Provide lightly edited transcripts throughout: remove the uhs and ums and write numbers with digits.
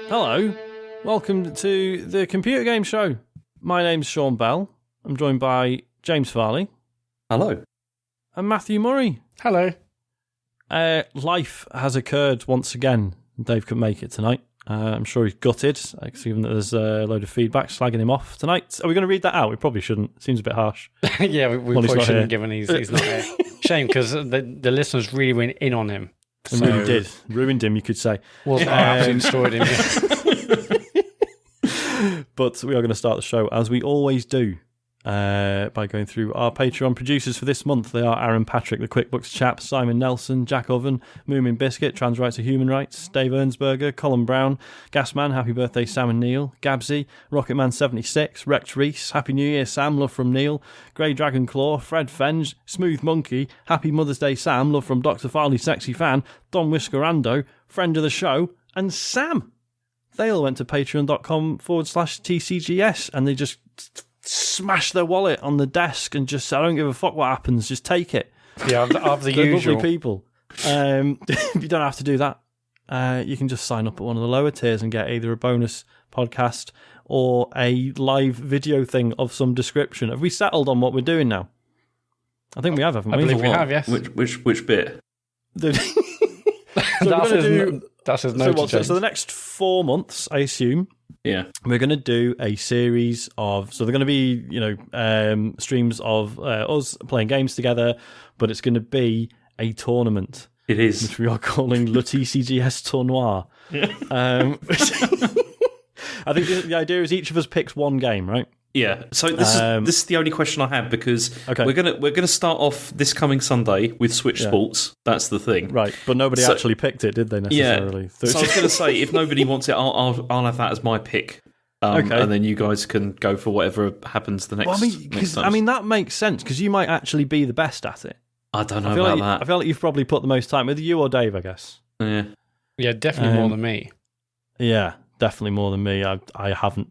Hello, welcome to the Computer Game Show. My name's Sean Bell. I'm joined by James Farley. Hello. And Matthew Murray. Hello. Life has occurred once again. Dave couldn't make it tonight. I'm sure he's gutted, given that there's a load of feedback slagging him off tonight. Are we going to read that out? We probably shouldn't. Seems a bit harsh. Yeah, we probably shouldn't have given he's not here. Shame, because the listeners really went in on him. So, really did. Ruined him, you could say. Wasn't absolutely destroyed him. But we are going to start the show, as we always do, by going through our Patreon producers for this month. They are Aaron Patrick, the QuickBooks chap, Simon Nelson, Jack Oven, Moomin Biscuit, Trans Rights to Human Rights, Dave Ernsberger, Colin Brown, Gasman, Happy Birthday Sam and Neil, Gabsy, Rocketman76, Rex Reese, Happy New Year Sam, love from Neil, Grey Dragon Claw, Fred Fenge, Smooth Monkey, Happy Mother's Day Sam, love from Dr. Farley Sexy Fan, Don Whiskerando, friend of the show, and Sam. They all went to patreon.com/TCGS and they just smash their wallet on the desk and just, I don't give a fuck what happens, just take it. Yeah, of the They're usual. lovely people. You don't have to do that. You can just sign up at one of the lower tiers and get either a bonus podcast or a live video thing of some description. Have we settled on what we're doing now? I think we have, haven't we? I believe we have, yes. Which bit? That's his note. So the next 4 months, I assume, we're going to do a series of, so they're going to be, streams of us playing games together, but it's going to be a tournament. It is. Which we are calling Le TCGS Tournoi. I think the idea is each of us picks one game, right? Yeah. So this is the only question I have, because we're gonna start off this coming Sunday with Switch Sports. That's the thing, right? But nobody actually picked it, did they? Necessarily. Yeah. So I was going to say, if nobody wants it, I'll have that as my pick. And then you guys can go for whatever happens the next. Well, that makes sense, because you might actually be the best at it. I don't know about that. I feel like you've probably put the most time with you or Dave, I guess. Yeah. Yeah, definitely more than me. Yeah, definitely more than me. I haven't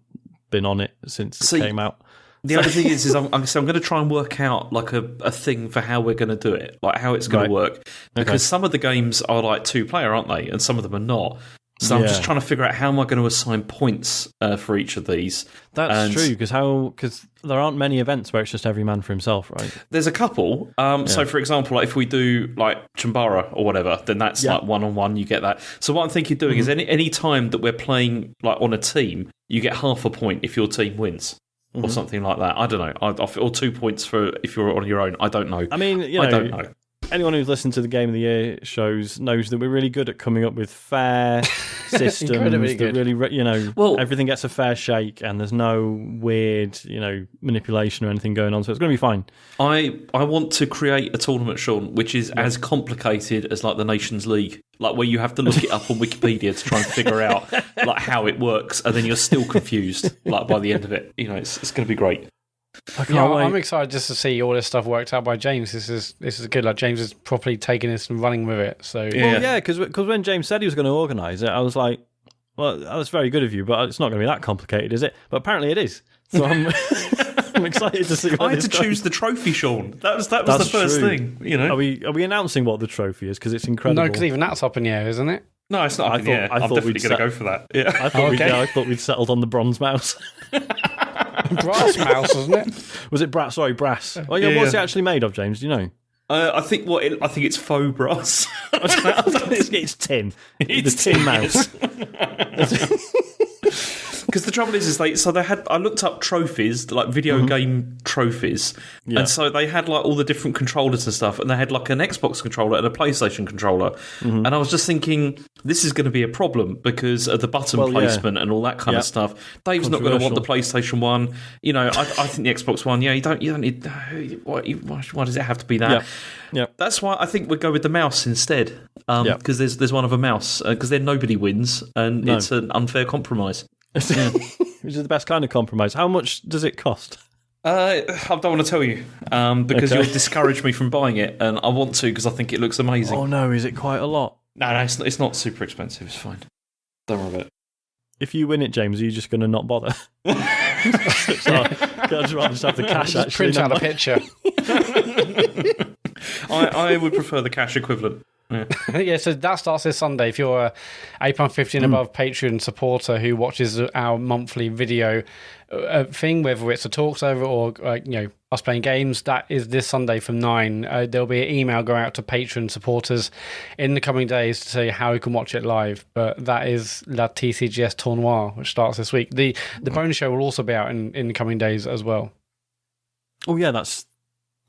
been on it since it came out. The other thing is I'm going to try and work out like a thing for how we're going to do it, like how it's going to work, because some of the games are like 2-player, aren't they? And some of them are not. So I'm just trying to figure out how am I going to assign points for each of these. That's true, because there aren't many events where it's just every man for himself, right? There's a couple. So, for example, like if we do like Chambara or whatever, then that's like one-on-one. You get that. So what I'm thinking of doing is any time that we're playing like on a team, you get half a point if your team wins. Or something like that. I don't know. Or 2 points for if you're on your own. I don't know. I mean, I don't know. Anyone who's listened to the Game of the Year shows knows that we're really good at coming up with fair systems. That really, everything gets a fair shake, and there's no weird, manipulation or anything going on. So it's going to be fine. I want to create a tournament, Sean, which is as complicated as like the Nations League, like where you have to look it up on Wikipedia to try and figure out like how it works, and then you're still confused like by the end of it. It's going to be great. I'm excited just to see all this stuff worked out by James. This is good. Like James is properly taking this and running with it. So because when James said he was going to organise it, I was like, well, that's very good of you, but it's not going to be that complicated, is it? But apparently it is. So I'm excited to see. I had to choose the trophy, Sean. That was the first thing. Are we announcing what the trophy is? Because it's incredible. No, because even that's up in the air, isn't it? No, it's not up in the air. I'm definitely going to go for that. Yeah. I thought we'd settled on the bronze mouse. Brass mouse, wasn't it? Was it brass? Sorry, brass. What's it actually made of, James? Do you know? I think it's faux brass. It's tin. It's tin mouse. Because the trouble is they had. I looked up trophies, like video game trophies, and so they had like all the different controllers and stuff, and they had like an Xbox controller and a PlayStation controller, and I was just thinking this is going to be a problem because of the button placement and all that kind of stuff. Dave's not going to want the PlayStation one. I think the Xbox one. You don't need. Why does it have to be that? Yeah. That's why I think we'd go with the mouse instead, because there's one of a mouse, because then nobody wins, and it's an unfair compromise. Which is the best kind of compromise. How much does it cost? I don't want to tell you because you'll discourage me from buying it, and I want to because I think it looks amazing. Oh no, is it quite a lot? No, it's not super expensive. It's fine. Don't worry about it. If you win it, James, are you just going to not bother? I'd rather just have the cash. Just print out a picture. I would prefer the cash equivalent. Yeah. Yeah, so that starts this Sunday. If you're a £8.50 and above Patreon supporter who watches our monthly video thing, whether it's a talks over or us playing games, that is this Sunday from 9. There'll be an email going out to Patreon supporters in the coming days to say how you can watch it live. But that is La TCGS Tournament, which starts this week. The bonus show will also be out in the coming days as well. Oh yeah,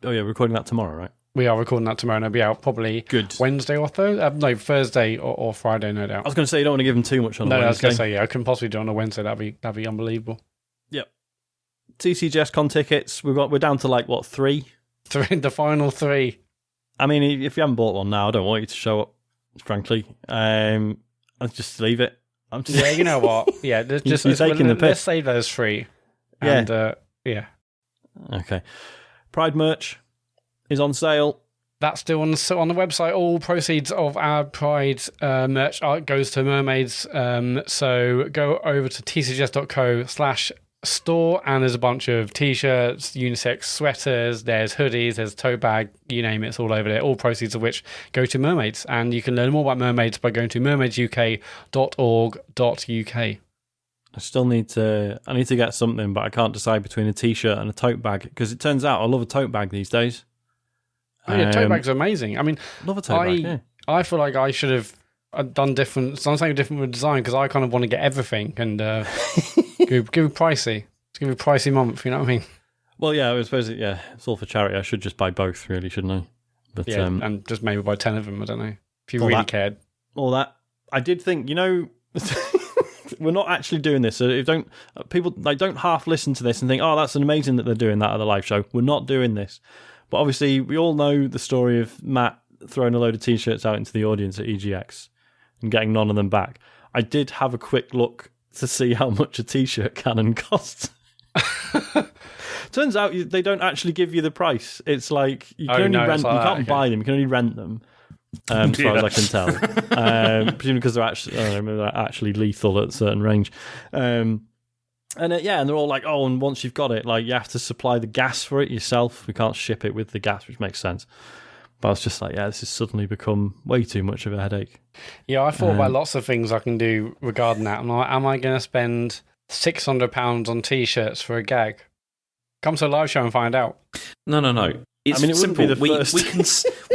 we're recording that tomorrow, right? We are recording that tomorrow, and it'll be out probably Wednesday or Thursday. Thursday or Friday, no doubt. I was going to say you don't want to give them too much on the Wednesday. No, I was going to say I couldn't possibly do it on a Wednesday. That'd be unbelievable. Yep. TCGSCon tickets. We're down to like what 3? 3, the final 3. I mean, if you haven't bought one now, I don't want you to show up. Frankly, I'll just leave it. Yeah, you know what? Yeah, you're taking the piss. Let's save those 3. And, yeah. Okay. Pride merch is on sale. That's still on the website. All proceeds of our Pride merch goes to mermaids. So go over to tcgs.co/store, and there's a bunch of t-shirts, unisex sweaters, there's hoodies, there's tote bag, you name it, it's all over there. All proceeds of which go to mermaids. And you can learn more about mermaids by going to mermaidsuk.org.uk. I still need to get something, but I can't decide between a t-shirt and a tote bag, because it turns out I love a tote bag these days. Oh, yeah, tote bags are amazing. I mean, love a tote bag, yeah. I feel like I should have done something different with design, because I kind of want to get everything and give it pricey. It's going to be a pricey month, you know what I mean? Well, yeah, I suppose it's all for charity. I should just buy both, really, shouldn't I? But yeah, and just maybe buy 10 of them. I don't know if you really cared. All that. I did think, we're not actually doing this. So don't half listen to this and think, oh, that's amazing that they're doing that at the live show. We're not doing this. But obviously, we all know the story of Matt throwing a load of t-shirts out into the audience at EGX and getting none of them back. I did have a quick look to see how much a t-shirt cannon costs. Turns out they don't actually give you the price. It's like you can only rent. You can't buy them. You can only rent them. As far as I can tell, presumably because they're actually lethal at a certain range. And they're all like, oh, and once you've got it, like you have to supply the gas for it yourself. We can't ship it with the gas, which makes sense. But I was just like, this has suddenly become way too much of a headache. Yeah, I thought about lots of things I can do regarding that. I'm like, am I going to spend £600 on t-shirts for a gag? Come to a live show and find out. No. It's it simple. Be the first.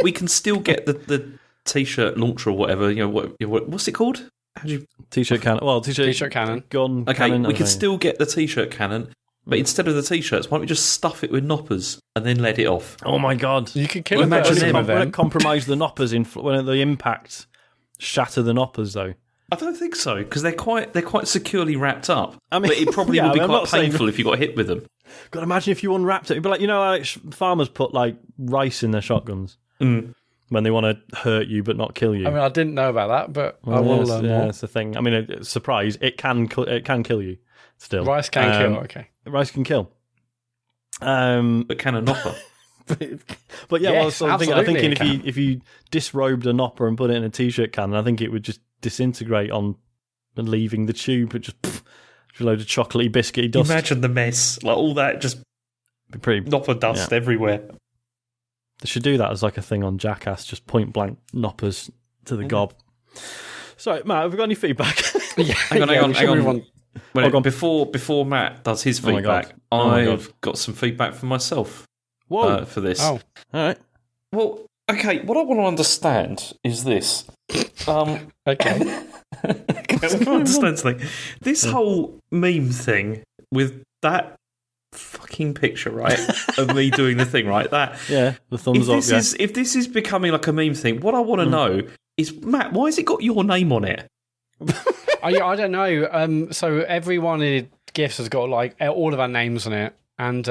we can still get the t-shirt launcher or whatever. What's it called? T-shirt cannon. Well, t-shirt cannon. Gun. Okay, cannon, we can still get the t-shirt cannon, but instead of the t-shirts, why don't we just stuff it with knoppers and then let it off? Oh my god! You could kill when it compromise the knoppers when the impact shatter the knoppers though. I don't think so, because they're quite securely wrapped up. I mean, but it probably would be quite painful if you got hit with them. God, imagine if you unwrapped it. It'd be like, like farmers put like rice in their shotguns when they want to hurt you but not kill you. I mean, I didn't know about that, but I will learn more. That's the thing. I mean, surprise, it can kill you still. Rice can kill, okay. Rice can kill. But can a knopper? but yeah, yes, I'm thinking if you disrobed a knopper and put it in a t-shirt cannon, I think it would just disintegrate on leaving the tube. It just a load of chocolatey biscuity dust. Imagine the mess, like all that, just pretty knopper dust everywhere. They should do that as like a thing on Jackass, just point blank knoppers to the gob. Sorry, Matt, have we got any feedback? Hang on. Before Matt does his feedback, I've got some feedback for myself. Whoa. For this. Oh, all right. Well, okay. What I want to understand is this. Okay. I want to understand something. This whole meme thing with that fucking picture, right, of me doing the thing, right? That the thumbs up. If this is becoming like a meme thing, what I want to know is, Matt, why has it got your name on it? I don't know. So every one of the GIFs has got like all of our names on it. And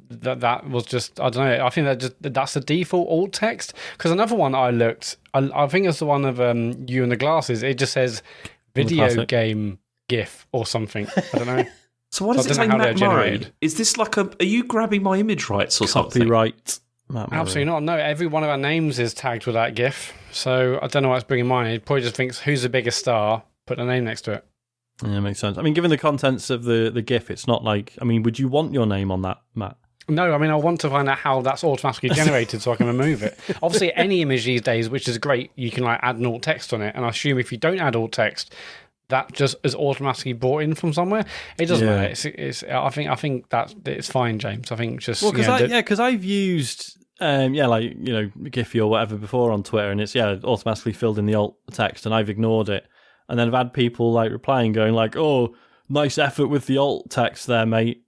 that was just, I don't know, I think that's the default alt text. Because another one I looked, I think it's the one of you and the glasses. It just says video game GIF or something. I don't know. So why does it say Matt Murray? Is this like are you grabbing my image rights or something? Copyright. Absolutely not. No, every one of our names is tagged with that GIF. So I don't know why it's bringing mine. It probably just thinks, who's the biggest star? Put a name next to it. Yeah, makes sense. I mean, given the contents of the GIF, it's not like... I mean, would you want your name on that, Matt? No, I mean, I want to find out how that's automatically generated so I can remove it. Obviously, any image these days, which is great, you can like add an alt text on it. And I assume if you don't add alt text, that just is automatically brought in from somewhere. It doesn't matter. I think that it's fine, James. I think just because I've used Giphy or whatever before on Twitter, and it's automatically filled in the alt text, and I've ignored it. And then I've had people like replying, going like, "Oh, nice effort with the alt text there, mate."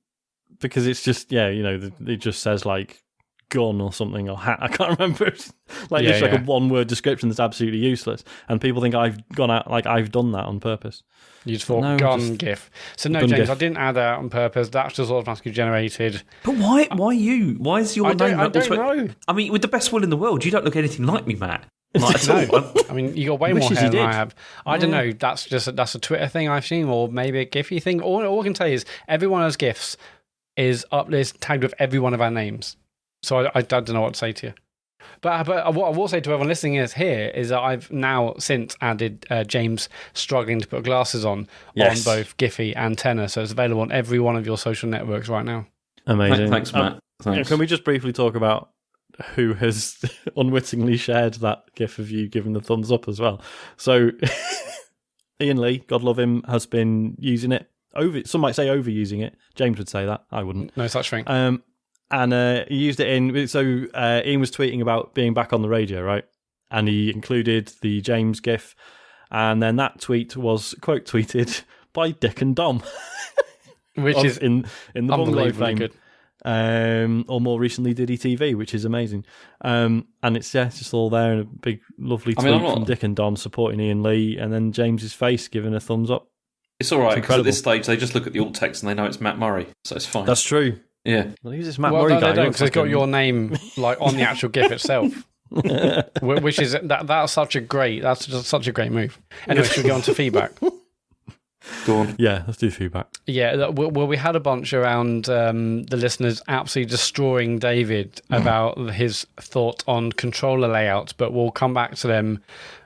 Because it's just, it just says like gun or something or hat. I can't remember. It's like a one-word description that's absolutely useless. And people think I've gone out, like I've done that on purpose. You just thought gun GIF. So no, James, I didn't add that on purpose. That's just automatically generated. But why you? Why is your name? I don't know. I mean, with the best will in the world, you don't look anything like me, Matt. Like, no. I mean, you got way more hair than I have. I don't know. That's a Twitter thing I've seen, or maybe a Giphy thing. All I can tell you is every one of those GIFs is tagged with every one of our names. So I don't know what to say to you. But what I will say to everyone listening is that I've now since added James struggling to put glasses on both Giphy and Tenor. So it's available on every one of your social networks right now. Amazing. Thanks, Matt. Thanks. Can we just briefly talk about who has unwittingly shared that GIF of you giving the thumbs up as well? So Ian Lee, God love him, has been using it. Some might say overusing it. James would say that. I wouldn't. No such thing. And he used it in. So Ian was tweeting about being back on the radio, right? And he included the James GIF, and then that tweet was quote tweeted by Dick and Dom, which is in the bungalow fame. Good. Or more recently Diddy TV, which is amazing. And it's just all there in a big lovely tweet from Dick and Dom supporting Ian Lee, and then James's face giving a thumbs up. It's all right, because at this stage, they just look at the alt text and they know it's Matt Murray, so it's fine. That's true. Yeah. Well, who's this Matt Murray guy? They don't, because it's got your name like on the actual GIF itself. Which is, that's such a great move. Anyway, should we go on to feedback? Go on. Yeah, let's do feedback. Yeah, well, we had a bunch around the listeners absolutely destroying David about his thought on controller layouts, but we'll come back to them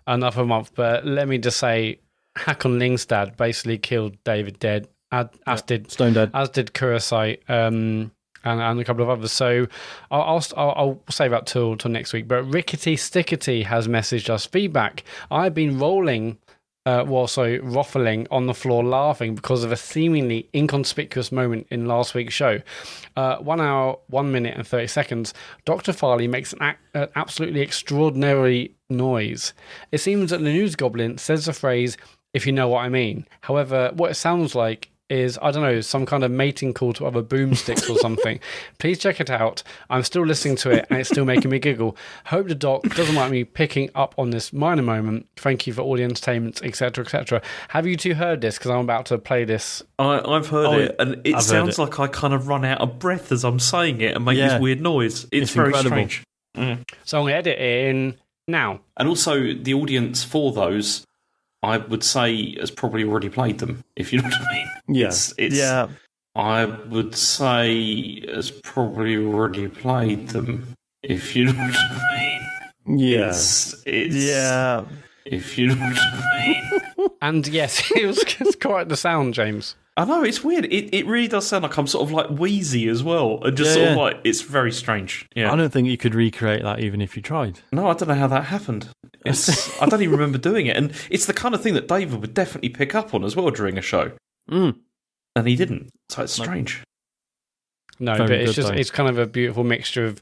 another month. But let me just say, Hakon Lingstad basically killed David dead, as did Stone Dead, as did Kurosai, and a couple of others. So I'll save that till next week. But Rickety Stickety has messaged us feedback. I've been roffling on the floor laughing because of a seemingly inconspicuous moment in last week's show. 1 hour, 1 minute and 30 seconds, Dr. Farley makes an absolutely extraordinary noise. It seems that the news goblin says the phrase, "if you know what I mean." However, what it sounds like is, I don't know, some kind of mating call to other boomsticks or something. Please check it out. I'm still listening to it and it's still making me giggle. Hope the doc doesn't like me picking up on this minor moment. Thank you for all the entertainment, etc., etc. Have you two heard this? Because I'm about to play this. I've heard it, and it sounds like I kind of run out of breath as I'm saying it and make this weird noise. It's very incredible. strange. So I'm going to edit it in now. And also, the audience for those, I would say, has probably already played them, if you know what I mean. Yeah. I would say has probably already played them, if you know what I mean. Yeah. Yeah. If you know what I mean. And yes, it's quite the sound, James. I know, it's weird. It really does sound like I'm sort of like wheezy as well. And just sort of like, it's very strange. Yeah. I don't think you could recreate that even if you tried. No, I don't know how that happened. I don't even remember doing it. And it's the kind of thing that David would definitely pick up on as well during a show. And he didn't. So it's strange. No, but it's kind of a beautiful mixture of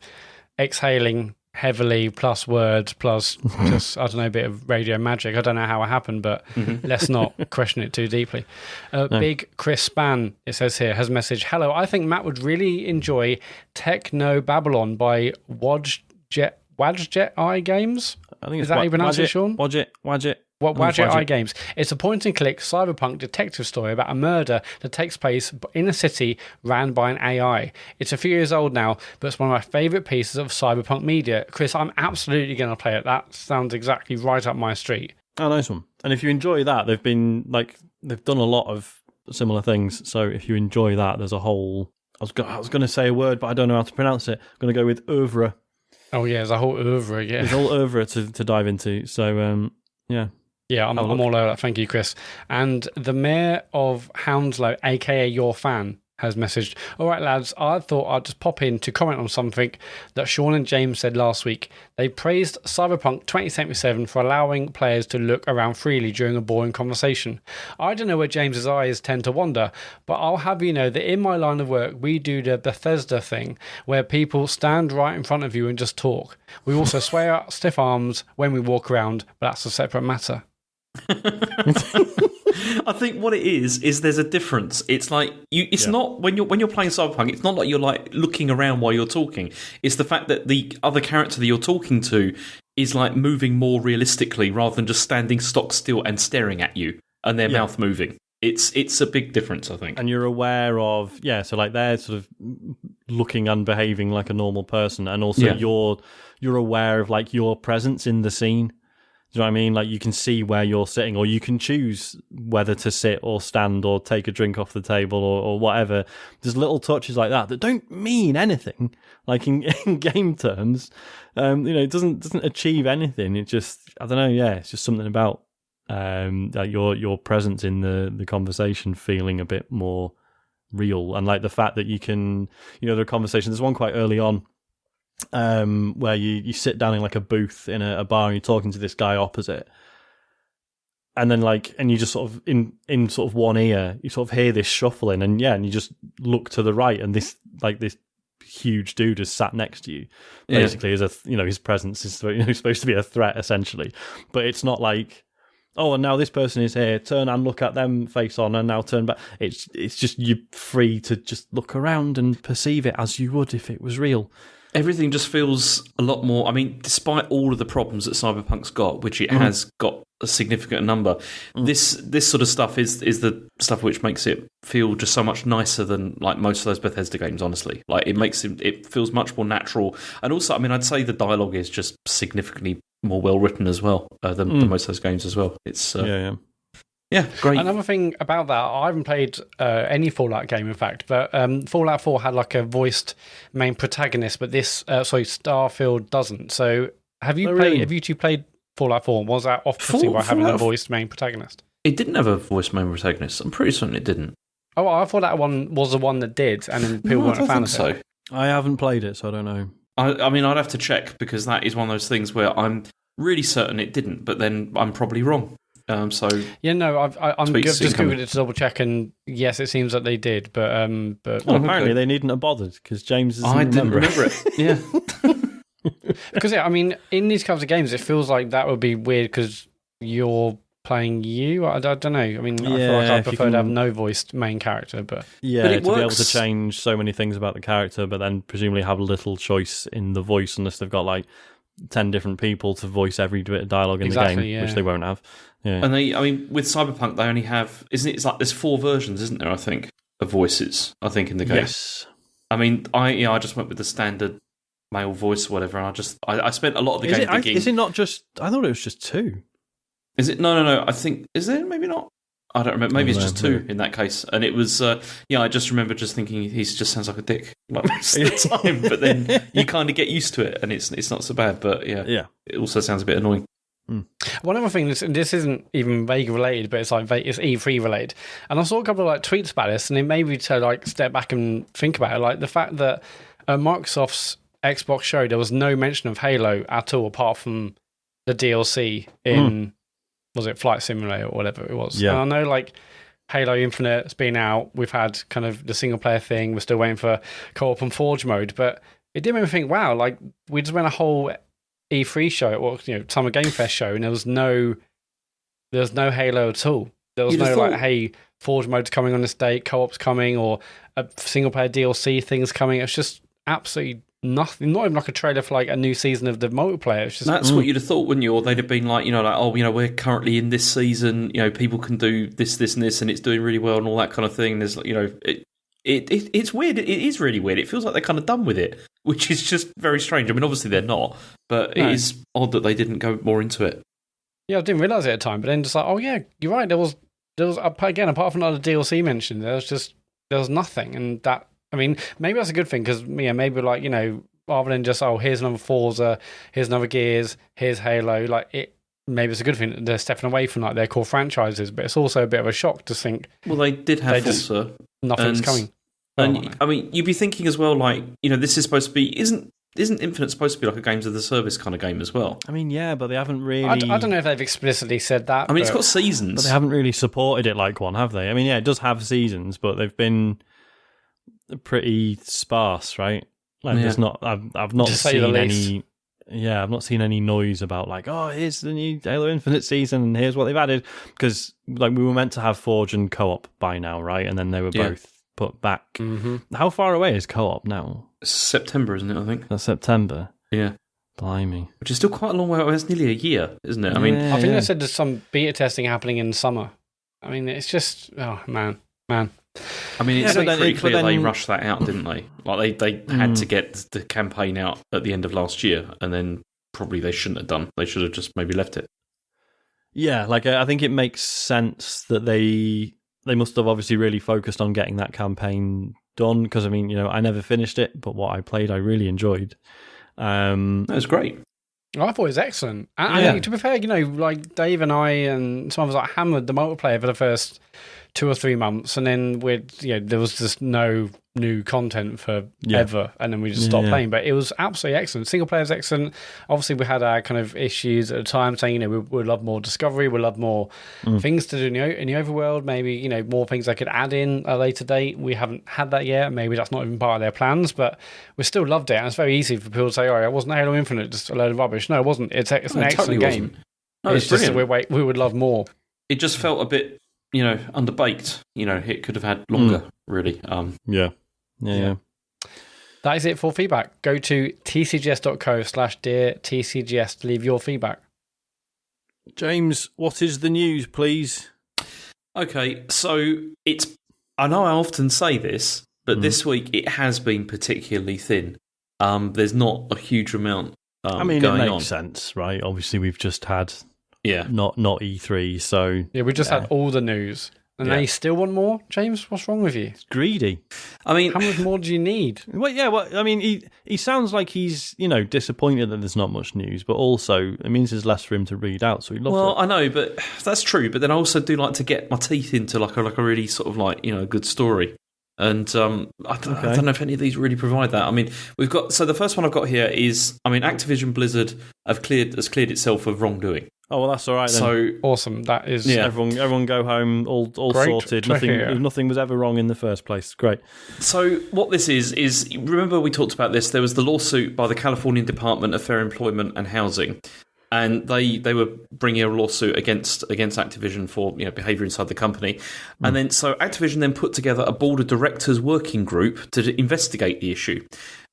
exhaling heavily plus words plus just, I don't know, a bit of radio magic. I don't know how it happened, but let's not question it too deeply. Big Chris Span, it says here, has messaged, "Hello, I think Matt would really enjoy Techno Babylon by Wadjet Eye Games." I think is that how you pronounce it, Sean? Wadjet Eye Games. It's a point-and-click cyberpunk detective story about a murder that takes place in a city ran by an AI. It's a few years old now, but it's one of my favourite pieces of cyberpunk media. Chris, I'm absolutely going to play it. That sounds exactly right up my street. Oh, nice one. And if you enjoy that, they've done a lot of similar things. So if you enjoy that, there's a whole... I was going to say a word, but I don't know how to pronounce it. I'm going to go with oeuvre. Oh, yeah, there's a whole oeuvre, yeah. There's a whole oeuvre to dive into. So, yeah. Yeah, I'm all over that. Thank you, Chris. And the mayor of Hounslow, a.k.a. your fan, has messaged, all right, lads, I thought I'd just pop in to comment on something that Sean and James said last week. They praised Cyberpunk 2077 for allowing players to look around freely during a boring conversation. I don't know where James's eyes tend to wander, but I'll have you know that in my line of work, we do the Bethesda thing, where people stand right in front of you and just talk. We also swear out stiff arms when we walk around, but that's a separate matter. I think what it is there's a difference. It's like it's not when you're playing Cyberpunk. It's not like you're like looking around while you're talking. It's the fact that the other character that you're talking to is like moving more realistically rather than just standing stock still and staring at you and their mouth moving. It's a big difference, I think. And you're aware of so like they're sort of looking and behaving like a normal person, and also you're aware of like your presence in the scene. Do you know what I mean? Like you can see where you're sitting, or you can choose whether to sit or stand or take a drink off the table or whatever. There's little touches like that don't mean anything. Like in game terms, it doesn't achieve anything. It just, I don't know. Yeah, it's just something about your presence in the conversation feeling a bit more real, and like the fact that you can, there are conversations. There's one quite early on. Where you sit down in like a booth in a bar and you're talking to this guy opposite, and then and you just sort of in sort of one ear you sort of hear this shuffling, and you just look to the right, and this huge dude is sat next to you, basically as his presence is supposed to be a threat essentially, but it's not like, oh, and now this person is here, turn and look at them face on, and now turn back. It's just you're free to just look around and perceive it as you would if it was real. Everything just feels a lot more. I mean, despite all of the problems that Cyberpunk's got, which it has got a significant number, this sort of stuff is the stuff which makes it feel just so much nicer than like most of those Bethesda games. Honestly, like it feels much more natural, and also, I mean, I'd say the dialogue is just significantly more well written as well than most of those games as well. It's Yeah, great. Another thing about that, I haven't played any Fallout game, in fact, but Fallout 4 had like a voiced main protagonist, but this, Starfield doesn't. So have you two played Fallout 4? Was that off-putting by having a voiced main protagonist? It didn't have a voiced main protagonist. I'm pretty certain it didn't. Oh, I thought that one was the one that did, and then people weren't a fan of it. I haven't played it, so I don't know. I mean, I'd have to check, because that is one of those things where I'm really certain it didn't, but then I'm probably wrong. I'm just googled it to double check, and yes, it seems that they did, but apparently they needn't have bothered, because James doesn't remember it. Yeah, because I mean, in these kinds of games, it feels like that would be weird because you're playing you. I don't know. I mean, I feel like I prefer to have no voiced main character, but but to works. be able to change so many things about the character, but then presumably have little choice in the voice, unless they've got like 10 different people to voice every bit of dialogue in the game, which they won't have. Yeah. And with Cyberpunk, they only have, it's like there's 4 versions, isn't there? I think of voices. I think in the game. Yes. I mean, I just went with the standard male voice, or whatever, and I spent a lot of the game thinking. Is it not just? I thought it was just 2. Is it? No. I think is there? Maybe not. I don't remember. Maybe it's just 2 in that case. And it was, I just remember just thinking he just sounds like a dick like most of the time. But then you kind of get used to it, and it's not so bad. But yeah, it also sounds a bit annoying. One other thing, this isn't even Vega related, but it's E3 related, and I saw a couple of like tweets about this, and it made me to like step back and think about it, like the fact that at Microsoft's Xbox show there was no mention of Halo at all, apart from the DLC in was it Flight Simulator or whatever it was. And I know like Halo Infinite's been out, we've had kind of the single player thing, we're still waiting for co-op and Forge mode, but it did make me think, wow, like we just went a whole E3 show, or Summer Game Fest show, and there was no Halo at all. There was no like, hey, Forge mode's coming on this date, co-op's coming, or a single player DLC thing's coming. It's just absolutely nothing. Not even like a trailer for like a new season of the multiplayer. It's just that's what you'd have thought, wouldn't you? Or they'd have been like, we're currently in this season. People can do this, and this, and it's doing really well, and all that kind of thing. There's it's weird. It is really weird. It feels like they're kind of done with it, which is just very strange. I mean, obviously they're not, but it is odd that they didn't go more into it. Yeah, I didn't realise it at the time, but then just like, oh yeah, you're right. There was again, apart from another DLC mentioned, there was nothing, and that, I mean, maybe that's a good thing, because maybe like rather than just here's another Forza, here's another Gears, here's Halo, maybe it's a good thing that they're stepping away from like their core franchises, but it's also a bit of a shock to think. Well, they did have Forza. Nothing's coming. And I mean, you'd be thinking as well, like, this is supposed to be isn't Infinite supposed to be like a games of the service kind of game as well? I mean, yeah, but they haven't really. I don't know if they've explicitly said that. I mean, it's got seasons, but they haven't really supported it like one, have they? I mean, yeah, it does have seasons, but they've been pretty sparse, right? Like, there's not. I've not seen any. Yeah, I've not seen any noise about like, oh, here's the new Halo Infinite season, and here's what they've added. Because like we were meant to have Forge and Co-op by now, right? And then they were both put back. Mm-hmm. How far away is Co-op now? September, isn't it? I think that's September. Yeah, blimey, which is still quite a long way away. It's nearly a year, isn't it? I mean, I think they said there's some beta testing happening in summer. I mean, it's just man. I mean, it's pretty clear they rushed that out, didn't they? Like they had to get the campaign out at the end of last year, and then probably they shouldn't have done. They should have just maybe left it. Yeah, like I think it makes sense that they must have obviously really focused on getting that campaign done, because I mean, I never finished it, but what I played I really enjoyed. That was great. I thought it was excellent. And to be fair, like Dave and I and some of us like hammered the multiplayer for the first 2 or 3 months, and then there was just no new content for ever, and then we just stopped playing. But it was absolutely excellent. Single player is excellent. Obviously, we had our kind of issues at the time, saying we'd love more discovery, we'd love more things to do in the overworld. Maybe more things they could add in at a later date. We haven't had that yet. Maybe that's not even part of their plans, but we still loved it. And it's very easy for people to say, "Oh, it wasn't Halo Infinite, just a load of rubbish." No, it wasn't. It's an excellent totally game. No, it's just that we would love more. It just felt a bit underbaked. It could have had longer, really. Yeah. That is it for feedback. Go to tcgs.co/deartcgs to leave your feedback. James, what is the news, please? Okay, so I know I often say this, but this week it has been particularly thin. There's not a huge amount I mean, going it makes on. sense, right? Obviously, we've just had not E3, so... Yeah, we just had all the news. And now you still want more? James, what's wrong with you? It's greedy. I mean... How much more do you need? Well, I mean, he sounds like he's, disappointed that there's not much news, but also it means there's less for him to read out, so he loves it. Well, I know, but that's true. But then I also do like to get my teeth into like a really sort of like, good story. And I don't know if any of these really provide that. I mean, we've got... So the first one I've got here is, Activision Blizzard has cleared itself of wrongdoing. Oh, well, that's all right then. So awesome. That is... Yeah. Everyone go home, all sorted. Nothing was ever wrong in the first place. Great. So what this is, remember we talked about this, there was the lawsuit by the Californian Department of Fair Employment and Housing, and they were bringing a lawsuit against Activision for behaviour inside the company. And then so Activision then put together a board of directors working group to investigate the issue.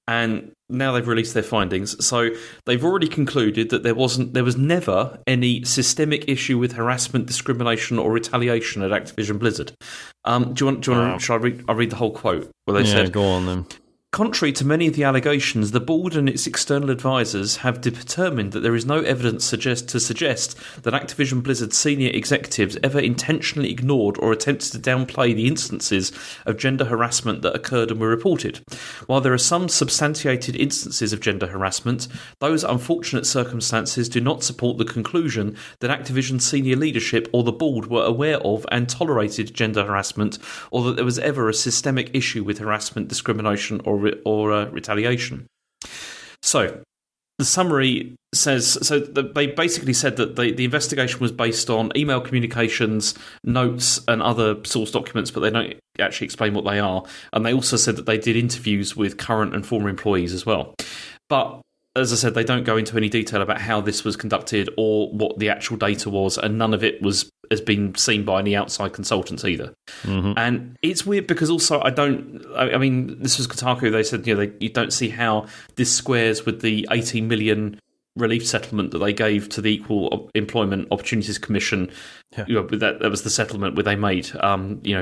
And now they've released their findings. So they've already concluded that there was never any systemic issue with harassment, discrimination, or retaliation at Activision Blizzard. Do you want? Shall I'll read the whole quote where they said, "Go on then." Contrary to many of the allegations, the board and its external advisors have determined that there is no evidence to suggest that Activision Blizzard senior executives ever intentionally ignored or attempted to downplay the instances of gender harassment that occurred and were reported. While there are some substantiated instances of gender harassment, those unfortunate circumstances do not support the conclusion that Activision senior leadership or the board were aware of and tolerated gender harassment, or that there was ever a systemic issue with harassment, discrimination, or retaliation. So the summary says, they basically said that the investigation was based on email communications, notes, and other source documents, but they don't actually explain what they are. And they also said that they did interviews with current and former employees as well. But as I said, they don't go into any detail about how this was conducted or what the actual data was, and none of it has been seen by any outside consultants either. Mm-hmm. And it's weird because also I mean, this was Kotaku. They said you don't see how this squares with the 18 million relief settlement that they gave to the Equal Employment Opportunities Commission. Yeah. That was the settlement where they made,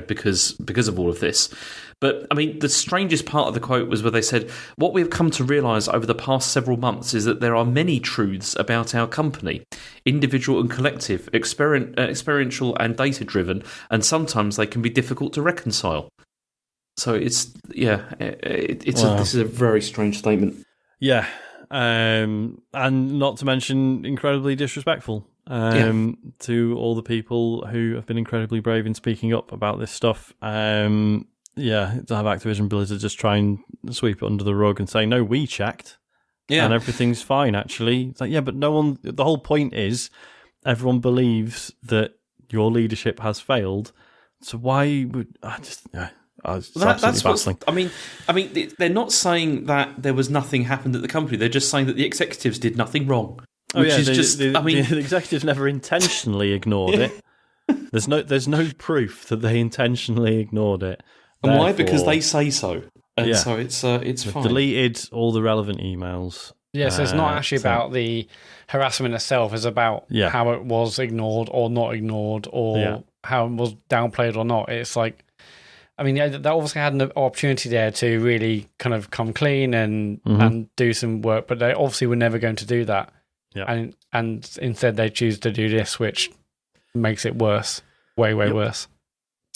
because of all of this. But, I mean, the strangest part of the quote was where they said, what we've come to realise over the past several months is that there are many truths about our company, individual and collective, experiential and data-driven, and sometimes they can be difficult to reconcile. So this is a very strange statement. Yeah, and not to mention incredibly disrespectful to all the people who have been incredibly brave in speaking up about this stuff. to have Activision Blizzard just try and sweep it under the rug and say, no, we checked. Yeah. And everything's fine, actually. It's like, yeah, but no one... The whole point is everyone believes that your leadership has failed. So why would... It's absolutely baffling. I mean, they're not saying that there was nothing happened at the company. They're just saying that the executives did nothing wrong. The executives never intentionally ignored it. There's no proof that they intentionally ignored it. And why? Because they say so. And so it's fine. Deleted all the relevant emails. Yeah, so it's not actually about the harassment itself. It's about how it was ignored or not ignored, or how it was downplayed or not. It's like, I mean, they obviously had an opportunity there to really kind of come clean and do some work, but they obviously were never going to do that. Yeah. And instead they choose to do this, which makes it worse. Way worse.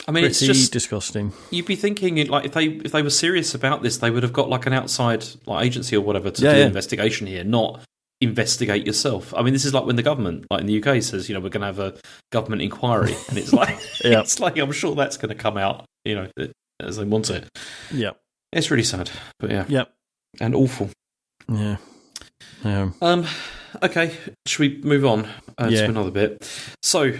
I mean, it's just disgusting. You'd be thinking, like, if they were serious about this, they would have got like an outside agency or whatever to do an investigation here, not investigate yourself. I mean, this is like when the government, like in the UK, says, we're going to have a government inquiry, and it's like, it's like, I'm sure that's going to come out, as they want it. Yeah, it's really sad, but and awful. Yeah. Okay, should we move on to another bit? So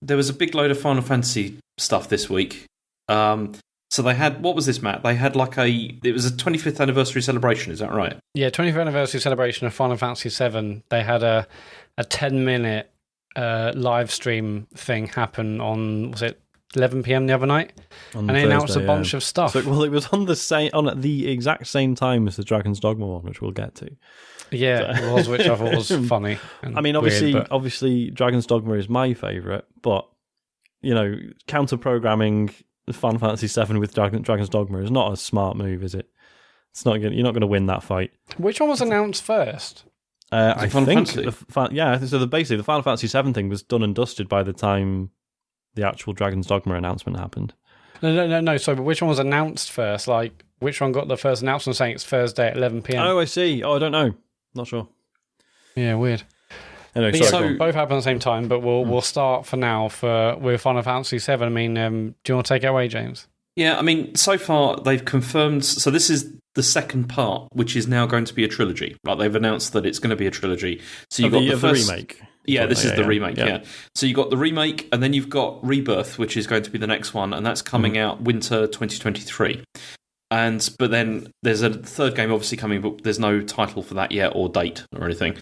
there was a big load of Final Fantasy stuff this week. So they had, what was this, Matt? They had it was a 25th anniversary celebration, is that right? Yeah, 25th anniversary celebration of Final Fantasy VII. They had a 10-minute live stream thing happen on, was it 11 p.m. the other night? And they announced a bunch of stuff. So, it was on at the exact same time as the Dragon's Dogma one, which we'll get to. Yeah, it was, which I thought was funny. I mean, obviously, Dragon's Dogma is my favourite, but counter-programming Final Fantasy VII with Dragon's Dogma is not a smart move, is it? You're not going to win that fight. Which one was announced first? I think basically the Final Fantasy VII thing was done and dusted by the time the actual Dragon's Dogma announcement happened. No. Sorry, but which one was announced first? Like, which one got the first announcement saying it's Thursday at 11 p.m? Oh, I see. Oh, I don't know. Not sure. Yeah, weird. Anyway, both happen at the same time, but we'll start for now with Final Fantasy VII. I mean, do you want to take it away, James? Yeah, I mean, so far they've confirmed. So this is the second part, which is now going to be a trilogy. Like, they've announced that it's going to be a trilogy. So you've got the first the remake. Yeah, this is the remake. Yeah. So you got the remake, and then you've got Rebirth, which is going to be the next one, and that's coming out winter 2023. But then there's a third game obviously coming, but there's no title for that yet or date or anything.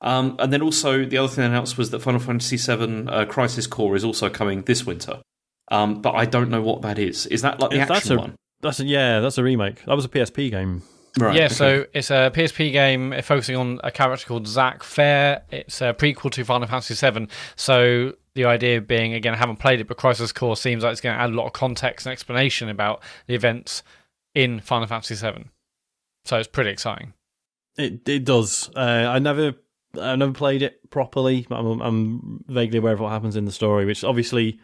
And then also the other thing announced was that Final Fantasy VII Crisis Core is also coming this winter. But I don't know what that is. Is that like the action one? That's a remake. That was a PSP game. Right. Yeah, okay. So it's a PSP game focusing on a character called Zack Fair. It's a prequel to Final Fantasy VII. So the idea being, again, I haven't played it, but Crisis Core seems like it's going to add a lot of context and explanation about the events in Final Fantasy VII. So it's pretty exciting. It does. I never played it properly. I'm vaguely aware of what happens in the story, which obviously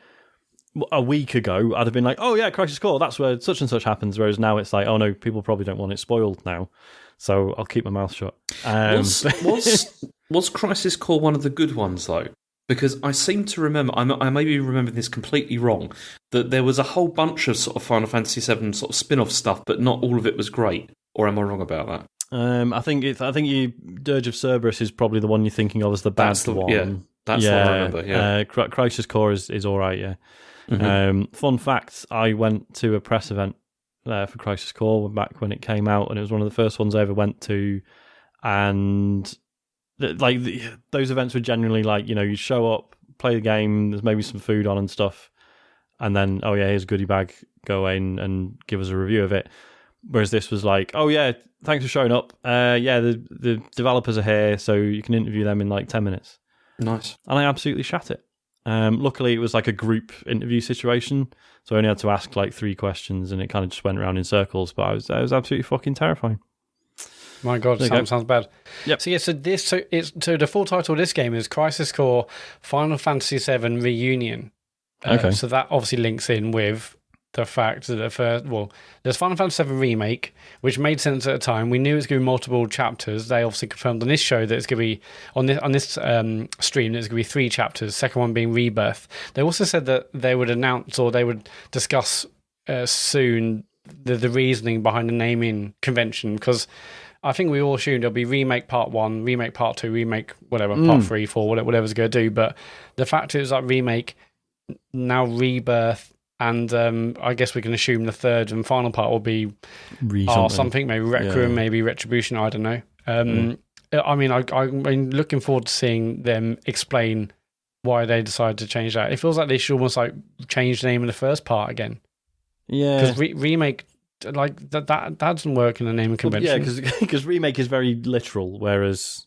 a week ago I'd have been like, oh yeah, Crisis Core, that's where such and such happens, whereas now it's like, oh no, people probably don't want it spoiled now, so I'll keep my mouth shut. Was Crisis Core one of the good ones though? Because I seem to remember, I may be remembering this completely wrong, that there was a whole bunch of sort of Final Fantasy VII sort of spin-off stuff, but not all of it was great. Or am I wrong about that? I think Dirge of Cerberus is probably the one you're thinking of as the bad one. Yeah, that's what I remember. Yeah, Crisis Core is all right. Yeah. Mm-hmm. Fun fact: I went to a press event for Crisis Core back when it came out, and it was one of the first ones I ever went to. And those events were generally like, you show up, play the game, there's maybe some food on and stuff, and then, oh yeah, here's a goodie bag, go in and give us a review of it. Whereas this was like, oh yeah, thanks for showing up. The developers are here, so you can interview them in like 10 minutes. Nice. And I absolutely shat it. Luckily, it was like a group interview situation, so I only had to ask like 3 questions, and it kind of just went around in circles. But I was absolutely fucking terrifying. My God, sounds bad. Yep. So the full title of this game is Crisis Core Final Fantasy VII Reunion. Okay. So that obviously links in with the fact that there's Final Fantasy VII Remake, which made sense at the time. We knew it was going to be multiple chapters. They obviously confirmed on this show that it's going to be on this stream that it's going to be 3 chapters. Second one being Rebirth. They also said that they would announce or they would discuss soon the reasoning behind the naming convention, because I think we all assumed there'll be remake part 1, remake part 2, remake whatever, part 3, 4, whatever's going to do. But the fact is that remake, now Rebirth, and I guess we can assume the third and final part will be something, maybe Requiem, maybe Retribution, I don't know. I mean, I'm looking forward to seeing them explain why they decided to change that. It feels like they should almost like change the name of the first part again. Yeah. Because remake, like that doesn't work in the naming convention. Yeah, because remake is very literal, whereas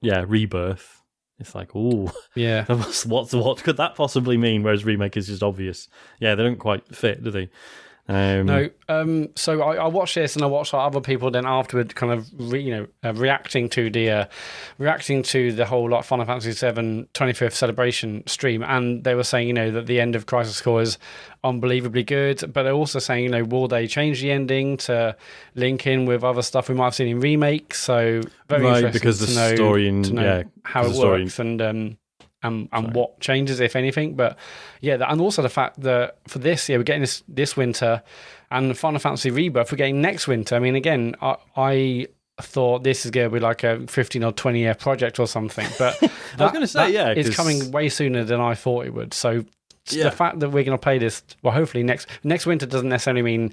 Rebirth, it's like, ooh, yeah, what could that possibly mean? Whereas remake is just obvious. Yeah, they don't quite fit, do they? No. So I watched this, and I watched other people then afterward, kind of reacting to the whole Final Fantasy VII 25th celebration stream, and they were saying that the end of Crisis Core is unbelievably good, but they're also saying will they change the ending to link in with other stuff we might have seen in remake? So very interesting because the story and how it works and what changes, if anything. But and also the fact that for this year we're getting this winter, and Final Fantasy Rebirth we're getting next winter. I mean, again, I thought this is going to be like a 15 or 20 year project or something, but I was going to say it's coming way sooner than I thought it would. So the fact that we're going to play this, well, hopefully next winter doesn't necessarily mean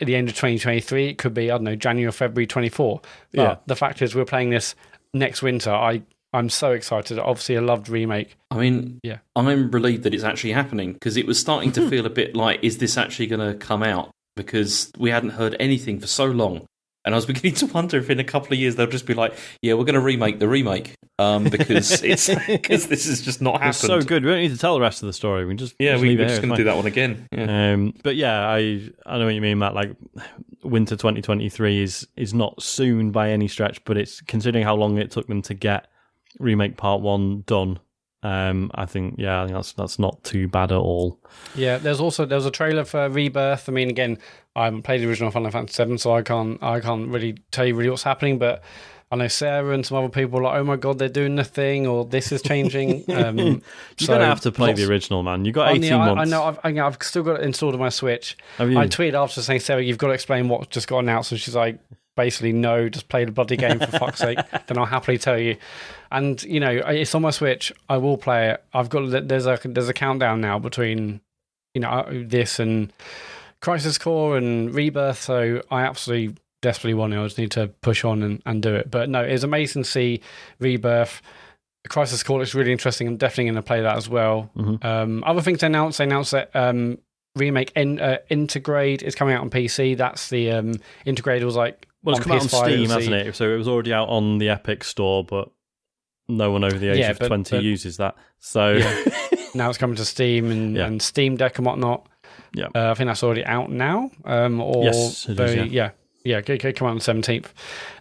at the end of 2023. It could be, I don't know, January or February 24. But the fact is we're playing this next winter. I'm so excited. Obviously, a loved remake. I mean, I'm relieved that it's actually happening, because it was starting to feel a bit like, is this actually going to come out? Because we hadn't heard anything for so long. And I was beginning to wonder if in a couple of years they'll just be like, yeah, we're going to remake the remake, because this has just not happened. It's so good. We don't need to tell the rest of the story. We can just we're just going to do that one again. Yeah. But I know what you mean, Matt. Like, winter 2023 is not soon by any stretch, but it's considering how long it took them to get remake part 1 done. I think that's not too bad at all. Yeah, there was a trailer for Rebirth. I mean, again, I haven't played the original Final Fantasy VII, so I can't really tell you what's happening. But I know Sarah and some other people are like, oh my god, they're doing the thing, or this is changing. You're gonna have to play the original, man. You got 18 months. I know. I've still got it installed on my Switch. Have you? I tweeted after saying, Sarah, you've got to explain what just got announced, and she's like, basically, no, just play the bloody game for fuck's sake. Then I'll happily tell you. And it's on my Switch. I will play it. I've got there's a countdown now between this and Crisis Core and Rebirth. So I absolutely desperately want it. I just need to push on and do it. But no, it's amazing to see Rebirth. Crisis Core looks really interesting. I'm definitely going to play that as well. Mm-hmm. Other things they announced that remake Integrate is coming out on PC. That's the Integrate was like. Well, it's come out on Steam, hasn't it? So it was already out on the Epic Store, but no one over the age of 20 uses that. So now it's coming to Steam and Steam Deck and whatnot. Yeah, I think that's already out now. Yes, it is, come out on the 17th.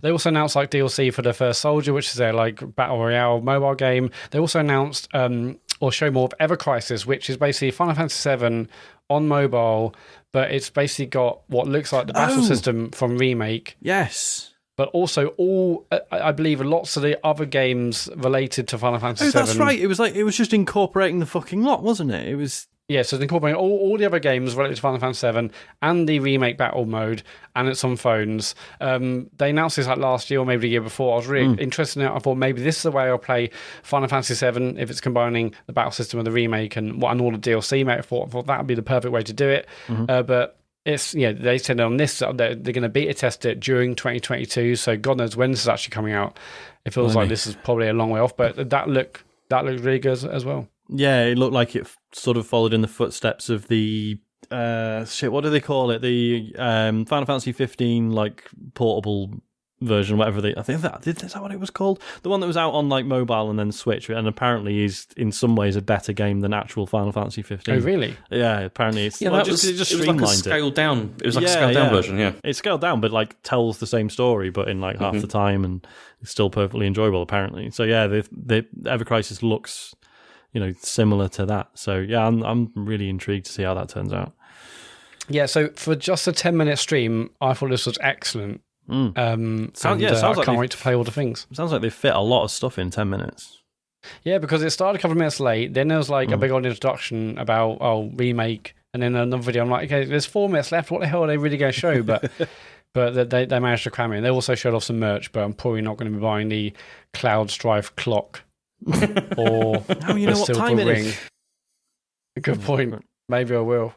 They also announced like DLC for the First Soldier, which is their like battle royale mobile game. They also announced or show more of Ever Crisis, which is basically Final Fantasy VII on mobile, but it's basically got what looks like the battle system from Remake. Yes. But also I believe lots of the other games related to Final Fantasy VII. That's right. It was just incorporating the fucking lot, wasn't it? It was... Yeah, so it's incorporating all the other games related to Final Fantasy VII and the remake battle mode, and it's on phones. They announced this like last year or maybe the year before. I was really interested in it. I thought maybe this is the way I'll play Final Fantasy VII if it's combining the battle system with the remake and all the DLC. Mate, I thought that would be the perfect way to do it. Mm-hmm. But it's they said on this they're going to beta test it during 2022. So God knows when this is actually coming out. It feels like this is probably a long way off, but that looked really good as well. Yeah, it looked like it sort of followed in the footsteps of the what do they call it? The Final Fantasy 15 like portable version, whatever I think is that what it was called? The one that was out on like mobile and then Switch, and apparently is in some ways a better game than actual Final Fantasy 15. Oh, really? Yeah, apparently it's it just streamlined like a scaled down. It was like a scaled down version. Yeah, it's scaled down, but like tells the same story, but in like half the time, and it's still perfectly enjoyable apparently. So yeah, the Ever Crisis looks similar to that. So yeah, I'm really intrigued to see how that turns out. Yeah, so for just a 10-minute stream, I thought this was excellent. Sounds I like can't wait to play all the things. Sounds like they fit a lot of stuff in 10 minutes. Yeah, because it started a couple of minutes late. Then there was like a big old introduction about remake And then another video, I'm like, okay, there's 4 minutes left. What the hell are they really going to show? But they managed to cram it in. They also showed off some merch, but I'm probably not going to be buying the Cloud Strife clock or you know what time it is. Good point. Maybe I will.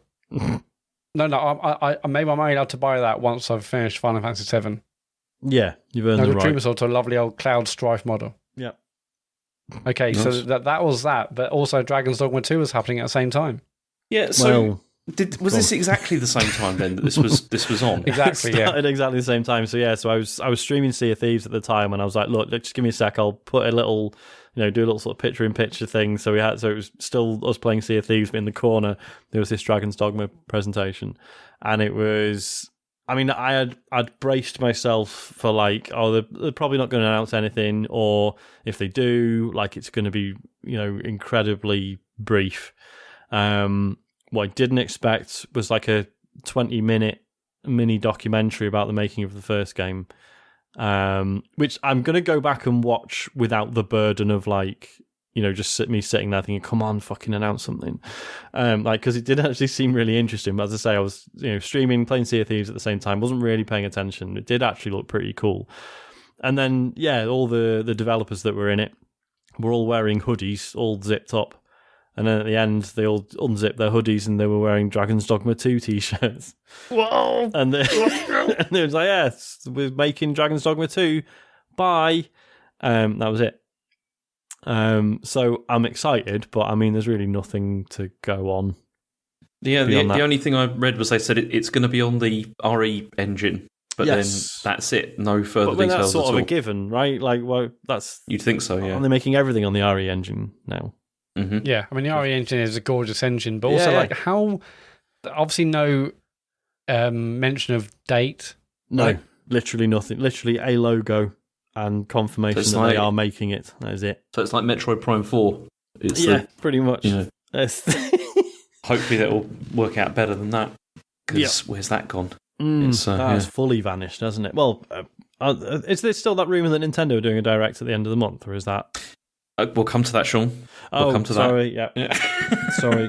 No, I maybe I'm only allowed to buy that once I've finished Final Fantasy VII. Yeah, you've earned the right. Treat myself to a lovely old Cloud Strife model. Yeah. Okay, nice. So that was that, but also Dragon's Dogma 2 was happening at the same time. Yeah, so was this exactly the same time then that this was on? Exactly, it started exactly the same time. So yeah, so I was streaming Sea of Thieves at the time, and I was like, look, just give me a sec, I'll put a little, do a little sort of picture-in-picture thing. So it was still us playing Sea of Thieves, but in the corner there was this Dragon's Dogma presentation, and it was. I mean, I'd braced myself for like, they're probably not going to announce anything, or if they do, like it's going to be, incredibly brief. What I didn't expect was like a 20-minute mini documentary about the making of the first game, which I'm going to go back and watch without the burden of like, just me sitting there thinking, come on, fucking announce something. Because it did actually seem really interesting. But as I say, I was, streaming, playing Sea of Thieves at the same time, wasn't really paying attention. It did actually look pretty cool. And then, yeah, all the developers that were in it were all wearing hoodies, all zipped up. And then at the end, they all unzipped their hoodies and they were wearing Dragon's Dogma 2 t-shirts. Whoa! And they was like, yes, we're making Dragon's Dogma 2. Bye. That was it. So I'm excited, but I mean, there's really nothing to go on. Yeah, the only thing I read was they said it's going to be on the RE engine, but then that's it. No further details at all. That's sort of a given, right? Like, well, that's you'd think so. Yeah, they're making everything on the RE engine now. Mm-hmm. Yeah, I mean the RE engine is a gorgeous engine, but also like how obviously no mention of date. No, like, literally nothing. Literally a logo and confirmation that they are making it. That is it. So it's like Metroid Prime 4. Pretty much. Hopefully that will work out better than that. Because where's that gone? That's fully vanished, hasn't it? Well, is there still that rumour that Nintendo are doing a direct at the end of the month, or is that? We'll come to that, Sean. We'll come to sorry, that. Yeah. Sorry,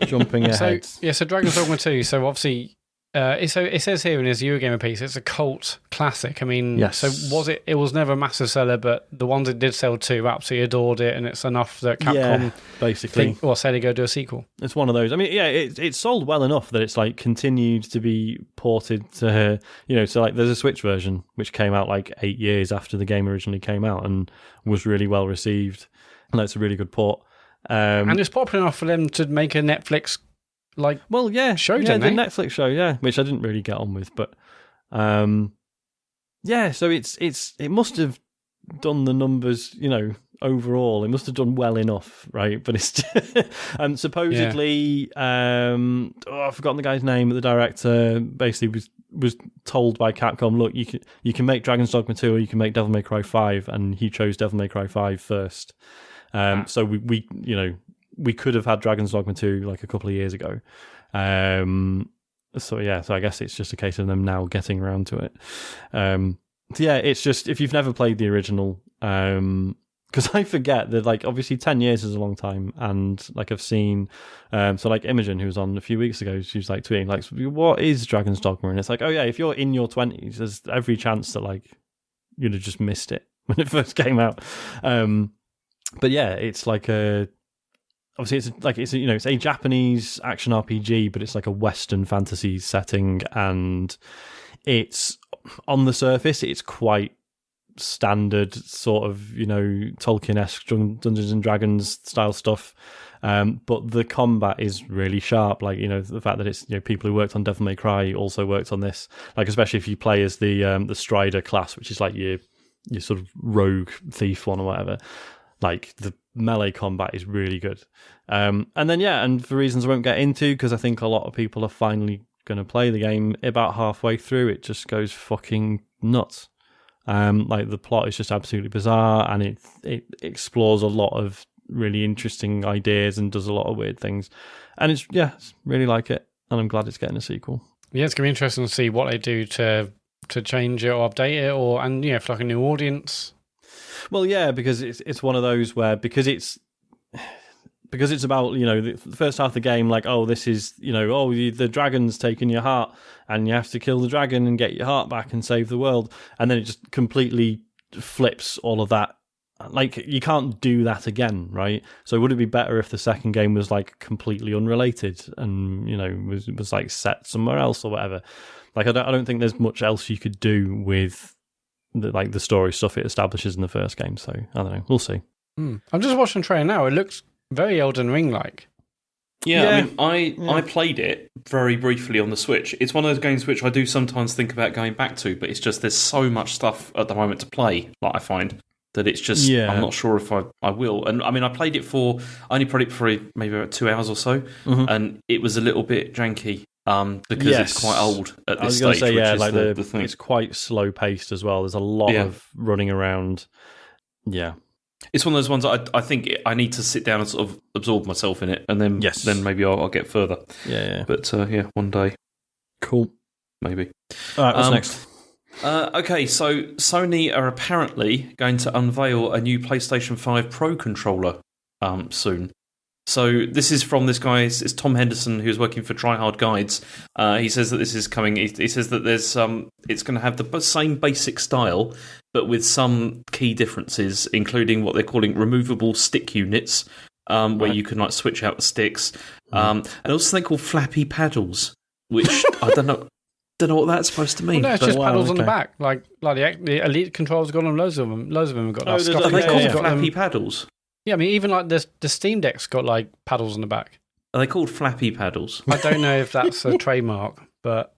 jumping ahead. So Dragon's Dogma 2, so obviously, it says here in his Eurogamer piece, it's a cult classic. I mean, yes. So it was never a massive seller, but the ones it did sell to absolutely adored it, and it's enough that Capcom basically say they go do a sequel. It's one of those. I mean, yeah, it sold well enough that it's like continued to be ported to, so like there's a Switch version which came out like 8 years after the game originally came out and was really well received. And that's a really good port. And it's popular enough for them to make a Netflix show, the Netflix show, which I didn't really get on with, but so it must have done the numbers, overall. It must have done well enough, right? But it's supposedly I've forgotten the guy's name, but the director basically was told by Capcom, look, you can make Dragon's Dogma 2 or you can make Devil May Cry 5, and he chose Devil May Cry 5 first. So we could have had Dragon's Dogma 2 like a couple of years ago. So I guess it's just a case of them now getting around to it. It's just, if you've never played the original, because I forget that, like, obviously 10 years is a long time, and like I've seen, so like Imogen, who was on a few weeks ago, she was like tweeting, like, what is Dragon's Dogma? And it's like, oh yeah, if you're in your 20s, there's every chance that like you'd have just missed it when it first came out. But yeah, it's like obviously it's a Japanese action RPG, but it's like a Western fantasy setting, and it's on the surface it's quite standard sort of Tolkien-esque Dungeons and Dragons style stuff, but the combat is really sharp. Like the fact that it's people who worked on Devil May Cry also worked on this. Like especially if you play as the Strider class, which is like your sort of rogue thief one or whatever. Like the melee combat is really good. And then and for reasons I won't get into, because I think a lot of people are finally going to play the game, about halfway through it just goes fucking nuts. Like the plot is just absolutely bizarre, and it explores a lot of really interesting ideas and does a lot of weird things. And it's really like it, and I'm glad it's getting a sequel. Yeah, it's gonna be interesting to see what they do to change it or update it, and for like a new audience. Well, yeah, because it's one of those where, because it's because it's about, the first half of the game, like, oh, this is, the dragon's taking your heart and you have to kill the dragon and get your heart back and save the world. And then it just completely flips all of that. Like, you can't do that again, right? So would it be better if the second game was like completely unrelated and, was like set somewhere else or whatever? Like, I don't think there's much else you could do with the story stuff it establishes in the first game. So I don't know. We'll see. I'm just watching the trailer now. It looks very Elden Ring-like. Yeah, I played it very briefly on the Switch. It's one of those games which I do sometimes think about going back to, but it's just there's so much stuff at the moment to play, like I find, that it's just, I'm not sure if I will. And I mean, I only played it for maybe about 2 hours or so, and it was a little bit janky. Because it's quite old at this stage. I was going to say, the thing. It's quite slow paced as well. There's a lot of running around. Yeah, it's one of those ones I think I need to sit down and sort of absorb myself in it, and then maybe I'll get further. Yeah. But one day. Cool. Maybe. All right. What's next? Okay, so Sony are apparently going to unveil a new PlayStation 5 Pro controller soon. So this is from this guy, it's Tom Henderson, who's working for Try Hard Guides. He says that this is coming. He says that there's it's going to have the same basic style, but with some key differences, including what they're calling removable stick units, where you can like switch out the sticks, and also something called Flappy paddles, which I don't know what that's supposed to mean. Well, no, it's just paddles on the back, like the Elite controllers got them. Loads of them have got. Are they called Flappy paddles? Yeah, I mean, even like the Steam Deck's got like paddles on the back. Are they called Flappy paddles? I don't know if that's a trademark, but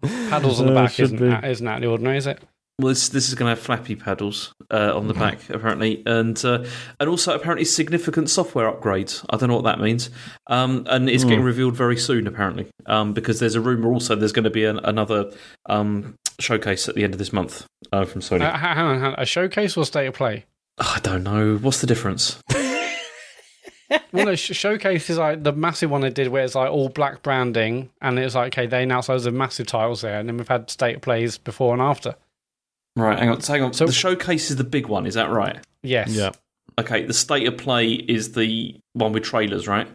paddles on the back isn't out of the ordinary, is it? Well, this is going to have Flappy paddles on the back, apparently, and also apparently significant software upgrades. I don't know what that means, and it's getting revealed very soon, apparently, because there's a rumor also there's going to be another showcase at the end of this month from Sony. Hang on, a showcase or state of play? I don't know. What's the difference? Well, no, Showcase is like the massive one they did where it's like all black branding, and it's like, okay, they announced loads of massive titles there, and then we've had state of plays before and after. Right, hang on. So the Showcase is the big one, is that right? Yes. Yeah. Okay, the state of play is the one with trailers, right?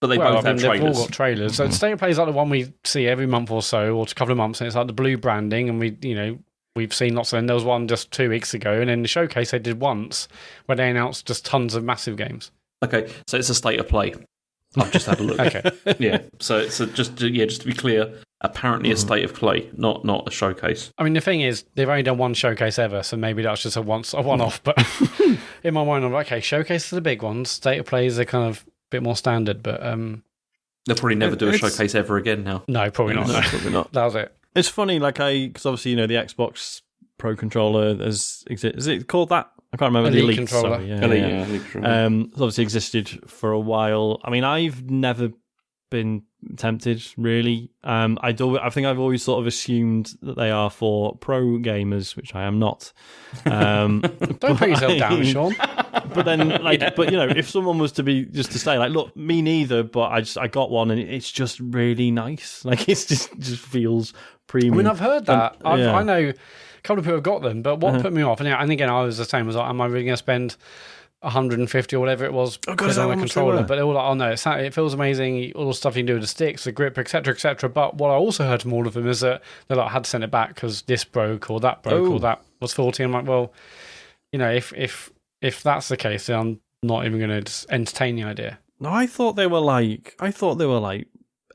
But they both have trailers. They've all got trailers. So state of play is like the one we see every month or so, or a couple of months, and it's like the blue branding, and we've seen lots of them. There was one just 2 weeks ago, and then the Showcase they did once where they announced just tons of massive games. Okay, so it's a state of play. I've just had a look. Okay. Yeah, so just to be clear, apparently a state of play, not a showcase. I mean, the thing is, they've only done one showcase ever, so maybe that's just a one-off. But in my mind, I'm like, okay, showcases are the big ones. State of plays are kind of a bit more standard, but they'll probably never do a showcase ever again now. No, probably not. No, probably not. That was it. It's funny, because obviously the Xbox Pro controller is it called that? I can't remember. Elite the Elite controller. Sorry, Elite controller. It's obviously existed for a while. I mean, I've never been tempted really. I think I've always sort of assumed that they are for pro gamers, which I am not. Don't put yourself down, Sean. But then, if someone was to say, like, look, me neither, but I got one and it's just really nice. Like, it's just feels premium. I mean, I've heard that. I know a couple of people have got them, but what put me off, and again, I was the same, was like, am I really going to spend 150 or whatever it was on a controller? But they were like, oh no, it feels amazing, all the stuff you can do with the sticks, the grip, etc., etc. But what I also heard from all of them is that they like had to send it back because this broke or that broke or that was faulty. I'm like, well, if that's the case, then I'm not even going to entertain the idea. No, I thought they were like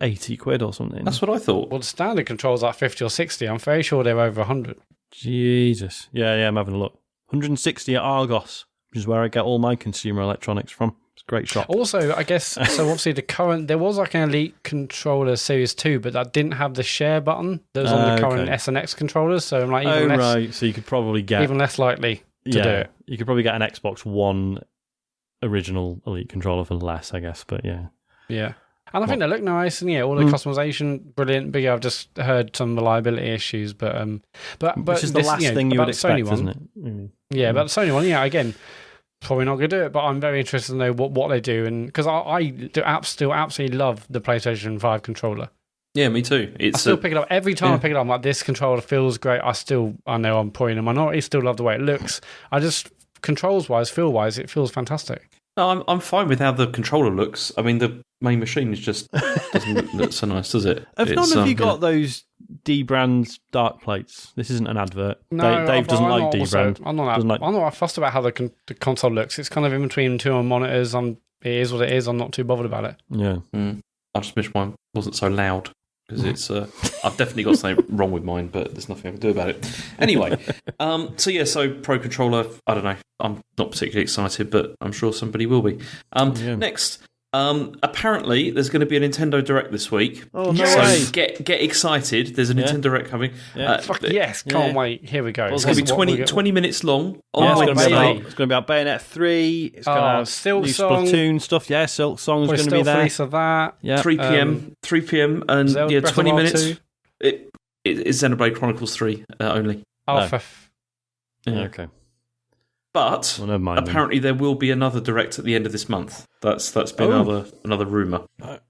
80 quid or something. That's what I thought. Well, the standard control's like 50 or 60. I'm very sure they're over 100. Jesus. Yeah, I'm having a look. 160 at Argos, which is where I get all my consumer electronics from. It's a great shop. Also, I guess, so obviously there was like an Elite controller Series 2, but that didn't have the share button that was on the current S and X controllers. So I'm like, right. So you could probably get even less likely to do it. You could probably get an Xbox One original Elite controller for less, I guess. But yeah. Yeah. And I think they look nice, and all the customization, brilliant. But I've just heard some reliability issues, but which is the last thing you would expect, isn't it? Mm. Yeah, about the Sony one, again, probably not going to do it, but I'm very interested to know what they do, and because I still absolutely love the PlayStation 5 controller. Yeah, me too. I still pick it up every time I pick it up. I'm like, this controller feels great. I know I'm probably in a minority. Still love the way it looks. I just controls wise, feel wise, it feels fantastic. No, I'm fine with how the controller looks. I mean, the main machine just doesn't look so nice, does it? Have none of you got those D-brand dark plates? This isn't an advert. No, Dave doesn't like D-brand. I'm not fussed about how the console looks. It's kind of in between two monitors. It is what it is. I'm not too bothered about it. Yeah. I just wish mine wasn't so loud. Because it's, I've definitely got something wrong with mine, but there's nothing I can do about it. Anyway, so Pro Controller, I don't know. I'm not particularly excited, but I'm sure somebody will be. Next, apparently there's going to be a Nintendo Direct this week. Oh, no way. So get excited. There's a Nintendo Direct coming. Yes, can't wait. Here we go. It's going to be 20 minutes long. It's going to be about Bayonetta 3. It's going to have Silk new Song. Splatoon stuff. Yeah, Silk Song is going to be there. Of that. Yeah. 3 p.m. and Zelda Breath 20 of the minutes. Wild 2. It's Xenoblade Chronicles 3 only. Okay. But never mind, apparently there will be another Direct at the end of this month. That's been another rumour.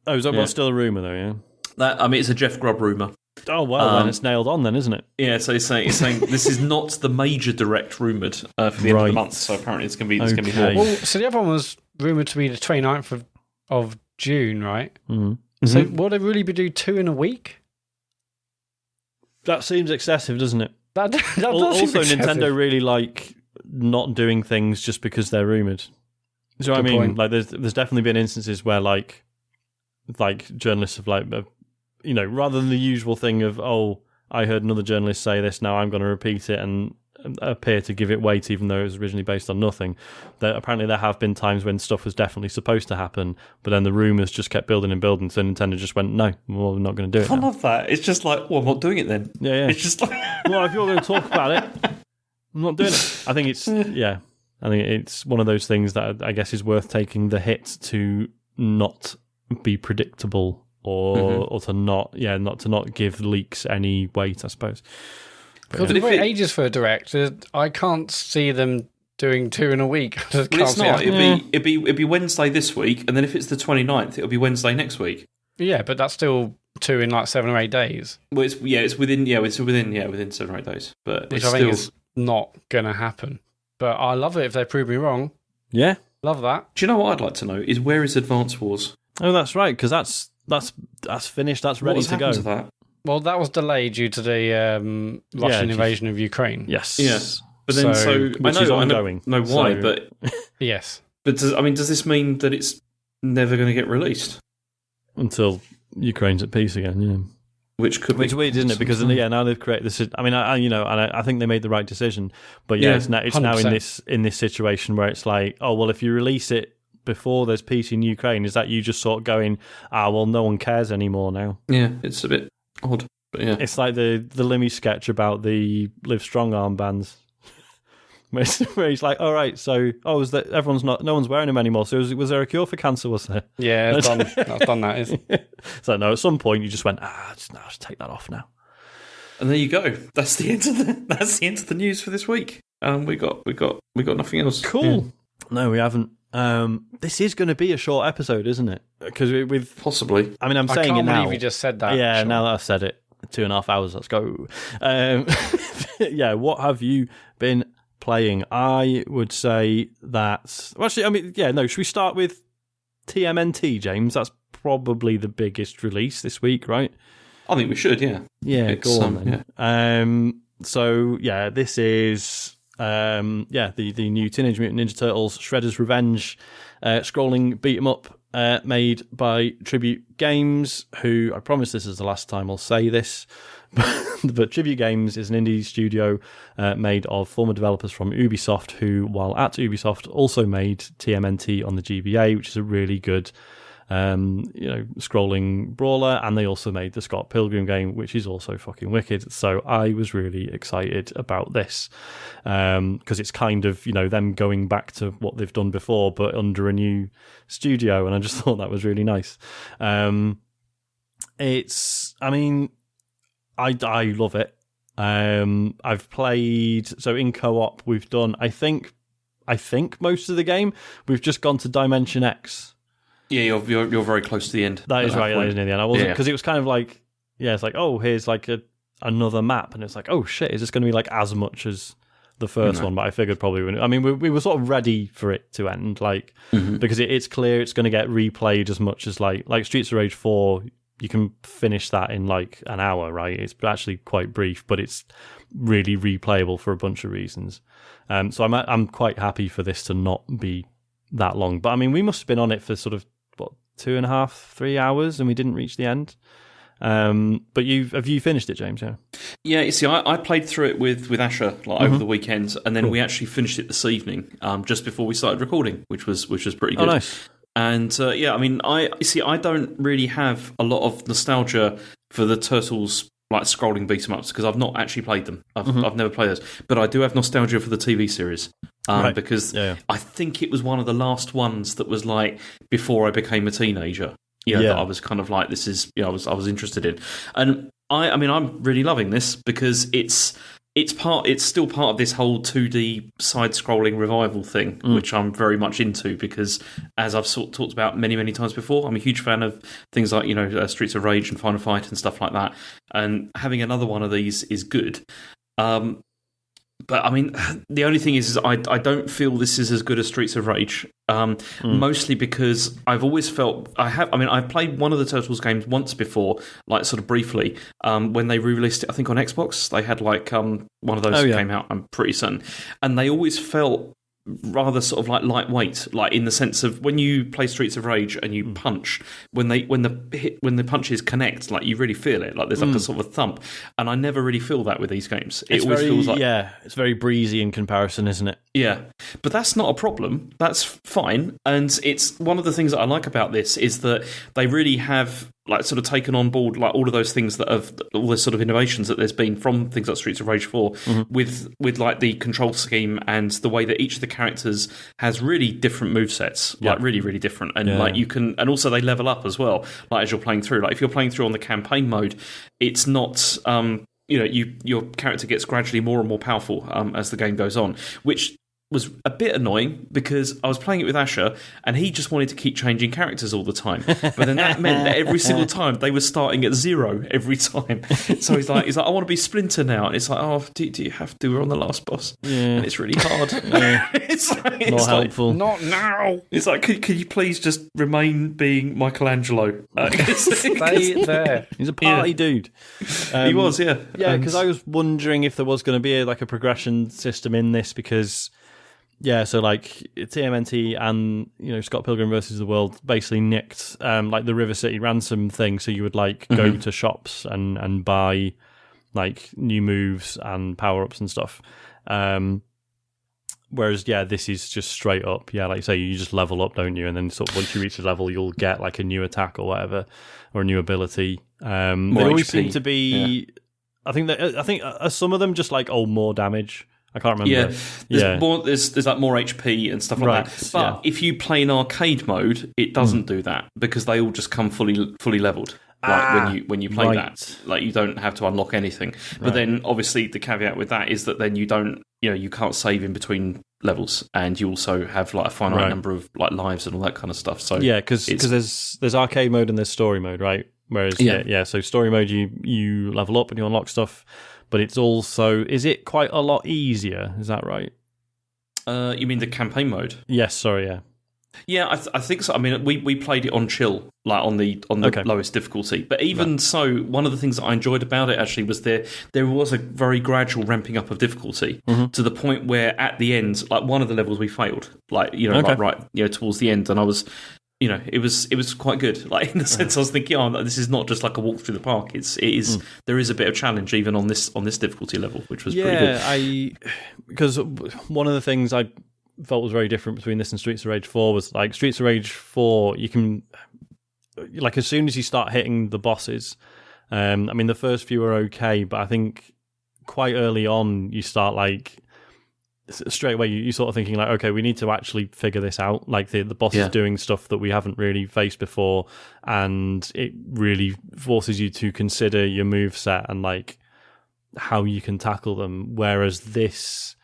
Is that still a rumour though? Yeah. It's a Jeff Grubb rumour. Oh well, then it's nailed on, then, isn't it? Yeah. So he's saying this is not the major Direct rumoured for the end of the month. So apparently it's going to be more. Well, so the other one was rumoured to be the 29th of June, right? Mm-hmm. So will they really be doing 2 in a week? That seems excessive, doesn't it? That does also, seem excessive. Nintendo really like not doing things just because they're rumoured. You know what I mean? Point. Like, there's definitely been instances where like journalists have rather than the usual thing of, oh, I heard another journalist say this, now I'm going to repeat it and appear to give it weight even though it was originally based on nothing. Apparently there have been times when stuff was definitely supposed to happen, but then the rumours just kept building and building, so Nintendo just went, no, we're not going to do it. I love that. It's just like, well, I'm not doing it then. Yeah. It's just like... well, if you're going to talk about it, I'm not doing it. I think it's one of those things that I guess is worth taking the hit to not be predictable or to not give leaks any weight, I suppose. Because if it ages for a Direct, I can't see them doing 2 in a week. It's not. It'd be Wednesday this week, and then if it's the 29th, it'll be Wednesday next week. Yeah, but that's still 2 in like 7 or 8 days. Well, it's within 7 or 8 days. But which I think is not going to happen. But I love it if they prove me wrong. Yeah, love that. Do you know what I'd like to know is where is Advance Wars? Oh, that's right, because that's finished. That's ready to go. To that? Well, that was delayed due to the Russian invasion of Ukraine. Yes. Yes. But then, I know why, but yes. But does this mean that it's never going to get released until Ukraine's at peace again? Yeah. Which could be weird, isn't it? Because now they've created this. I mean, I think they made the right decision. But it's now in this situation where it's like, oh well, if you release it before there's peace in Ukraine, is that you just sort of going, well, no one cares anymore now? Yeah, it's a bit odd. But yeah, it's like the Limmy sketch about the Live Strong armbands. Where he's like, all right, so no one's wearing them anymore. So was there a cure for cancer? Was there? Yeah, it's done. That's done. That is. So no, at some point you just went, just take that off now. And there you go. That's the end of the news for this week. We got nothing else. Cool. Yeah. No, we haven't. This is going to be a short episode, isn't it? Because with possibly. I mean, I'm saying it now. I can't believe you just said that. Yeah, sure. Now that I've said it, 2.5 hours. Let's go. Yeah, what have you been playing? I would say that. Well, actually, I mean, yeah, no. Should we start with TMNT, James? That's probably the biggest release this week, right? I think we should. Yeah. Yeah. Go on then. Yeah. So yeah, this is. The new Teenage Mutant Ninja Turtles Shredder's Revenge scrolling beat 'em up made by Tribute Games, who I promise this is the last time I'll say this, but Tribute Games is an indie studio made of former developers from Ubisoft, who, while at Ubisoft, also made TMNT on the GBA, which is a really good scrolling brawler, and they also made the Scott Pilgrim game, which is also fucking wicked. So I was really excited about this because it's kind of them going back to what they've done before, but under a new studio, and I just thought that was really nice. I love it. I've played, so in co-op we've done I think most of the game. We've just gone to Dimension X. Yeah, you're very close to the end. That is right. That is near the end. I wasn't, because it was kind of like, it's like, oh, here's like another map, and it's like, oh shit, is this going to be like as much as the first one, but I figured probably when, I mean, we were sort of ready for it to end, like because it's clear it's going to get replayed as much as like Streets of Rage 4. You can finish that in like an hour, right? It's actually quite brief, but it's really replayable for a bunch of reasons. So I'm quite happy for this to not be that long. But I mean, we must have been on it for sort of 2.5, 3 hours, and we didn't reach the end. But have you finished it, James? Yeah. You see, I played through it with Asher over the weekend, and then we actually finished it this evening, just before we started recording, which was pretty good. Oh, nice. And I mean, I don't really have a lot of nostalgia for the Turtles like scrolling beat 'em ups because I've not actually played them. I've never played those, but I do have nostalgia for the TV series because I think it was one of the last ones that was like before I became a teenager. That I was kind of like, this is I was interested in, and I mean I'm really loving this because it's still part of this whole 2D side-scrolling revival thing, which I'm very much into because, as I've sort of talked about many times before, I'm a huge fan of things like Streets of Rage and Final Fight and stuff like that. And having another one of these is good. But I mean, the only thing is I don't feel this is as good as Streets of Rage. Mostly because I've always felt I've played one of the Turtles games once before, like sort of briefly, when they re-released it. I think on Xbox they had like one of those came out. I'm pretty certain, and they always felt rather sort of like lightweight, like in the sense of when you play Streets of Rage and you punch, when the punches connect, like you really feel it, like there's like a sort of a thump, and I never really feel that with these games. It always feels like it's very breezy in comparison, isn't it? Yeah, but that's not a problem. That's fine, and it's one of the things that I like about this is that they really have like sort of taken on board like all of those things that have all the sort of innovations that there's been from things like Streets of Rage 4 with like the control scheme and the way that each of the characters has really different movesets, like really different, and like you can, and also they level up as well, like as you're playing through. Like if you're playing through on the campaign mode, it's not your character gets gradually more and more powerful as the game goes on, which was a bit annoying because I was playing it with Asher and he just wanted to keep changing characters all the time. But then that meant that every single time they were starting at 0 every time. So he's like, I want to be Splinter now. And it's like, oh, do you have to? We're on the last boss. Yeah. And it's really hard. It's not helpful. Not now. It's like, could you please just remain being Michelangelo? Stay there. He's a party dude. He was, yeah. Yeah, because I was wondering if there was going to be a progression system in this because... Yeah, so like TMNT and Scott Pilgrim versus the World basically nicked like the River City Ransom thing. So you would like go to shops and buy like new moves and power ups and stuff. Whereas this is just straight up. Yeah, like you say, you just level up, don't you? And then sort of once you reach a level, you'll get like a new attack or whatever, or a new ability. They always seem to be. Yeah. I think some of them just like more damage. I can't remember. Yeah, there's like more HP and stuff like that. But if you play in arcade mode, it doesn't do that because they all just come fully leveled. Like when you play that, like you don't have to unlock anything. But then obviously the caveat with that is that then you don't, you can't save in between levels, and you also have like a finite number of like lives and all that kind of stuff. So because there's arcade mode and there's story mode, right? Whereas so story mode you level up and you unlock stuff. But it's also, is it quite a lot easier? Is that right? You mean the campaign mode? Yes, sorry, yeah. Yeah, I think so. I mean, we played it on chill, like on the lowest difficulty. But even so, one of the things that I enjoyed about it actually was there was a very gradual ramping up of difficulty to the point where at the end, like one of the levels we failed, like towards the end, and I was. It was quite good. Like in the sense, I was thinking, this is not just like a walk through the park. There is a bit of challenge even on this difficulty level, which was pretty good. Because one of the things I felt was very different between this and Streets of Rage 4 was like Streets of Rage 4, you can like as soon as you start hitting the bosses. I mean, the first few are okay, but I think quite early on you start like. Straight away you're sort of thinking like, okay, we need to actually figure this out, like the boss is doing stuff that we haven't really faced before, and it really forces you to consider your move set and like how you can tackle them, whereas this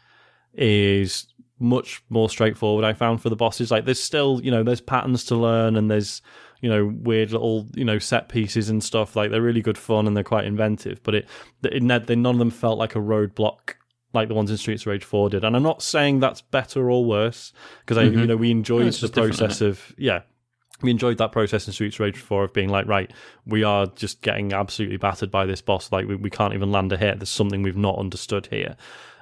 is much more straightforward. I found for the bosses, like there's still there's patterns to learn and there's weird little set pieces and stuff, like they're really good fun and they're quite inventive, but none of them felt like a roadblock like the ones in Streets of Rage 4 did. And I'm not saying that's better or worse, because we enjoyed the process of we enjoyed that process in Streets of Rage 4 of being like, right, we are just getting absolutely battered by this boss. Like we can't even land a hit. There's something we've not understood here,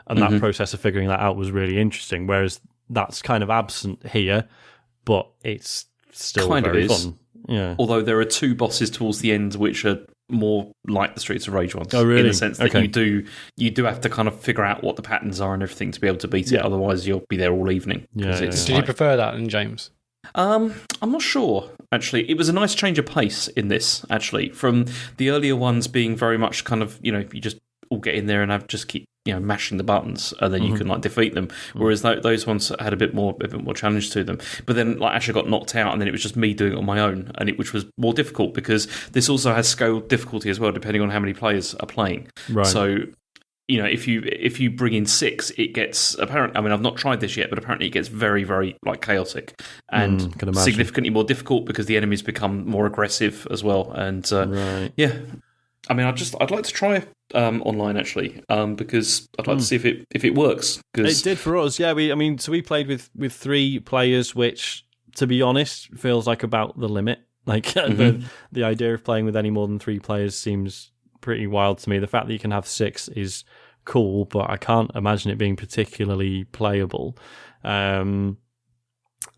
and that process of figuring that out was really interesting. Whereas that's kind of absent here, but it's still kind very fun. Yeah. Although there are two bosses towards the end which are more like the Streets of Rage ones. Oh, really? In the sense that you do have to kind of figure out what the patterns are and everything to be able to beat it. Otherwise, you'll be there all evening. Did you prefer that than James? I'm not sure, actually. It was a nice change of pace in this, actually, from the earlier ones being very much kind of, you just all get in there and just keep, mashing the buttons, and then you can like defeat them. Whereas those ones had a bit more challenge to them. But then like Asher got knocked out, and then it was just me doing it on my own, which was more difficult because this also has scaled difficulty as well, depending on how many players are playing. Right. So, if you bring in 6, it gets apparent. I mean, I've not tried this yet, but apparently it gets very, very like chaotic and significantly more difficult because the enemies become more aggressive as well. And I mean, I'd like to try online actually, because I'd like to see if it works. It did for us, yeah. We played with 3 players, which, to be honest, feels like about the limit. Like the idea of playing with any more than 3 players seems pretty wild to me. The fact that you can have 6 is cool, but I can't imagine it being particularly playable. One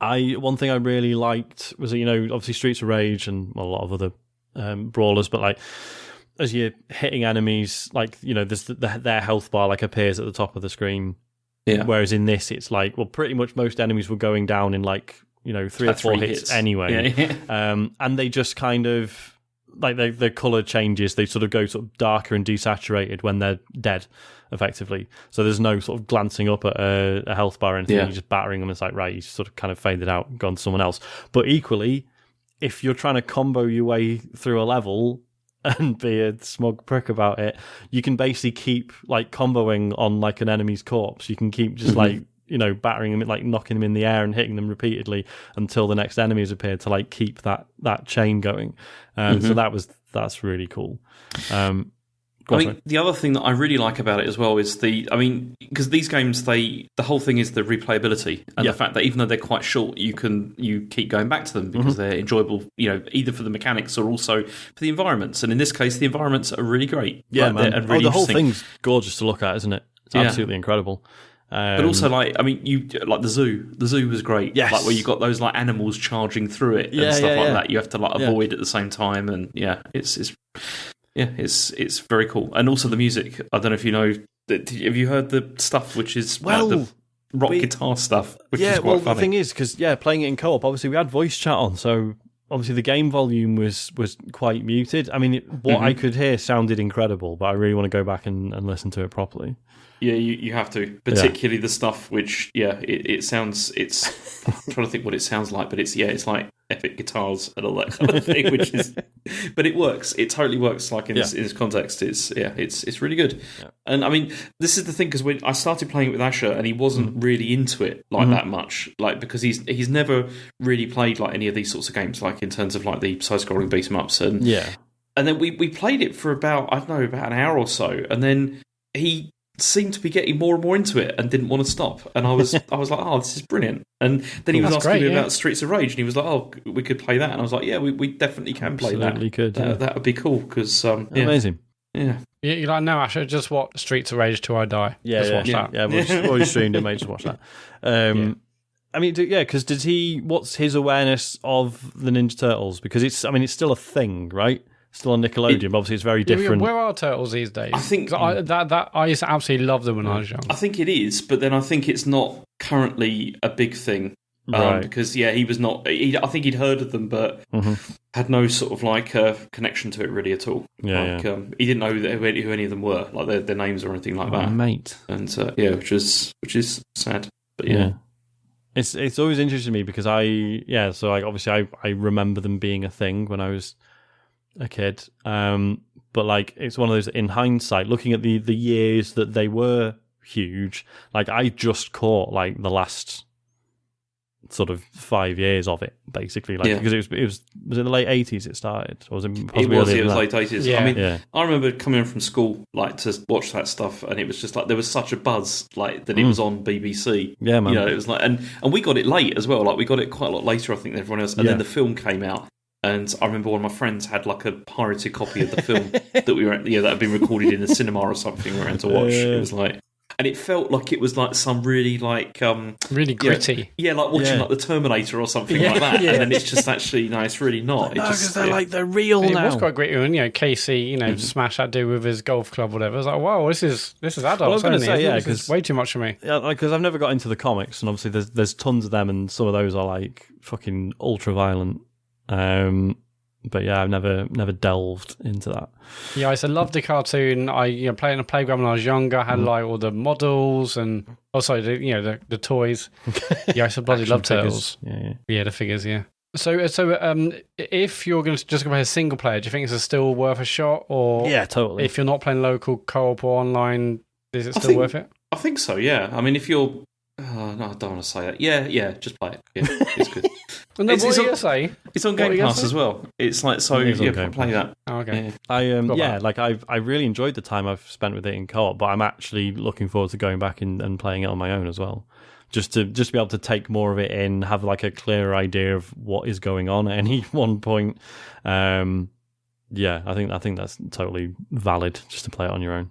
thing I really liked was that, obviously Streets of Rage and a lot of other brawlers, but like as you're hitting enemies, like, there's their health bar like appears at the top of the screen. Yeah. Whereas in this, it's like, well, pretty much most enemies were going down in like, 3 or 4 hits anyway. Yeah. And they just kind of, like their colour changes. They sort of go sort of darker and desaturated when they're dead, effectively. So there's no sort of glancing up at a health bar or anything. You're just battering them. It's like, right, you sort of kind of faded out, gone to someone else. But equally, if you're trying to combo your way through a level and be a smug prick about it, you can basically keep like comboing on like an enemy's corpse. You can keep just like, battering them, like knocking them in the air and hitting them repeatedly until the next enemy has appeared to like keep that chain going. So that's really cool. The other thing that I really like about it as well is because these games, the whole thing is the replayability and the fact that even though they're quite short, you keep going back to them because they're enjoyable, either for the mechanics or also for the environments. And in this case, the environments are really great. Yeah, man. Really the whole thing's gorgeous to look at, isn't it? It's absolutely incredible. But also, you like the zoo. The zoo was great. Yes. Like where you got those like animals charging through it and stuff like that. You have to like avoid at the same time, and it's very cool. And also the music. I don't know if you know. Have you heard the stuff which is the rock guitar stuff? Which is quite funny. The thing is, because playing it in co-op, obviously we had voice chat on, so obviously the game volume was quite muted. I mean, what I could hear sounded incredible, but I really want to go back and listen to it properly. Yeah, you have to, particularly the stuff which, it sounds. I'm trying to think what it sounds like, but it's like epic guitars and all that kind of thing, which is, but it works. It totally works. Like in this context, it's really good. Yeah. And I mean, this is the thing because when I started playing it with Asher, and he wasn't really into it like that much, like because he's never really played like any of these sorts of games, like in terms of like the side-scrolling beat 'em ups, and and then we played it for about an hour or so, and then he seemed to be getting more and more into it and didn't want to stop, and I was like, oh, this is brilliant. And then he was asking me about Streets of Rage, and he was like, oh, we could play that, and I was like, yeah, we definitely can play that. Absolutely could. That would be cool because amazing. Yeah, you're like, no, Asher, just watch Streets of Rage till I die. Watch that. Yeah, we'll just streamed it, mate. Just watch that. I mean, because what's his awareness of the Ninja Turtles? Because it's still a thing, right? Still on Nickelodeon, but obviously it's very different. Where are Turtles these days? I think I used to absolutely love them when I was young. I think it is, but then I think it's not currently a big thing. Right. Because he was not. I think he'd heard of them, but had no sort of like connection to it really at all. He didn't know who any of them were, like their names or anything like that, mate. And which is sad. But it's always interesting to me because obviously I remember them being a thing when I was a kid, but like it's one of those, in hindsight, looking at the years that they were huge, like I just caught like the last sort of 5 years of it, basically. Because it was in the late 80s it started, or was it possibly it was earlier late 80s. Yeah. I mean, I remember coming in from school to watch that stuff, and it was just there was such a buzz that it was on BBC. Yeah, man. It was and we got it late as well. We got it quite a lot later, I think, than everyone else. And then the film came out. And I remember one of my friends had a pirated copy of the film that that had been recorded in a cinema or something we went to watch. It was and it felt like it was some really really gritty. Yeah, like watching the Terminator or something like that. And then it's just actually it's really not. Because they're real now. It was quite gritty when Casey smashed that dude with his golf club, or whatever. I was like, wow, this is adult. Well, I was going to say because way too much for me. Yeah, because I've never got into the comics, and obviously there's tons of them, and some of those are fucking ultra violent. But yeah, I've never delved into that. Yeah, I used to love the cartoon. I played in a playground when I was younger. I had all the models and the toys. Yeah, I used to bloody love Turtles. Yeah, the figures. Yeah. So if you're going to just go play a single player, do you think it's still worth a shot? Or yeah, totally. If you're not playing local co-op or online, is it still worth it? I think so. Yeah. I mean, if you're no, I don't want to say that. Yeah, just play it. Yeah, it's good. What are you going to say? It's on Game Pass as well. It's play that. Oh, okay. I really enjoyed the time I've spent with it in co-op, but I'm actually looking forward to going back and playing it on my own as well. Just to be able to take more of it in, have a clearer idea of what is going on at any one point. I think that's totally valid just to play it on your own.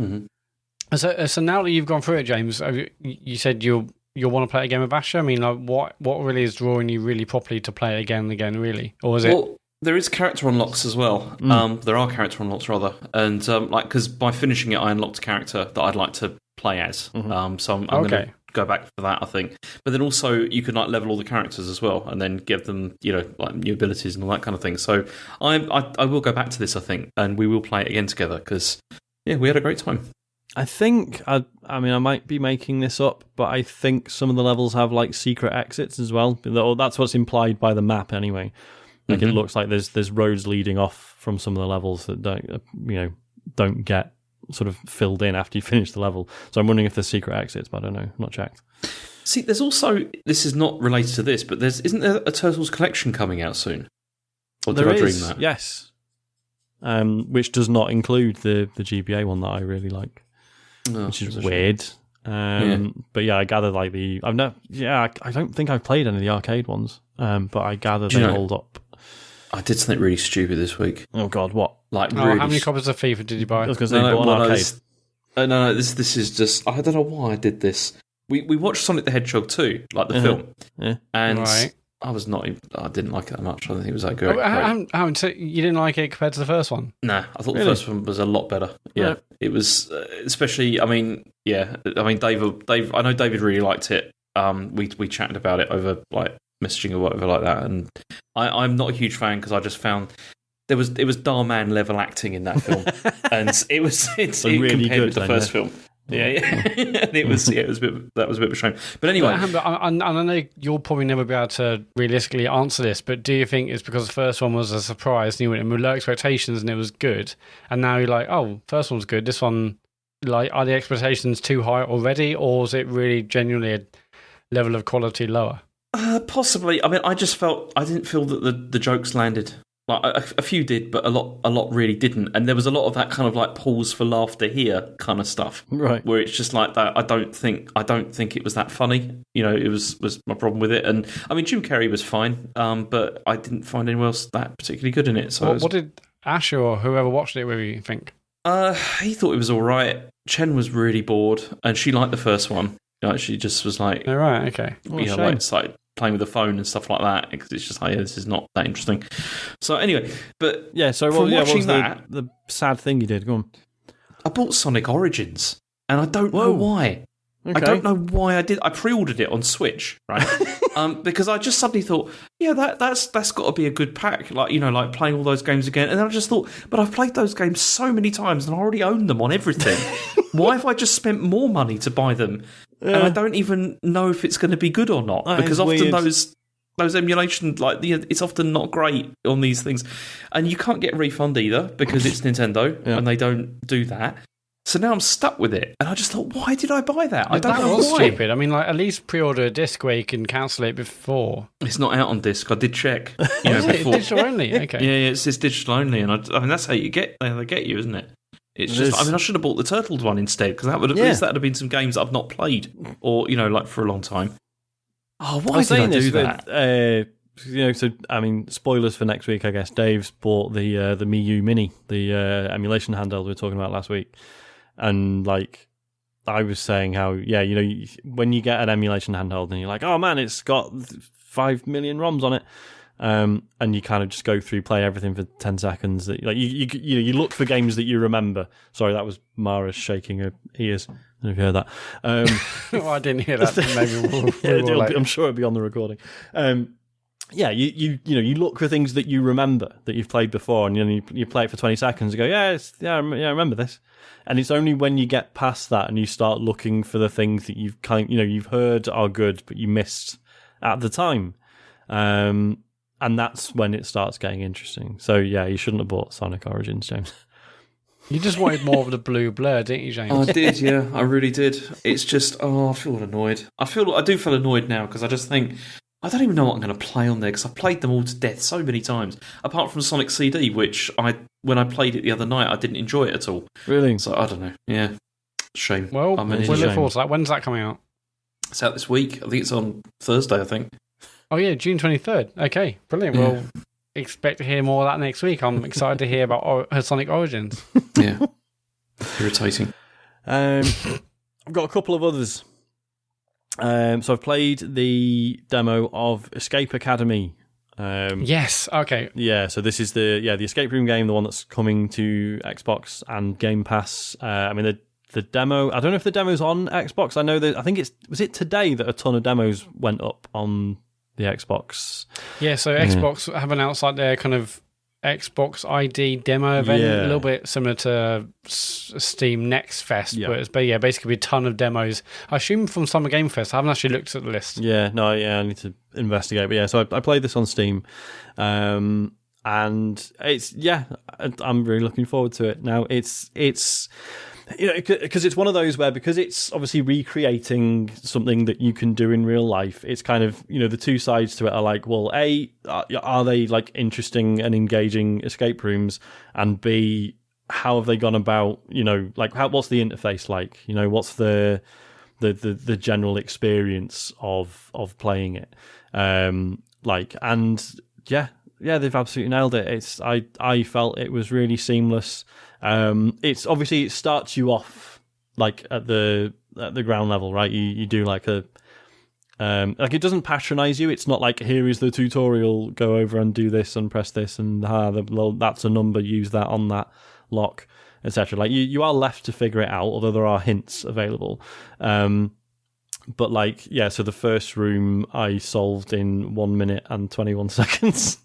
Mm-hmm. So now that you've gone through it, James, you said you'll want to play a game of Asher. I mean, what really is drawing you really properly to play it again and again, really? Or is it? Well, there is character unlocks as well. There are character unlocks, rather. And because by finishing it, I unlocked a character that I'd like to play as. Mm-hmm. So I'm going to go back for that, I think. But then also, you can level all the characters as well and then give them, new abilities and all that kind of thing. So I will go back to this, I think, and we will play it again together because, we had a great time. I think, I might be making this up, but I think some of the levels have secret exits as well. That's what's implied by the map anyway. It looks like there's roads leading off from some of the levels that don't get sort of filled in after you finish the level. So I'm wondering if there's secret exits, but I don't know. Not checked. See, there's also, this is not related to this, but isn't there a Turtles collection coming out soon? Or did I dream that? Yes. Which does not include the GBA one that I really like. Which is weird. But yeah, I gather I don't think I've played any of the arcade ones. But I gather they hold up. I did something really stupid this week. Oh God, what? Really how many copies of FIFA did you buy? I was going to say, arcade. No, this is just, I don't know why I did this. We watched Sonic the Hedgehog 2, the film. Yeah. And I didn't like it that much. I don't think it was that good. So you didn't like it compared to the first one? Nah, I thought the first one was a lot better. Yeah, it was, especially, Dave, I know David really liked it. We chatted about it over messaging or whatever like that, and I'm not a huge fan because I just found it was Darman level acting in that film, and it really compared with the first film. Yeah. And it was a bit of a shame. But anyway, I know you'll probably never be able to realistically answer this, but do you think it's because the first one was a surprise and you went in with low expectations and it was good, and now you're like, oh, first one's good, this one, are the expectations too high already, or is it really genuinely a level of quality lower? Possibly. I mean, I didn't feel that the jokes landed. A few did, but a lot really didn't. And there was a lot of that kind of pause for laughter here kind of stuff, right? Where it's just that. I don't think it was that funny. It was my problem with it. And I mean, Jim Carrey was fine, but I didn't find anyone else that particularly good in it. So what did Asher or whoever watched it with you think? He thought it was all right. Chen was really bored, and she liked the first one. She just was like, all right, okay, started playing with the phone and stuff like that because it's just this is not that interesting. So anyway, but watching the sad thing you did? Go on. I bought Sonic Origins, and I don't know why. Okay. I don't know why I did. I pre-ordered it on Switch, right? Because I just suddenly thought, that's got to be a good pack. Playing all those games again. And then I just thought, but I've played those games so many times and I already own them on everything. Why have I just spent more money to buy them? Yeah. And I don't even know if it's going to be good or not. Because often those emulation, it's often not great on these things. And you can't get a refund either because it's Nintendo and they don't do that. So now I'm stuck with it, and I just thought, why did I buy that? I don't that know was why. stupid. I mean, like, at least pre-order a disc where you can cancel it before. It's not out on disc. I did check. Is it? It's Before. digital only? Okay. Yeah, it's digital only, and I mean that's how you get they get you, isn't it? It's just. I mean, I should have bought the Turtles one instead because that would at least that would have been some games that I've not played or like for a long time. Oh, why did I do that? So I mean, spoilers for next week, I guess. Dave's bought the Mii Mini, the emulation handheld we were talking about last week, and like I was saying, how when you get an emulation handheld and you're like, oh man, it's got 5 million ROMs on it, and you kind of just go through, play everything for 10 seconds. That like you look for games that you remember. Sorry, that was Mara shaking her ears. I don't know if you heard that. Well, I didn't hear that. Maybe I'm sure it'll be on the recording. You look for things that you remember that you've played before, and you play it for 20 seconds and go, I remember this. And it's only when you get past that and you start looking for the things that you've heard are good but you missed at the time, and that's when it starts getting interesting. So you shouldn't have bought Sonic Origins, James. You just wanted more of the blue blur, didn't you, James? Oh, I did, yeah, I really did. It's just, I feel annoyed. I do feel annoyed now because I just think, I don't even know what I'm going to play on there because I've played them all to death so many times. Apart from Sonic CD, which when I played it the other night, I didn't enjoy it at all. Really? So I don't know. Yeah, shame. Well, we'll look forward to that. When's that coming out? It's out this week. I think it's on Thursday, I think. Oh yeah, June 23rd. Okay, brilliant. Yeah. We'll expect to hear more of that next week. I'm excited to hear about her Sonic Origins. Yeah. Irritating. I've got a couple of others. So I've played the demo of Escape Academy. Yes. Okay. Yeah. So this is the escape room game, the one that's coming to Xbox and Game Pass. I mean the demo. I don't know if the demo's on Xbox. I know that. I think was it today that a ton of demos went up on the Xbox. Yeah. So Xbox have announced like their kind of Xbox ID demo event, a little bit similar to Steam Next Fest, but basically a ton of demos. I assume from Summer Game Fest. I haven't actually looked at the list. I need to investigate. But so I played this on Steam, and it's I'm really looking forward to it. Now it's because it's one of those where, because it's obviously recreating something that you can do in real life, it's kind of, the two sides to it are like, well, A, are they like interesting and engaging escape rooms, and B, how have they gone about, what's the interface like, what's the general experience of playing it, they've absolutely nailed it. I felt it was really seamless. It's obviously, it starts you off like at the ground level, right? You do like a it doesn't patronize you. It's not like, here is the tutorial, go over and do this and press this and that's a number, use that on that lock, etc. Like you are left to figure it out, although there are hints available. But so the first room I solved in 1 minute and 21 seconds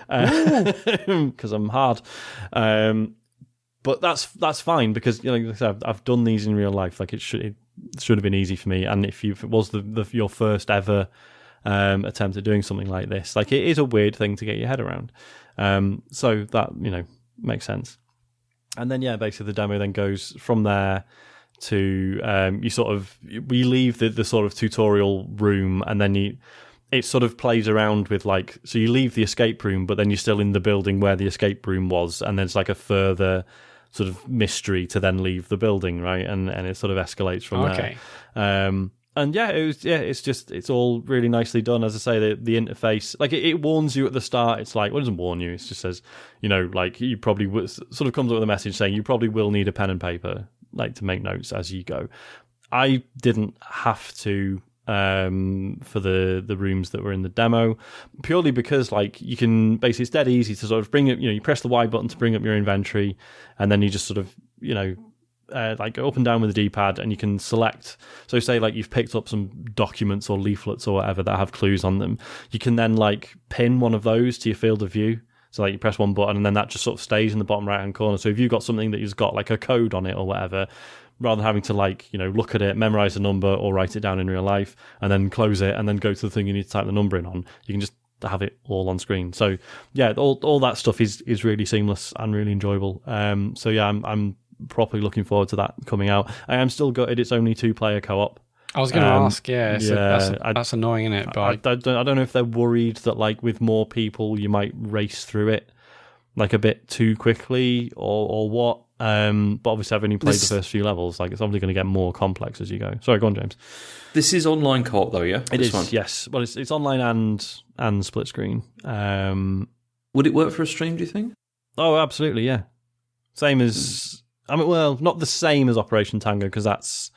because I'm hard. But that's fine because, like I said, I've done these in real life. Like it should have been easy for me. And if it was your first ever attempt at doing something like this, like, it is a weird thing to get your head around. So that makes sense. And then basically the demo then goes from there to we leave the sort of tutorial room, and then it sort of plays around with so you leave the escape room, but then you're still in the building where the escape room was, and then it's like a further sort of mystery to then leave the building, right? And it sort of escalates from there. It's all really nicely done. As I say, the interface, it warns you at the start. It's like, well, it doesn't warn you. It just says, you probably sort of comes up with a message saying you probably will need a pen and paper, to make notes as you go. I didn't have to for the rooms that were in the demo, purely because you can basically, it's dead easy to sort of bring up, you press the Y button to bring up your inventory, and then you just sort of go up and down with the D-pad, and you can select. So say you've picked up some documents or leaflets or whatever that have clues on them, you can then pin one of those to your field of view. So you press one button, and then that just sort of stays in the bottom right hand corner. So if you've got something that has got a code on it or whatever, rather than having to look at it, memorize the number, or write it down in real life, and then close it, and then go to the thing you need to type the number in on, you can just have it all on screen. So all that stuff is really seamless and really enjoyable. I'm properly looking forward to that coming out. I am still gutted it's only 2-player co-op. I was going to ask, that's annoying, isn't it? But I don't know if they're worried that like with more people you might race through it like a bit too quickly or what. But obviously I've only played the first few levels. Like it's obviously going to get more complex as you go. Sorry, go on, James. This is online co-op though, yeah? It is, yes. Well, it's online and split screen. Would it work for a stream, do you think? Oh, absolutely, yeah. Same as... I mean, well, not the same as Operation Tango, because that's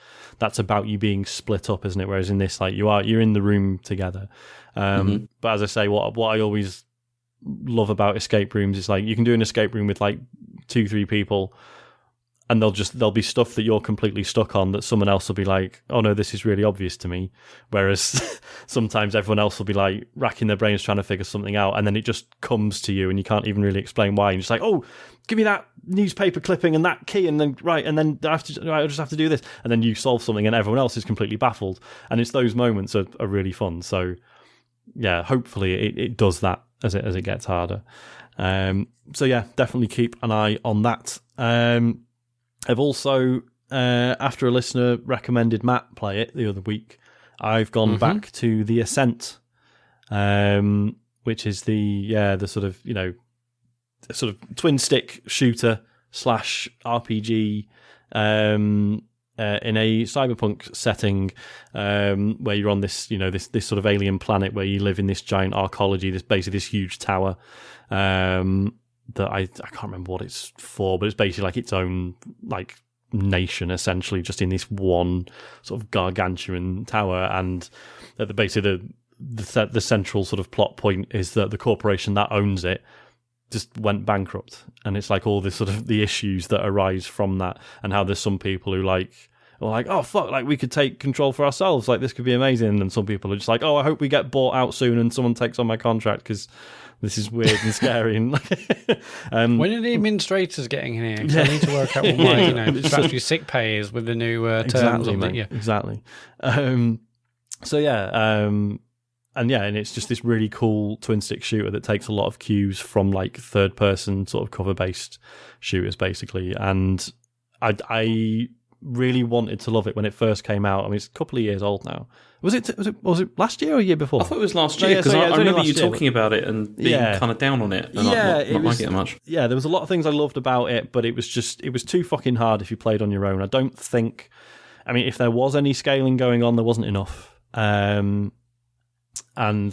about you being split up, isn't it? Whereas in this, like you're in the room together. But as I say, what I always love about escape rooms is like you can do an escape room with like 2-3 people, and there'll be stuff that you're completely stuck on that someone else will be like, oh no, this is really obvious to me. Whereas sometimes everyone else will be like racking their brains trying to figure something out, and then it just comes to you and you can't even really explain why. You're just like, oh, give me that newspaper clipping and that key, and then I just have to do this, and then you solve something and everyone else is completely baffled. And it's those moments are really fun. So yeah, hopefully it does that as it gets harder. So yeah, definitely keep an eye on that. I've also, after a listener recommended Matt play it the other week, I've gone back to the Ascent, which is the sort of, sort of twin stick shooter / RPG in a cyberpunk setting, where you're on this, this sort of alien planet where you live in this giant arcology, this huge tower, that I can't remember what it's for, but it's basically like its own like nation essentially, just in this one sort of gargantuan tower. And at the central sort of plot point is that the corporation that owns it just went bankrupt, and it's like all this sort of the issues that arise from that, and how there's some people who are like, oh fuck, like we could take control for ourselves, like this could be amazing, and some people are just like, oh, I hope we get bought out soon and someone takes on my contract because this is weird and scary. And when are the administrators getting in here? 'Cause I need to work out what my statutory sick pay is with the new terms. Exactly. So yeah, and it's just this really cool twin stick shooter that takes a lot of cues from like third person sort of cover based shooters basically. And I really wanted to love it when it first came out. I mean, it's a couple of years old now. Was it last year or a year before? I thought it was last year, because I remember you talking about it and being kind of down on it and not liking it much. Yeah, there was a lot of things I loved about it, but it was too fucking hard if you played on your own. I don't think, I mean, if there was any scaling going on, there wasn't enough. And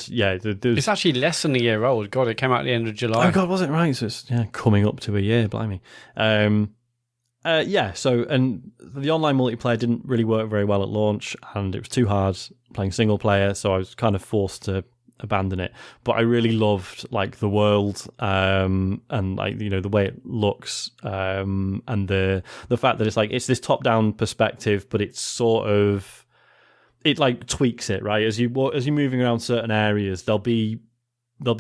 yeah, it's actually less than a year old. God, it came out at the end of July. Oh God, was it right? So it's coming up to a year, blimey. So and the online multiplayer didn't really work very well at launch, and it was too hard playing single player, so I was kind of forced to abandon it. But I really loved like the world, and like the way it looks, and the fact that it's this top down perspective, but it's sort of it like tweaks it, right? As you're moving around certain areas, there'll be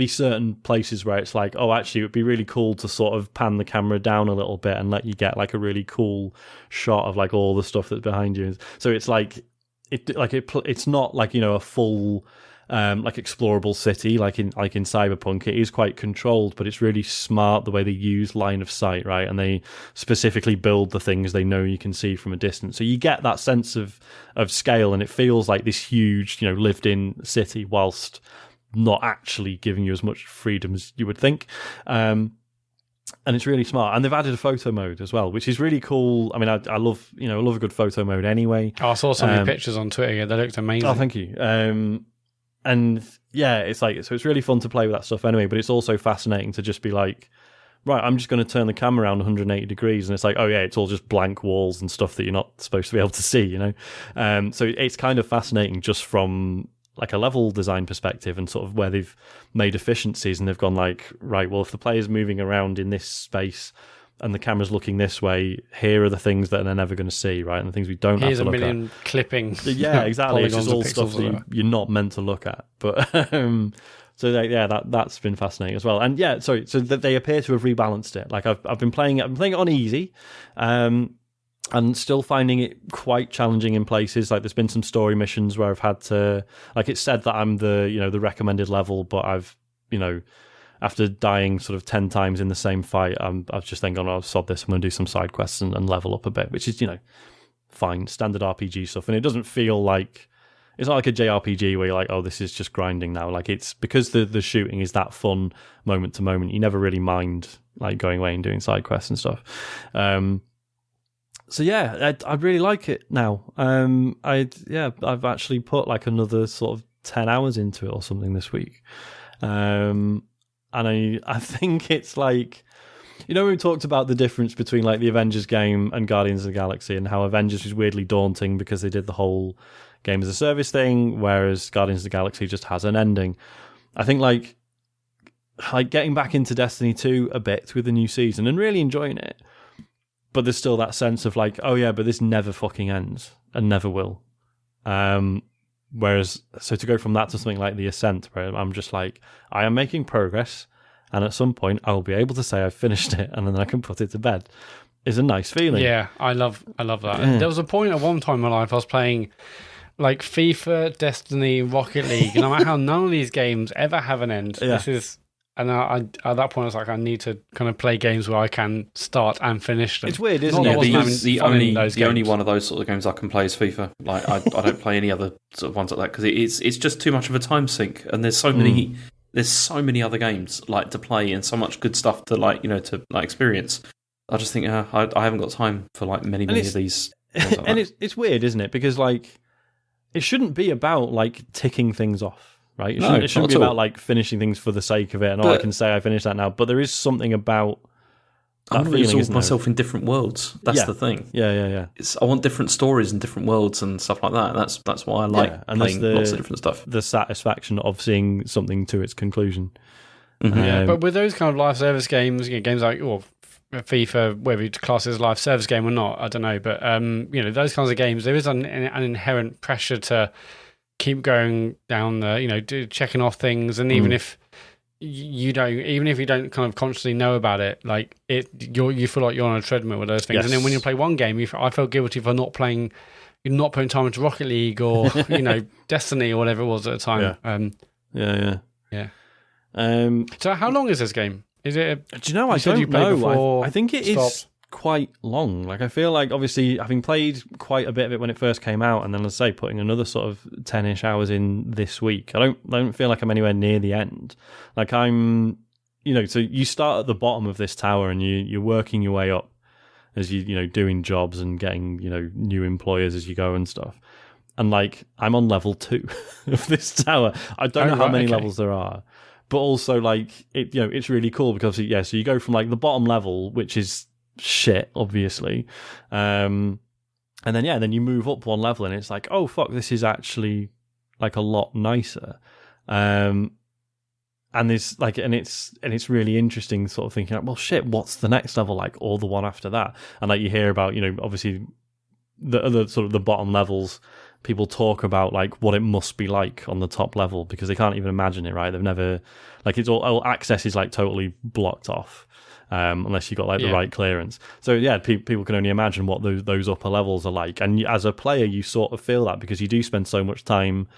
certain places where it's like, oh, actually, it would be really cool to sort of pan the camera down a little bit and let you get like a really cool shot of like all the stuff that's behind you. So it's like it's not like a full like explorable city like in Cyberpunk. It is quite controlled, but it's really smart the way they use line of sight, right? And they specifically build the things they know you can see from a distance, so you get that sense of scale, and it feels like this huge lived in city whilst not actually giving you as much freedom as you would think. And it's really smart. And they've added a photo mode as well, which is really cool. I mean, I love a good photo mode anyway. Oh, I saw some of your pictures on Twitter. Yeah, they looked amazing. Oh, thank you. And yeah, it's like, so it's really fun to play with that stuff anyway, but it's also fascinating to just be like, right, I'm just going to turn the camera around 180 degrees, and it's like, oh yeah, it's all just blank walls and stuff that you're not supposed to be able to see, So it's kind of fascinating just from like a level design perspective, and sort of where they've made efficiencies and they've gone like, right, well, if the player's moving around in this space and the camera's looking this way, here are the things that they're never going to see, right? And the things we don't have to look at. Here's a million clippings. Yeah, exactly. It's just all stuff that you're not meant to look at. But so that's been fascinating as well. And yeah, so they appear to have rebalanced it. Like I've been playing it on easy, and still finding it quite challenging in places. Like there's been some story missions where I've had to, like, it's said that I'm the the recommended level, but I've after dying sort of 10 times in the same fight, I've just then gone, I've sod this, I'm going to do some side quests and level up a bit, which is, fine, standard RPG stuff. And it doesn't feel like, it's not like a JRPG where you're like, oh, this is just grinding now. Like, it's because the shooting is that fun moment to moment, you never really mind like going away and doing side quests and stuff. So yeah, I really like it now. I've actually put like another sort of 10 hours into it or something this week. And I think it's like, we talked about the difference between like the Avengers game and Guardians of the Galaxy, and how Avengers was weirdly daunting because they did the whole game as a service thing, whereas Guardians of the Galaxy just has an ending. I think like getting back into Destiny 2 a bit with the new season and really enjoying it, but there's still that sense of like, oh yeah, but this never fucking ends and never will. Whereas, so to go from that to something like the Ascent, where I'm just like, I am making progress, and at some point I will be able to say I've finished it, and then I can put it to bed, is a nice feeling. Yeah, I love that. Yeah. There was a point at one time in my life I was playing like FIFA, Destiny, Rocket League, and no matter how none of these games ever have an end, and I at that point I was like, I need to kind of play games where I can start and finish them. It's weird, isn't it? The only one of those sort of games I can play is FIFA. Like I don't play any other sort of ones like that because it's just too much of a time sink, and there's so many other games like to play and so much good stuff to to experience. I just think I haven't got time for like many of these. Like and it's weird, isn't it? Because like it shouldn't be about like ticking things off. Right, it shouldn't be about like finishing things for the sake of it, and I can say I finished that now. But there is something about that I want to resolve myself in different worlds. That's the thing. Yeah. I want different stories and different worlds and stuff like that. That's why I like playing lots of different stuff. The satisfaction of seeing something to its conclusion. Mm-hmm. But with those kind of live service games, games like FIFA, whether you class it as a live service game or not, I don't know. But those kinds of games, there is an inherent pressure to keep going down the, checking off things, and even if you don't kind of consciously know about it, like you feel like you're on a treadmill with those things. Yes. And then when you play one game, I felt guilty for not putting time into Rocket League or Destiny or whatever it was at the time. Yeah. So how long is this game? Is it? Do you know? I don't know. I think it is quite long. Like I feel like obviously having played quite a bit of it when it first came out, and then let's say putting another sort of 10-ish hours in this week, I don't feel like I'm anywhere near the end. Like I'm so you start at the bottom of this tower and you're working your way up as you doing jobs and getting new employers as you go and stuff, and like I'm on level 2 of this tower. I don't know how many levels there are, but also like it's really cool because so you go from like the bottom level, which is shit, obviously, and then you move up one level and it's like, oh fuck, this is actually like a lot nicer, and there's like and it's really interesting sort of thinking like, well shit, what's the next level like, or the one after that? And like you hear about obviously the other sort of the bottom levels, people talk about like what it must be like on the top level because they can't even imagine it, right? They've never, like, it's all access is like totally blocked off. Unless you got like the right clearance. So yeah, people can only imagine what those upper levels are like. And as a player, you sort of feel that because you do spend so much time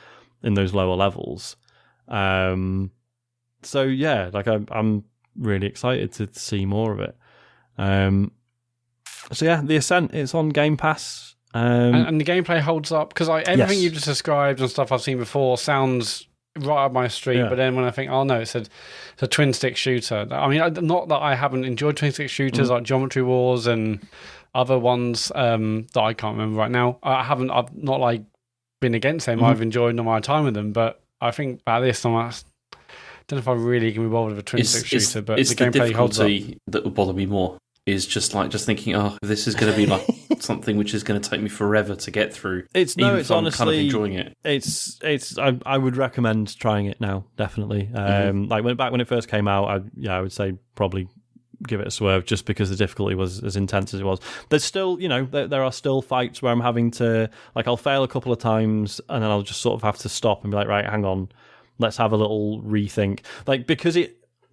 in those lower levels. So yeah, like I'm really excited to see more of it. So yeah, the Ascent, it's on Game Pass. And the gameplay holds up because everything you just described and stuff I've seen before sounds right up my street, but then when I think, oh no, it's a twin stick shooter. I mean, not that I haven't enjoyed twin stick shooters like Geometry Wars and other ones that I can't remember right now. I've not like been against them. I've enjoyed my time with them, but I think about this, I don't know if I really can be bothered with a twin stick shooter. But it's the gameplay holds up. That would bother me more. Is just thinking, oh, this is going to be like something which is going to take me forever to get through. It's honestly, I'm kind of enjoying it. I would recommend trying it now, definitely. Like when it first came out, I would say probably give it a swerve just because the difficulty was as intense as it was. There's still, there are still fights where I'm having to, like, I'll fail a couple of times and then I'll just sort of have to stop and be like, right, hang on, let's have a little rethink. Like, because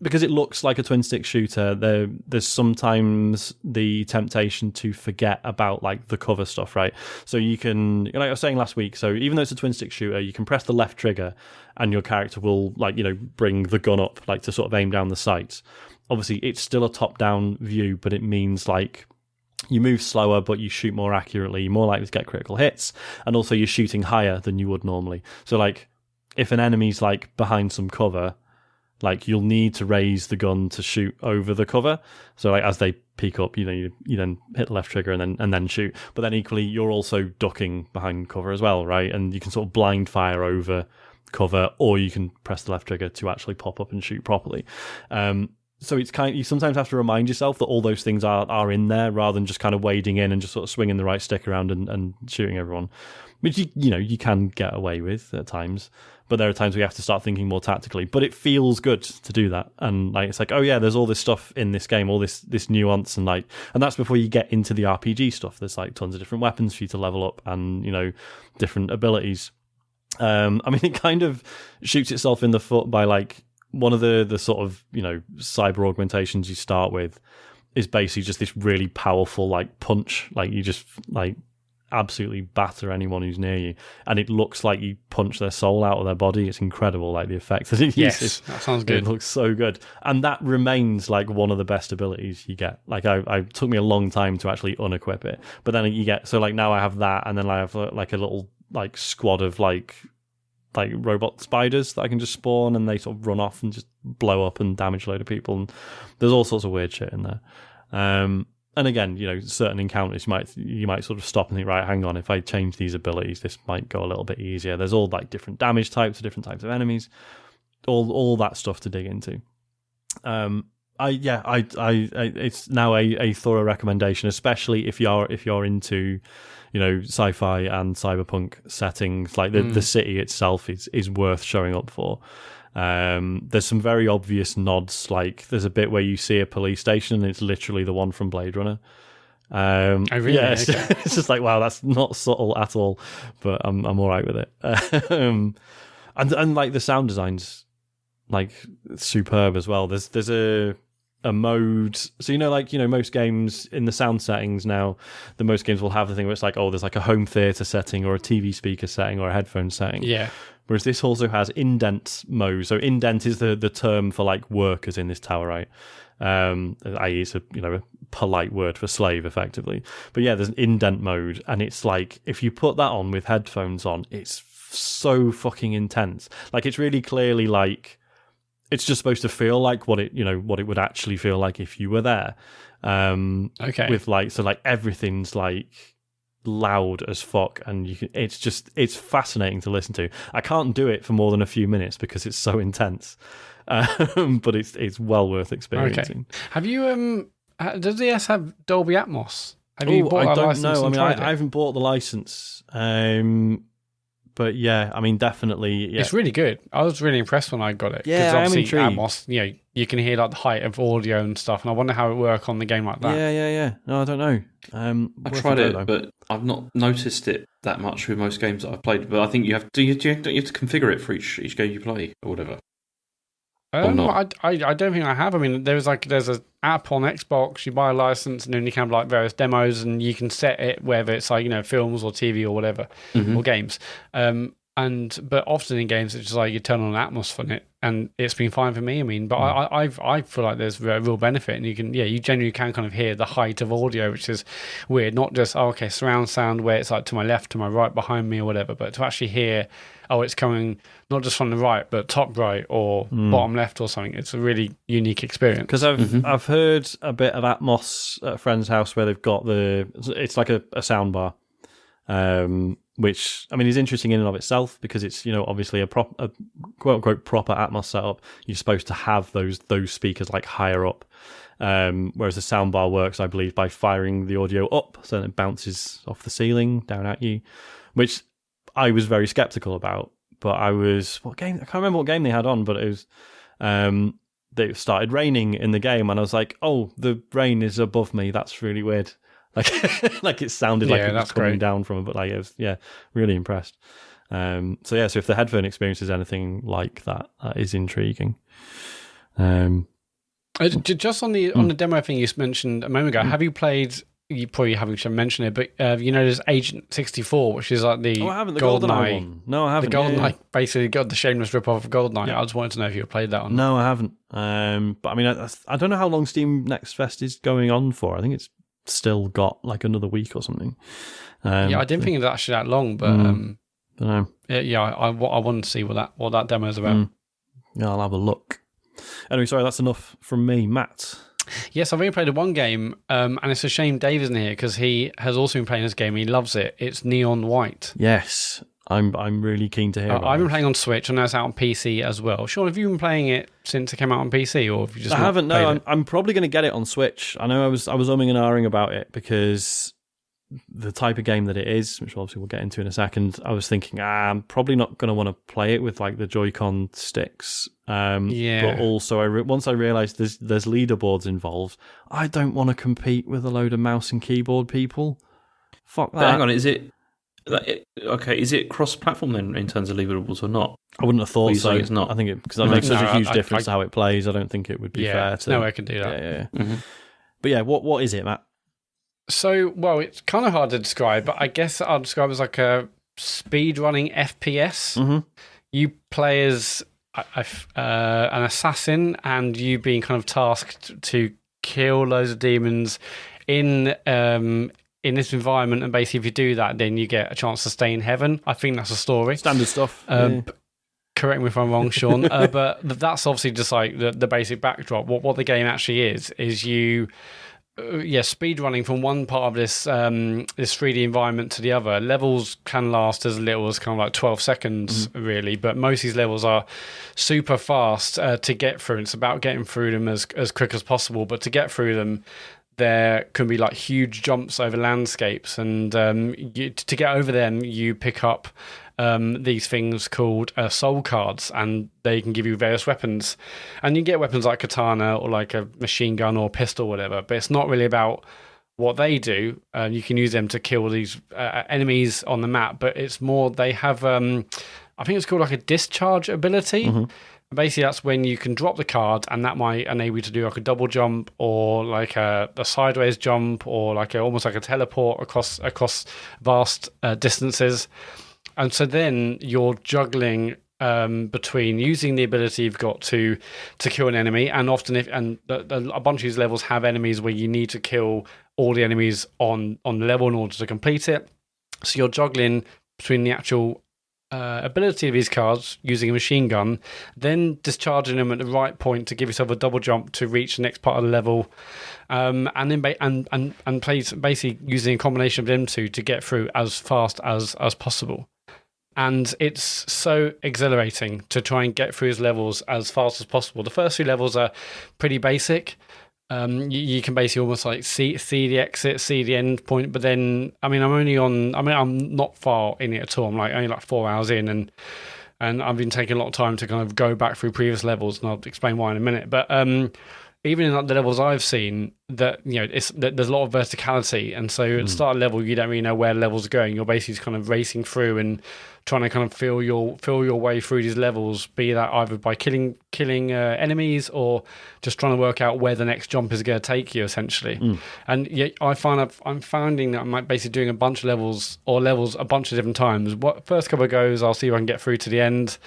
because it looks like a twin stick shooter, there's sometimes the temptation to forget about like the cover stuff, right? So you can, like I was saying last week, so even though it's a twin stick shooter, you can press the left trigger and your character will like, bring the gun up like to sort of aim down the sights. Obviously it's still a top down view, but it means like you move slower, but you shoot more accurately, you're more likely to get critical hits, and also you're shooting higher than you would normally. So like if an enemy's like behind some cover, like you'll need to raise the gun to shoot over the cover. So like as they peek up, you then hit the left trigger and then shoot. But then equally, you're also ducking behind cover as well, right? And you can sort of blind fire over cover, or you can press the left trigger to actually pop up and shoot properly. So it's you sometimes have to remind yourself that all those things are in there, rather than just kind of wading in and just sort of swinging the right stick around and shooting everyone, which you can get away with at times. But there are times where you have to start thinking more tactically. But it feels good to do that, and like it's like, oh yeah, there's all this stuff in this game, all this nuance, and that's before you get into the RPG stuff. There's like tons of different weapons for you to level up, and different abilities. I mean, it kind of shoots itself in the foot by like one of the sort of cyber augmentations you start with is basically just this really powerful like punch, like you just like absolutely batter anyone who's near you, and it looks like you punch their soul out of their body. It's incredible, like the effect that it uses. Yes, that sounds good. It looks so good, and that remains like one of the best abilities you get. Like I took me a long time to actually unequip it, but then you get, so like now I have that, and then I have like a little like squad of like robot spiders that I can just spawn, and they sort of run off and just blow up and damage a load of people, and there's all sorts of weird shit in there. And again, certain encounters you might sort of stop and think, right, hang on, if I change these abilities, this might go a little bit easier. There's all like different damage types for different types of enemies, all that stuff to dig into. It's now a thorough recommendation, especially if you're into sci-fi and cyberpunk settings. Like the city itself is worth showing up for. There's some very obvious nods, like there's a bit where you see a police station and it's literally the one from Blade Runner. Oh, really? Yeah, Okay. it's just like, wow, that's not subtle at all, but I'm all right with it. And like the sound design's like superb as well. There's a mode, so most games in the sound settings now, most games will have the thing where it's like, oh, there's like a home theater setting or a TV speaker setting or a headphone setting. Yeah. Whereas this also has indent mode. So indent is the term for like workers in this tower, right? I.e. it's a polite word for slave, effectively. But yeah, there's an indent mode, and it's like if you put that on with headphones on, it's so fucking intense. Like it's really clearly like it's just supposed to feel like what it would actually feel like if you were there. Okay. With like everything's like loud as fuck, and it's fascinating to listen to. I can't do it for more than a few minutes because it's so intense, but it's well worth experiencing. Okay. Have you does the S have Dolby Atmos? Have you bought I a don't license? know. I mean, tried I haven't bought the license, but yeah, I mean, definitely. Yeah. It's really good. I was really impressed when I got it. Yeah, I'm obviously intrigued. Atmos, you can hear like the height of audio and stuff, and I wonder how it work on the game like that. Yeah. No, I don't know. I've tried it, but I've not noticed it that much with most games that I've played. But I think you have to configure it for each game you play or whatever. I don't think I have. I mean, there's an app on Xbox. You buy a license, and then you can have like various demos, and you can set it whether it's like films or TV or whatever, or games. But often in games, it's just like you turn on an Atmos for it, and it's been fine for me. I mean, but I feel like there's a real benefit, and you genuinely can kind of hear the height of audio, which is weird. Not just surround sound where it's like to my left, to my right, behind me or whatever, but to actually hear, it's coming not just from the right, but top right or bottom left or something. It's a really unique experience. Because I've heard a bit of Atmos at a friend's house where they've got it's like a sound bar. Which I mean is interesting in and of itself because it's obviously a quote unquote proper Atmos setup. You're supposed to have those speakers like higher up, whereas the soundbar works, I believe, by firing the audio up so that it bounces off the ceiling down at you, which I was very skeptical about. But what game? I can't remember what game they had on, but it was it started raining in the game, and I was like, oh, the rain is above me. That's really weird. Like it sounded like it was coming down from it, but it was, really impressed. So if the headphone experience is anything like that, that is intriguing. Just on the demo thing you mentioned a moment ago, have you played? You probably haven't mentioned it, but there's Agent 64, which is like the I haven't, the GoldenEye one. No, I haven't. The GoldenEye, basically got the shameless rip-off of GoldenEye. Yeah. I just wanted to know if you played that one. No, I haven't. But I mean, I don't know how long Steam Next Fest is going on for. I think it's still got like another week or something. I didn't think it was actually that long, but I want to see what that demo is about. Yeah, I'll have a look. Anyway, sorry, that's enough from me. Matt? Yes, I've only played one game, and it's a shame Dave isn't here because he has also been playing this game. He loves it. It's Neon White. Yes, I'm really keen to hear about it. I've been playing on Switch, and it's out on PC as well. Sean, have you been playing it since it came out on PC, or have you just? I haven't. No, I'm probably going to get it on Switch. I know I was umming and ahhing about it because the type of game that it is, which obviously we'll get into in a second, I was thinking, I'm probably not going to want to play it with like the Joy-Con sticks. But also, once I realised there's leaderboards involved, I don't want to compete with a load of mouse and keyboard people. Fuck that. But hang on, is it cross-platform then in terms of leaderboards or not? I wouldn't have thought so. It's not. I think because that makes such a huge difference to how it plays. I don't think it would be fair to. No, I can do that. Yeah. Mm-hmm. But yeah, what is it, Matt? So, well, it's kind of hard to describe, but I guess I'll describe it as like a speedrunning FPS. Mm-hmm. You play as an assassin, and you being kind of tasked to kill loads of demons in this environment. And basically, if you do that, then you get a chance to stay in heaven. I think that's a story. Standard stuff. Correct me if I'm wrong, Sean. But that's obviously just like the basic backdrop. What the game actually is you. Speed running from one part of this 3D environment to the other. Levels can last as little as kind of like 12 seconds, really, but most of these levels are super fast to get through. It's about getting through them as quick as possible, but to get through them, there can be like huge jumps over landscapes, and to get over them, you pick up these things called soul cards, and they can give you various weapons, and you get weapons like katana or like a machine gun or pistol or whatever, but it's not really about what they do. You can use them to kill these enemies on the map, but it's more they have I think it's called like a discharge ability. Basically, that's when you can drop the card, and that might enable you to do like a double jump or like a sideways jump or like almost like a teleport across vast distances. And so then you're juggling between using the ability you've got to kill an enemy, and often a bunch of these levels have enemies where you need to kill all the enemies on the level in order to complete it. So you're juggling between the actual ability of these cards using a machine gun, then discharging them at the right point to give yourself a double jump to reach the next part of the level, and then basically using a combination of them two to get through as fast as possible. And it's so exhilarating to try and get through his levels as fast as possible. The first few levels are pretty basic. You can basically almost like see the exit, see the end point. But then, I'm not far in it at all. I'm like only like 4 hours in, and I've been taking a lot of time to kind of go back through previous levels, and I'll explain why in a minute. But even in like the levels I've seen, that there's a lot of verticality, and so at the start of the level you don't really know where the levels are going. You're basically just kind of racing through and trying to kind of feel your way through these levels, be that either by killing enemies or just trying to work out where the next jump is going to take you, essentially. And I'm finding that I'm basically doing a bunch of levels a bunch of different times. First couple of goes, I'll see if I can get through to the end.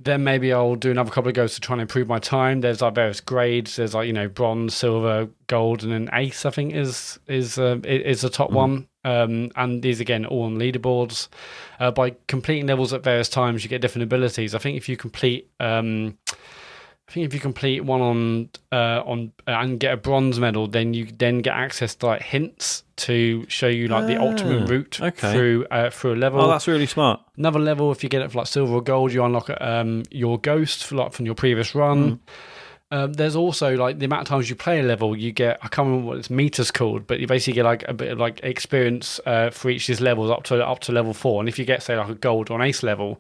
Then maybe I'll do another couple of goes to try and improve my time. There's like various grades. There's like bronze, silver, gold, and an ace, I think is the top one. And these again all on leaderboards. By completing levels at various times, you get different abilities. I think if you complete one on and get a bronze medal, then you get access to like hints to show you like the ultimate route through a level. Oh, that's really smart. Another level, if you get it for like silver or gold, you unlock your ghost from your previous run. There's also like the amount of times you play a level, you get, I can't remember what its meter's called, but you basically get like a bit of like experience for each of these levels up to level 4. And if you get say like a gold or an ace level,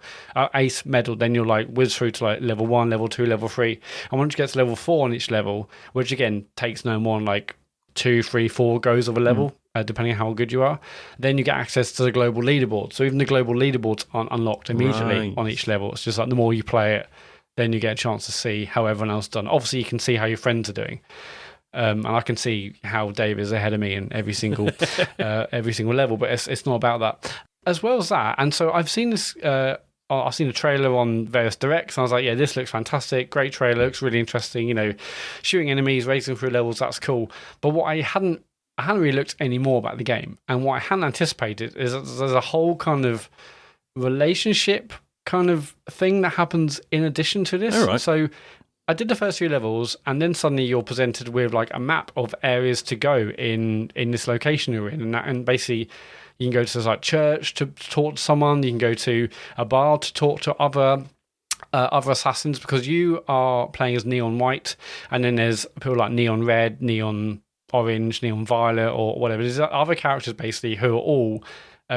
ace medal, then you'll like whiz through to like level 1, level 2, level 3. And once you get to level 4 on each level, which again takes no more than like 2, 3, 4 goes of a level, depending on how good you are, then you get access to the global leaderboard. So even the global leaderboards aren't unlocked immediately on each level. It's just like the more you play it, then you get a chance to see how everyone else done. Obviously, you can see how your friends are doing. And I can see how Dave is ahead of me in every single level, but it's not about that. As well as that, and so I've seen this. I've seen a trailer on various directs, and I was like, "Yeah, this looks fantastic! Great trailer, looks really interesting. You know, shooting enemies, racing through levels, that's cool." But what I hadn't really looked any more about the game, and what I hadn't anticipated is that there's a whole kind of relationship kind of thing that happens in addition to this. All right. So I did the first few levels, and then suddenly you're presented with like a map of areas to go in this location you're in, and basically you can go to like church to talk to someone. You can go to a bar to talk to other assassins, because you are playing as Neon White, and then there's people like Neon Red, Neon Orange, Neon Violet, or whatever. There's other characters basically who are all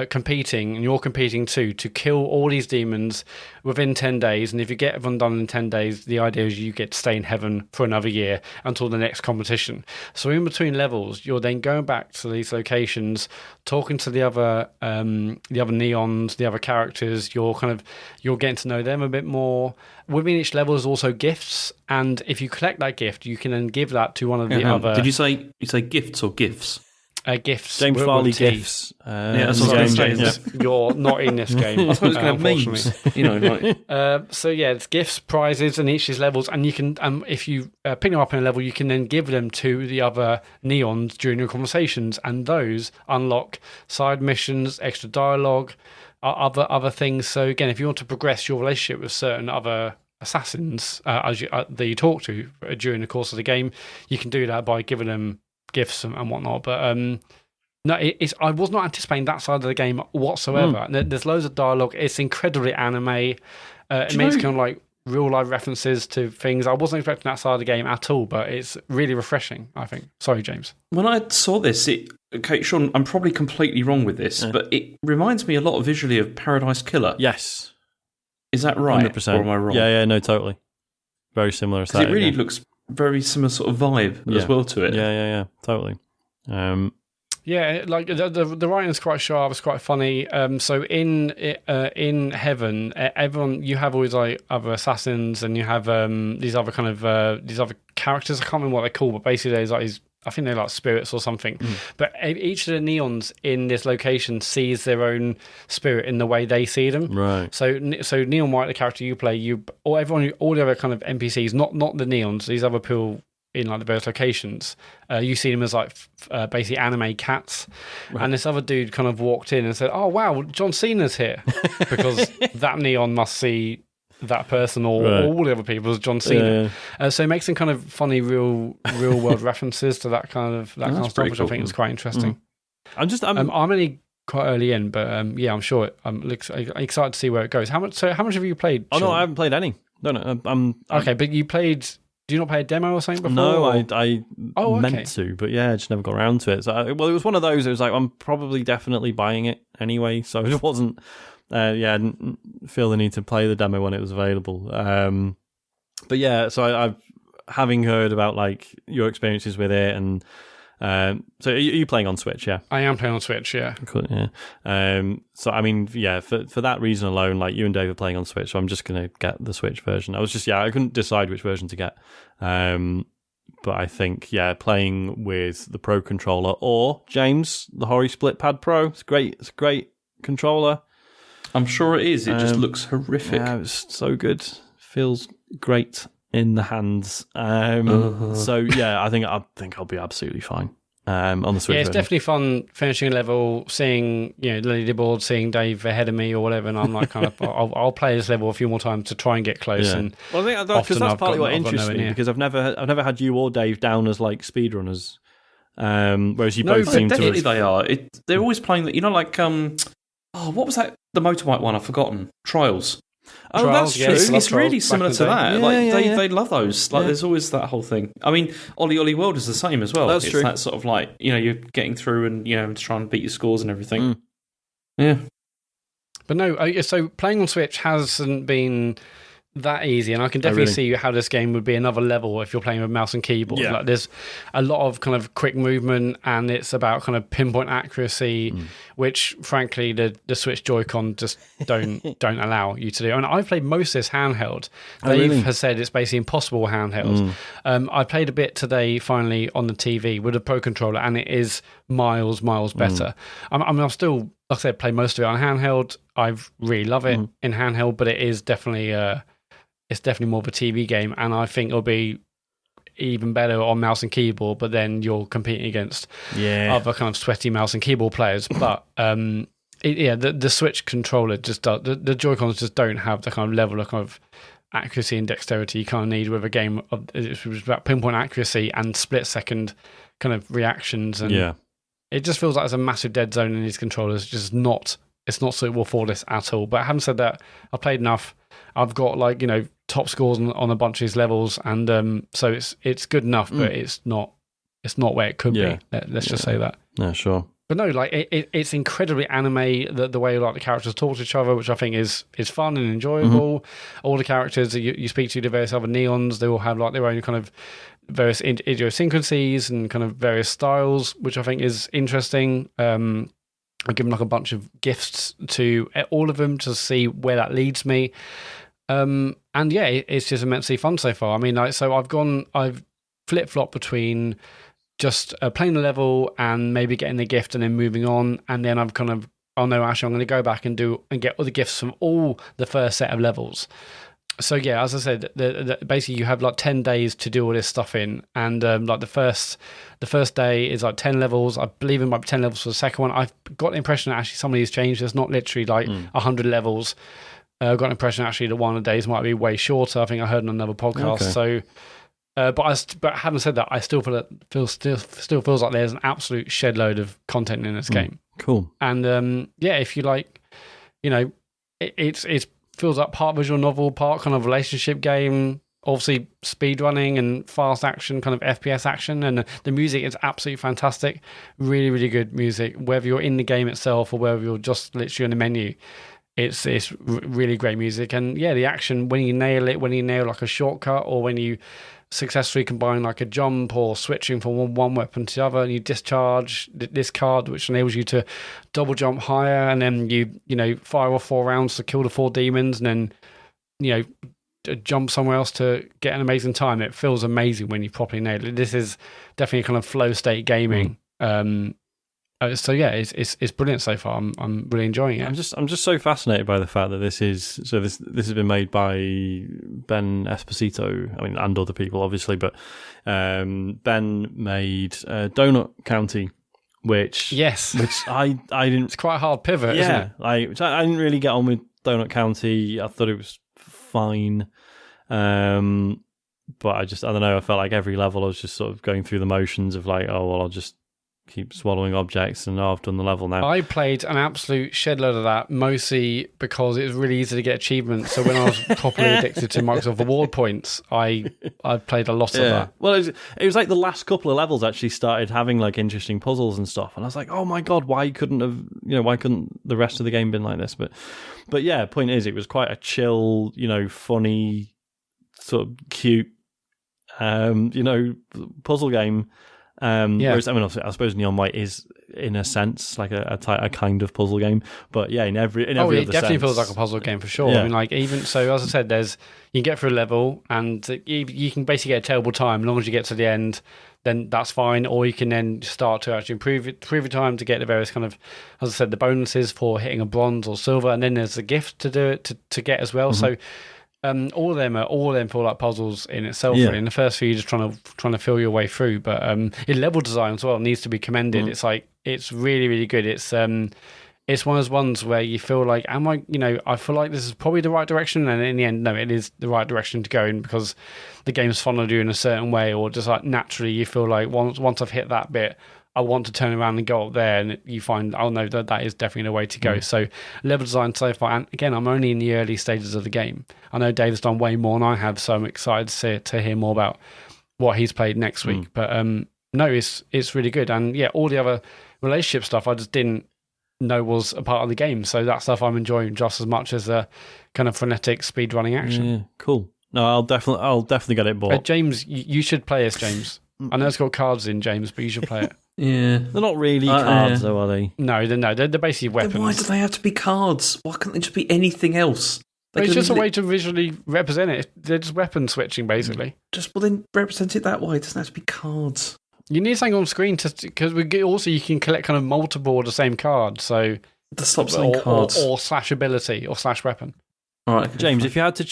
competing, and you're competing too, to kill all these demons within 10 days. And if you get everyone done in 10 days, the idea is you get to stay in heaven for another year until the next competition. So in between levels, you're then going back to these locations, talking to the other neons, the other characters. You're getting to know them a bit more. Within each level is also gifts, and if you collect that gift, you can then give that to one of the other. Did you say gifts or gifts? Gifts. James Farley T. gifts. That's what I was going to say. You're not in this game. I thought it was going to have memes. You know, like. So yeah, it's gifts, prizes, and each of these levels, and you can, if you pick them up in a level, you can then give them to the other neons during your conversations, and those unlock side missions, extra dialogue, other things. So again, if you want to progress your relationship with certain other assassins that you talk to during the course of the game, you can do that by giving them gifts and whatnot. But no, I was not anticipating that side of the game whatsoever. There's loads of dialogue. It's incredibly anime. It makes kind of like real life references to things. I wasn't expecting that side of the game at all, but it's really refreshing, I think. Sorry, James. When I saw this, okay, Sean, I'm probably completely wrong with this, but it reminds me a lot visually of Paradise Killer. Yes. Is that right? 100%. Or am I wrong? Yeah, no, totally. Very similar. Because it really looks very similar sort of vibe as well to it. Yeah, totally. Yeah, like the writing's quite sharp. It's quite funny. So in heaven, everyone, you have always like other assassins, and you have these other kind of these other characters. I can't remember what they're called, but basically there's like these, I think they're like spirits or something. But each of the neons in this location sees their own spirit in the way they see them. Right. So Neon White, the character you play, all the other kind of NPCs, not the neons, these other people in like the various locations, you see them as like basically anime cats. Right. And this other dude kind of walked in and said, "Oh wow, John Cena's here," because that neon must see that person or all the other people as John Cena. Yeah. So it makes some kind of funny real world references to that kind of stuff, which cool. I think is quite interesting. I'm only quite early in, but I'm sure I'm excited to see where it goes. How much have you played? Oh, Sean? No, I haven't played any. No, I'm okay, but you played. Do you not play a demo or something before? No, I meant to, but yeah, I just never got around to it. So, it was one of those. It was like, I'm probably definitely buying it anyway, so it wasn't. I didn't feel the need to play the demo when it was available. But yeah, so I've having heard about like your experiences with it, and so are you playing on Switch? Yeah, I am playing on Switch. Yeah, cool. Yeah. So I mean, yeah, for that reason alone, like you and Dave are playing on Switch, so I'm just gonna get the Switch version. I couldn't decide which version to get. But I think, playing with the Pro controller or James, the Hori Split Pad Pro, it's great. It's a great controller. I'm sure it is. It just looks horrific. Yeah, it's so good. Feels great in the hands. So yeah, I think I'll be absolutely fine on the Switch. Yeah, it's definitely fun finishing a level, seeing the leaderboard, seeing Dave ahead of me or whatever, and I'm like, kind of, I'll play this level a few more times to try and get close. Yeah. And well, I think because that's partly what interests me, because I've never had you or Dave down as like speedrunners, whereas you both seem definitely to. They are. They're always playing that. Like what was that? The motorbike one. I've forgotten. Trials. Oh, Trials, that's true. It's really similar to that. Yeah, they love those. Like, there's always that whole thing. I mean, Ollie Ollie World is the same as well. That's true. It's that sort of like, you're getting through and to try and beat your scores and everything. Yeah. But no, so playing on Switch hasn't been that easy, and I can definitely see how this game would be another level if you're playing with mouse and keyboard. Yeah. Like, there's a lot of kind of quick movement, and it's about kind of pinpoint accuracy, which frankly the Switch Joy-Con just don't allow you to do. I mean, I've played most of this handheld. Dave has said it's basically impossible handheld. I played a bit today finally on the TV with a Pro Controller, and it is miles better. I mean, I've still, like I said, play most of it on handheld. I really love it in handheld, but it is definitely it's definitely more of a TV game, and I think it'll be even better on mouse and keyboard, but then you're competing against other kind of sweaty mouse and keyboard players. But the Switch controller just does, the Joy-Cons just don't have the kind of level of kind of accuracy and dexterity you kind of need with a game of, it's about pinpoint accuracy and split second kind of reactions, and it just feels like there's a massive dead zone in these controllers. It's not suitable for this at all. But having said that, I've played enough. I've got top scores on a bunch of these levels, and so it's good enough, but it's not where it could be. Let's just say that. Yeah, sure. But no, like it's incredibly anime, the way like the characters talk to each other, which I think is fun and enjoyable. All the characters that you speak to, the various other neons, they all have like their own kind of various idiosyncrasies and kind of various styles, which I think is interesting. I've given like a bunch of gifts to all of them to see where that leads me. And yeah, it's just immensely fun so far. I mean, I've flip-flopped between just playing the level and maybe getting the gift and then moving on. And then I've kind of, oh no, actually, I'm going to go back and get all the gifts from all the first set of levels. So yeah, as I said, basically you have like 10 days to do all this stuff in, and like the first day is like 10 levels. I believe it might be 10 levels for the second one. I've got the impression that actually some of these changed. There's not literally like 100 levels. I've got the impression actually that one of the days might be way shorter. I think I heard on another podcast. Okay. So, but having said that, I still still feels like there's an absolute shed load of content in this game. Cool. And yeah, if you like, it's feels like part visual novel, part kind of relationship game, obviously speed running and fast action, kind of FPS action, and the music is absolutely fantastic. Really, really good music, whether you're in the game itself or whether you're just literally on the menu. It's really great music, and yeah, the action, when you nail it, when you nail like a shortcut, or when you successfully combine like a jump or switching from one weapon to the other, and you discharge this card which enables you to double jump higher, and then you fire off 4 rounds to kill the 4 demons, and then jump somewhere else to get an amazing time. It feels amazing when you properly nail it. This is definitely kind of flow state gaming. So yeah, it's brilliant so far. I'm really enjoying it. I'm just so fascinated by the fact that this has been made by Ben Esposito. I mean, and other people obviously, but Ben made Donut County, which I didn't. It's quite a hard pivot, isn't it? I didn't really get on with Donut County. I thought it was fine, but I don't know. I felt like every level I was just sort of going through the motions of like, oh well, I'll just keep swallowing objects, and I've done the level now. I played an absolute shed load of that, mostly because it was really easy to get achievements. So when I was properly addicted to Microsoft Award points, I played a lot of that. Well, it was like the last couple of levels actually started having like interesting puzzles and stuff, and I was like, oh my god, why couldn't the rest of the game been like this? But yeah, point is, it was quite a chill, funny, sort of cute, puzzle game. Whereas, I mean, I suppose Neon White is, in a sense, like a kind of puzzle game. But yeah, in every it other definitely sense, feels like a puzzle game for sure. Yeah. I mean, like, even so, as I said, you can get through a level and you can basically get a terrible time. As long as you get to the end, then that's fine. Or you can then start to actually improve your time to get the various kind of, as I said, the bonuses for hitting a bronze or silver, and then there's the gift to do it to get as well. Mm-hmm. So. All of them feel like puzzles in itself. Yeah. Really. In the first few, you're just trying to feel your way through. But your level design as well needs to be commended. It's really, really good. It's one of those ones where you feel like, I feel like this is probably the right direction, and in the end, no, it is the right direction to go in, because the game's funneled you in a certain way, or just like naturally you feel like once I've hit that bit, I want to turn around and go up there, and you find, oh no, that is definitely the way to go. So level design so far, and again, I'm only in the early stages of the game. I know Dave's done way more than I have, so I'm excited to hear more about what he's played next week. But no, it's really good, and yeah, all the other relationship stuff I just didn't know was a part of the game. So that stuff I'm enjoying just as much as the kind of frenetic speedrunning action. Yeah, cool. No, I'll definitely get it bought. James, you should play this, James. I know it's got cards in, James, but you should play it. Yeah. They're not really cards, though, are they? No, they're basically weapons. Then why do they have to be cards? Why can't they just be anything else? It's just a way to visually represent it. They're just weapon switching, basically. Well, then represent it that way. It doesn't have to be cards. You need something on screen because also you can collect kind of multiple of the same card. So stop saying cards or slash ability or slash weapon. All right, James, fine. If you had to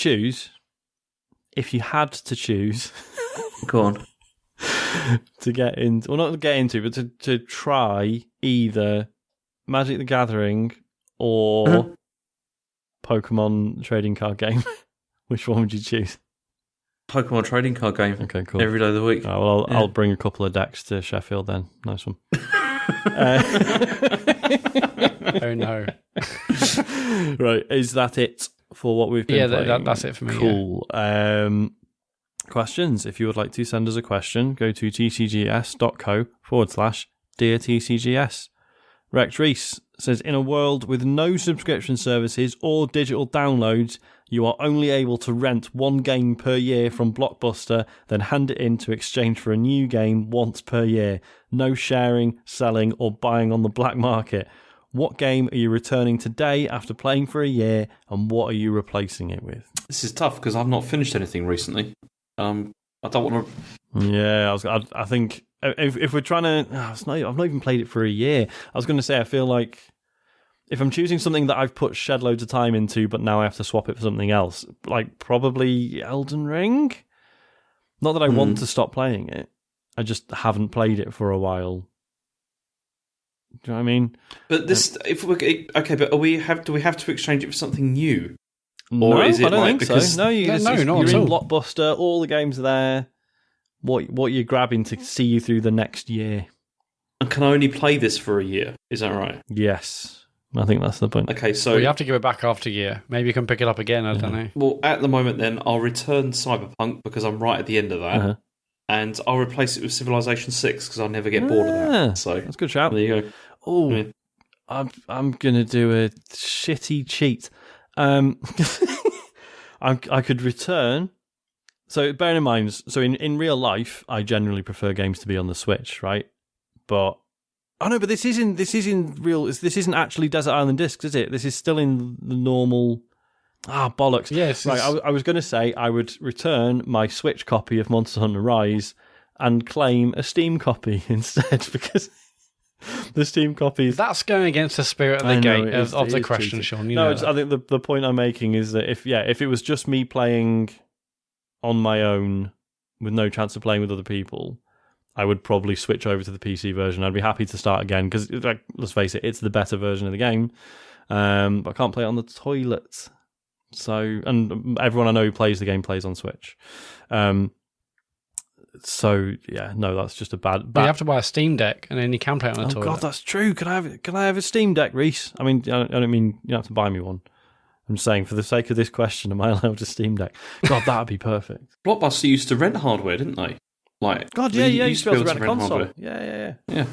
choose, go on. To get into, well, not to get into, but to try either Magic the Gathering or Pokemon trading card game, which one would you choose? Pokemon trading card game. Okay, cool. Every day of the week. Well, I'll bring a couple of decks to Sheffield then. Nice one. Oh no! Right, is that it for what we've been playing? Yeah, that's it for me. Cool. Yeah. Questions. If you would like to send us a question, go to tcgs.co/Dear TCGS. Rex Reese says, in a world with no subscription services or digital downloads, you are only able to rent one game per year from Blockbuster, then hand it in to exchange for a new game once per year. No sharing, selling, or buying on the black market. What game are you returning today after playing for a year, and what are you replacing it with? This is tough because I've not finished anything recently. I don't want to. Yeah, I think if we're trying to, I've not even played it for a year. I was going to say, I feel like if I'm choosing something that I've put shed loads of time into, but now I have to swap it for something else, like probably Elden Ring. Not that I want to stop playing it, I just haven't played it for a while. Do you know what I mean? But this, if we okay, but do we have to exchange it for something new? Or no, is it I don't think so. No, you're in Blockbuster. All the games are there. What you're grabbing to see you through the next year. And can I only play this for a year? Is that right? Yes, I think that's the point. Okay, so you have to give it back after a year. Maybe you can pick it up again. I don't know. Well, at the moment, then I'll return Cyberpunk because I'm right at the end of that, and I'll replace it with Civilization 6 because I'll never get bored of that. So that's a good shout. There you go. Oh, yeah. I'm gonna do a shitty cheat. I could return. So bearing in mind, so in real life, I generally prefer games to be on the Switch, right? But but this isn't actually Desert Island Discs, is it? This is still in the normal. Bollocks. Yes. Right. I was going to say I would return my Switch copy of Monster Hunter Rise and claim a Steam copy instead because. The Steam copies. That's going against the spirit of the game of the question, Sean. I think the point I'm making is that if it was just me playing on my own with no chance of playing with other people, I would probably switch over to the PC version. I'd be happy to start again because, let's face it, it's the better version of the game. But I can't play it on the toilet. So, and everyone I know who plays the game plays on Switch. So yeah, no, that's just a bad. You have to buy a Steam Deck, and then you can play it on the toilet. Oh God, that's true. Can I have a Steam Deck, Reese? I mean, I don't mean you don't have to buy me one. I'm saying for the sake of this question, am I allowed a Steam Deck? God, that'd be perfect. Blockbuster used to rent hardware, didn't they? God, yeah, you used to be able to rent a console. Hardware. Yeah.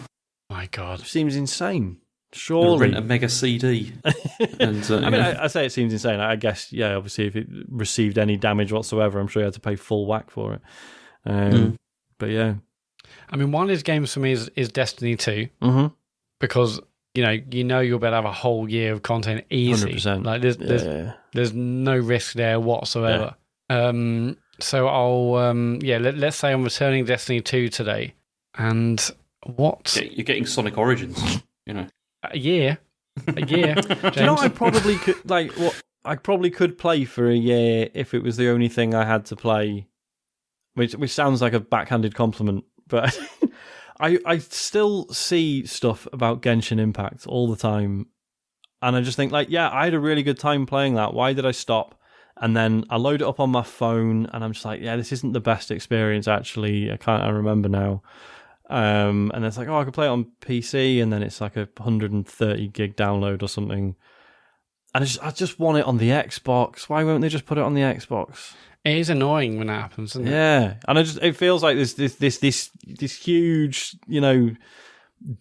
My God, it seems insane. Surely rent a mega CD. And, I mean, I say it seems insane. I guess, yeah. Obviously, if it received any damage whatsoever, I'm sure you had to pay full whack for it. But yeah, I mean, one of these games for me is Destiny 2 because you'll be able to have a whole year of content easy. 100%. Like there's no risk there whatsoever. Yeah. So I'll let's say I'm returning Destiny 2 today, and what? Yeah, you're getting Sonic Origins, a year. Do you know I probably could I probably could play for a year if it was the only thing I had to play. Which sounds like a backhanded compliment, but I still see stuff about Genshin Impact all the time, and I just think I had a really good time playing that. Why did I stop? And then I load it up on my phone, and I'm just like, this isn't the best experience actually. I remember now. And then it's like, I could play it on PC, and then it's like 130 gig download or something. And I just want it on the Xbox. Why won't they just put it on the Xbox? It is annoying when that happens, isn't it? Yeah, and it feels like this huge,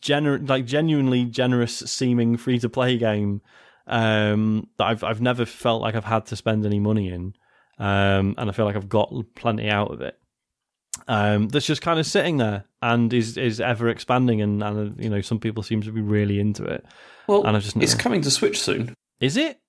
genuinely generous seeming free to play game that I've never felt like I've had to spend any money in, and I feel like I've got plenty out of it. That's just kind of sitting there and is ever expanding, and you know, some people seem to be really into it. Well, and it's coming to Switch soon. Is it?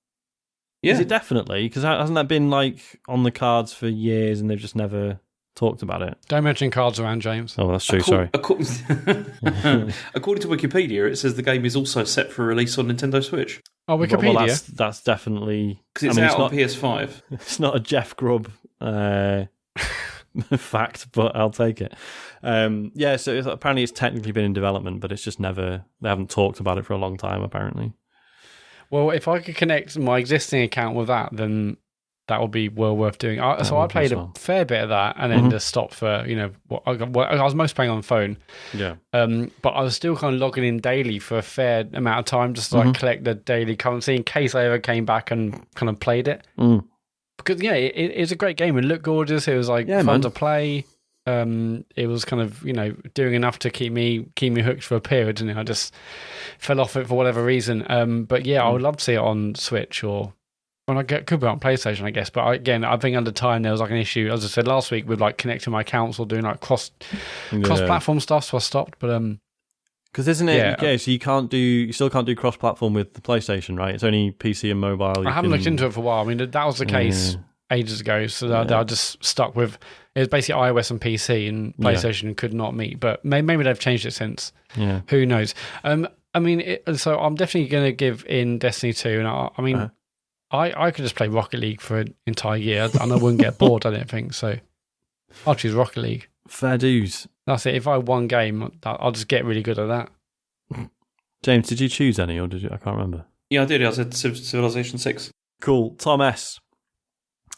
Yeah. Is it definitely? Because hasn't that been like on the cards for years and they've just never talked about it? Don't mention cards around, James. Oh, that's true. Sorry. According to Wikipedia, it says the game is also set for release on Nintendo Switch. Oh, Wikipedia. Well, that's definitely because it's out on PS5. It's not a Jeff Grubb fact, but I'll take it. Yeah, so apparently it's technically been in development, but it's just never. They haven't talked about it for a long time, apparently. Well, if I could connect my existing account with that, then that would be well worth doing. So I played a fair bit of that, and then just stopped for, you know, I was most playing on phone. Yeah. But I was still kind of logging in daily for a fair amount of time, just to like collect the daily currency in case I ever came back and kind of played it. Because it's a great game. It looked gorgeous. It was like fun to play. It was kind of, you know, doing enough to keep me hooked for a period, and I just fell off it for whatever reason. But yeah, I would love to see it on Switch, or could be on PlayStation, I guess. But I think under time there was like an issue, as I said last week, with like connecting my accounts or doing like cross platform stuff. So I stopped. But because isn't it? Yeah, so you still can't do cross platform with the PlayStation, right? It's only PC and mobile. I haven't looked into it for a while. I mean, that was the case ages ago. So I just stuck with. It was basically iOS and PC, and PlayStation could not meet. But maybe they've changed it since. Yeah. Who knows? I mean, so I'm definitely going to give in Destiny 2. And I mean, I could just play Rocket League for an entire year, and I wouldn't get bored, I don't think. So I'll choose Rocket League. Fair dues. That's it. If I won game, I'll just get really good at that. James, did you choose any, or did you? I can't remember. Yeah, I did. I said Civilization 6. Cool. Tom S.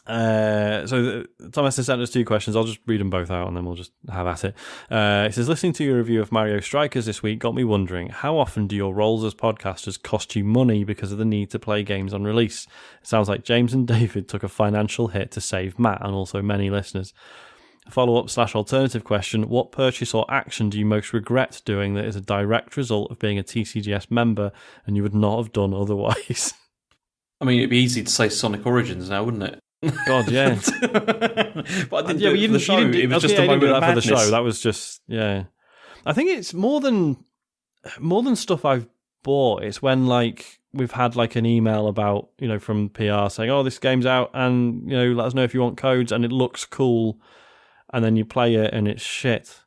So Thomas has sent us 2 questions. I'll just read them both out and then we'll just have at it. It says, listening to your review of Mario Strikers this week got me wondering, how often do your roles as podcasters cost you money because of the need to play games on release? It sounds like James and David took a financial hit to save Matt and also many listeners. A follow-up/alternative question, what purchase or action do you most regret doing that is a direct result of being a TCGS member and you would not have done otherwise? I mean, it'd be easy to say Sonic Origins now, wouldn't it? God, yeah. But I didn't do it for the show. It was just a moment of madness. For the show. That was just, yeah. I think it's more than stuff I've bought. It's when, like, we've had, like, an email about, you know, from PR saying, oh, this game's out and, you know, let us know if you want codes, and it looks cool, and then you play it and it's shit.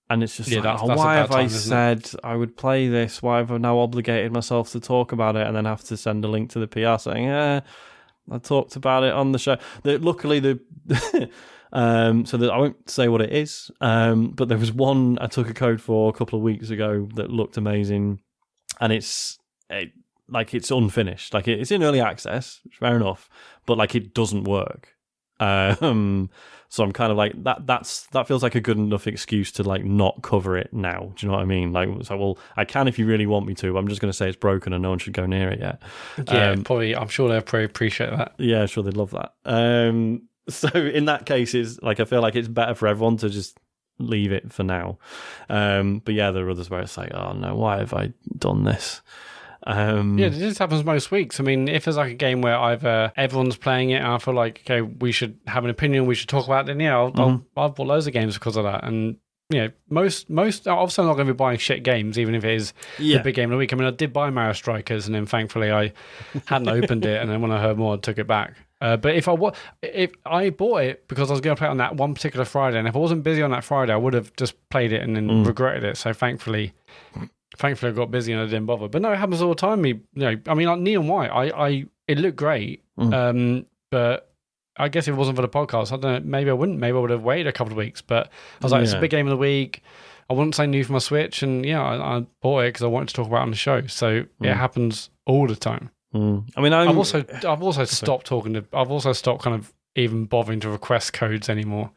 And it's just that's why have I said I would play this? Why have I now obligated myself to talk about it and then have to send a link to the PR saying, I talked about it on the show. Luckily, so that I won't say what it is, but there was one I took a code for a couple of weeks ago that looked amazing, and it's unfinished. Like it's in early access, fair enough, but like it doesn't work. So I'm kind of like that feels like a good enough excuse to like not cover it now. Do you know what I mean? Like, so well, I can if you really want me to. But I'm just going to say it's broken and no one should go near it yet. Yeah, probably. I'm sure they'll probably appreciate that. Yeah, sure they'd love that. So in that case, it's like I feel like it's better for everyone to just leave it for now. But yeah, there are others where it's like, oh no, why have I done this? Yeah, this happens most weeks. I mean, if there's like a game where either everyone's playing it and I feel like, okay, we should have an opinion, we should talk about it, then yeah, I've bought loads of games because of that. And, you know, most obviously I'm not going to be buying shit games, even if it is the big game of the week. I mean, I did buy Mario Strikers, and then thankfully I hadn't opened it, and then when I heard more, I took it back. But if I bought it because I was going to play it on that one particular Friday, and if I wasn't busy on that Friday, I would have just played it and then regretted it. So thankfully I got busy and I didn't bother. But no, it happens all the time. I mean, like Neon White, it looked great. But I guess if it wasn't for the podcast, I don't know, maybe I wouldn't. Maybe I would have waited a couple of weeks. But I was like, it's a big game of the week. I wouldn't say new for my Switch. And yeah, I bought it because I wanted to talk about it on the show. So it happens all the time. I mean, I've also stopped talking to. I've also stopped kind of even bothering to request codes anymore.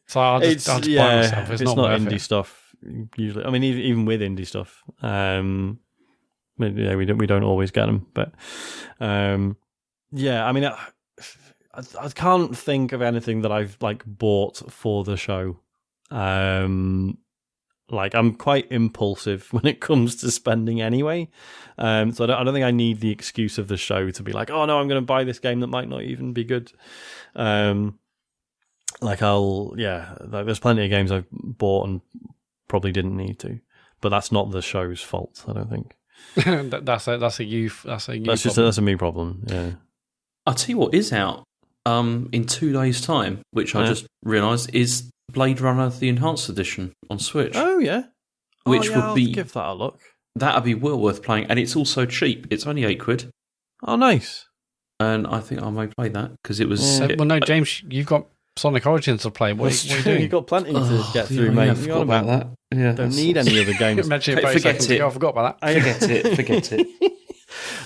So I'll just buy myself. It's not indie stuff usually. I mean, even with indie stuff, we don't always get them. But yeah, I mean, I can't think of anything that I've like bought for the show. like I'm quite impulsive when it comes to spending anyway. So I don't think I need the excuse of the show to be like, oh no, I'm going to buy this game that might not even be good. Like there's plenty of games I've bought and probably didn't need to, but that's not the show's fault. I don't think. That's a you problem. That's a me problem. Yeah. I'll tell you what is out in 2 days' time, which I just realised is Blade Runner: The Enhanced Edition on Switch. Oh yeah, which would I'll be give that a look. That'd be well worth playing, and it's also cheap. It's only £8. Oh, nice. And I think I may play that because it was. Well, no, James, you've got Sonic Origins to play. What are you doing? You've got plenty to get through, mate. I forgot about that. Yeah, don't need any other games. Imagine forget it. I forgot about that. Forget it.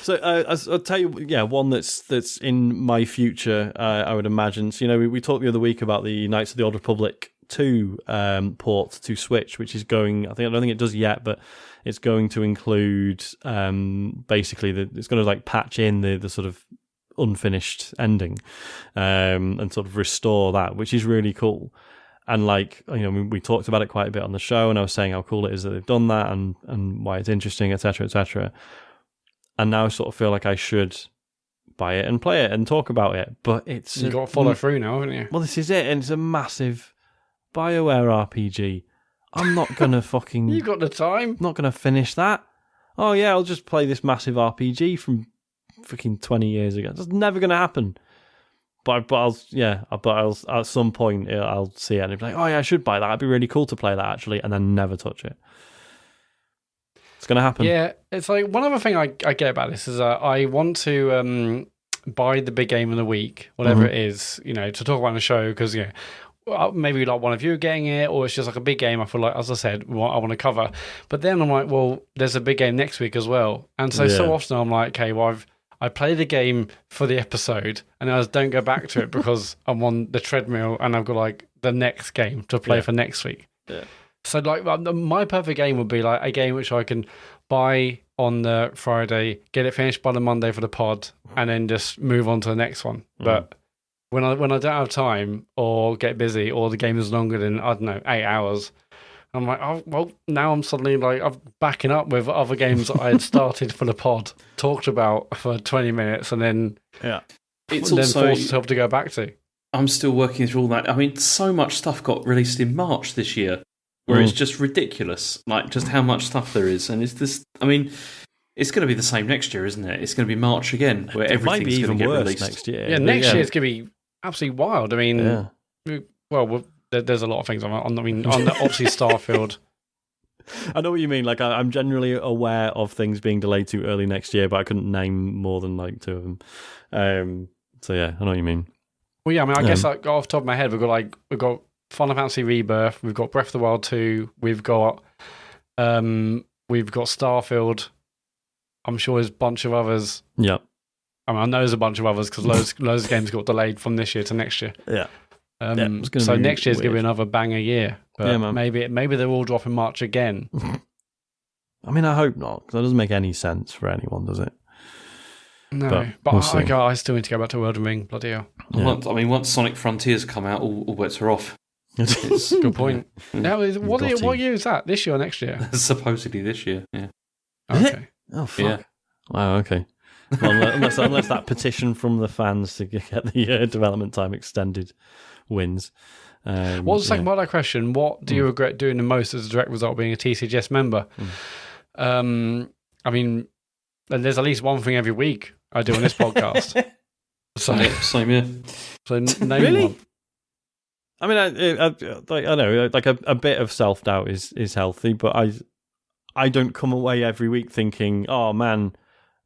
So I'll tell you, one that's in my future. I would imagine. So we talked the other week about the Knights of the Old Republic 2 port to Switch, which is going. I don't think it does yet, but it's going to include basically it's going to like patch in the sort of unfinished ending and sort of restore that, which is really cool. And like we talked about it quite a bit on the show, and I was saying how cool it is that they've done that and why it's interesting, etc., etc. And now I sort of feel like I should buy it and play it and talk about it, but you've got to follow through now, haven't you? Well, this is it, and it's a massive BioWare RPG. I'm not gonna fucking. You got the time? Not gonna finish that. Oh yeah, I'll just play this massive RPG from fucking 20 years ago. That's never gonna happen. But I'll at some point I'll see it and be like, oh yeah, I should buy that. It'd be really cool to play that actually, and then never touch it. It's gonna happen. Yeah, it's like one other thing I get about this is I want to buy the big game of the week, whatever it is, to talk about on the show because maybe like one of you are getting it, or it's just like a big game I feel like, as I said, I want to cover. But then I'm like, well, there's a big game next week as well, and so often I'm like, okay, well I play the game for the episode and I just don't go back to it because I'm on the treadmill and I've got like the next game to play for next week. Yeah. So like my perfect game would be like a game which I can buy on the Friday, get it finished by the Monday for the pod, and then just move on to the next one. But when I don't have time or get busy or the game is longer than 8 hours, I'm like, oh well, now I'm suddenly like I'm backing up with other games that I had started for the pod, talked about for 20 minutes, and then it's then also forced myself to go back to. I'm still working through all that. I mean, so much stuff got released in March this year, where it's just ridiculous, like just how much stuff there is, and it's this. I mean, it's going to be the same next year, isn't it? It's going to be March again, where everything's going to get released next year. Yeah, next year it's going to be absolutely wild. I mean, well, there's a lot of things. Obviously Starfield. I know what you mean. Like, I'm generally aware of things being delayed to early next year, but I couldn't name more than like 2 of them. So yeah, I know what you mean. Well, yeah, I mean, I guess like off the top of my head, we've got Final Fantasy Rebirth, we've got Breath of the Wild 2, we've got Starfield. I'm sure there's a bunch of others. Yeah. I mean, I know there's a bunch of others because loads of games got delayed from this year to next year. Yeah. So next year's going to be another banger year. But yeah, man. Maybe they're all dropping March again. I mean, I hope not, because that doesn't make any sense for anyone, does it? No, but I still need to go back to Elden Ring. Bloody hell. Yeah. Once Sonic Frontiers come out, all bets are off. Good point. What year is that? This year or next year? Supposedly this year, yeah. Okay. Oh, fuck. Yeah. Wow, okay. Well, unless that petition from the fans to get the development time extended wins. What was the second part of that question? What do you regret doing the most as a direct result of being a TCGS member? I mean, there's at least one thing every week I do on this podcast. Same here. So name really? one. I mean, I know, like a bit of self-doubt is healthy, but I don't come away every week thinking, oh man,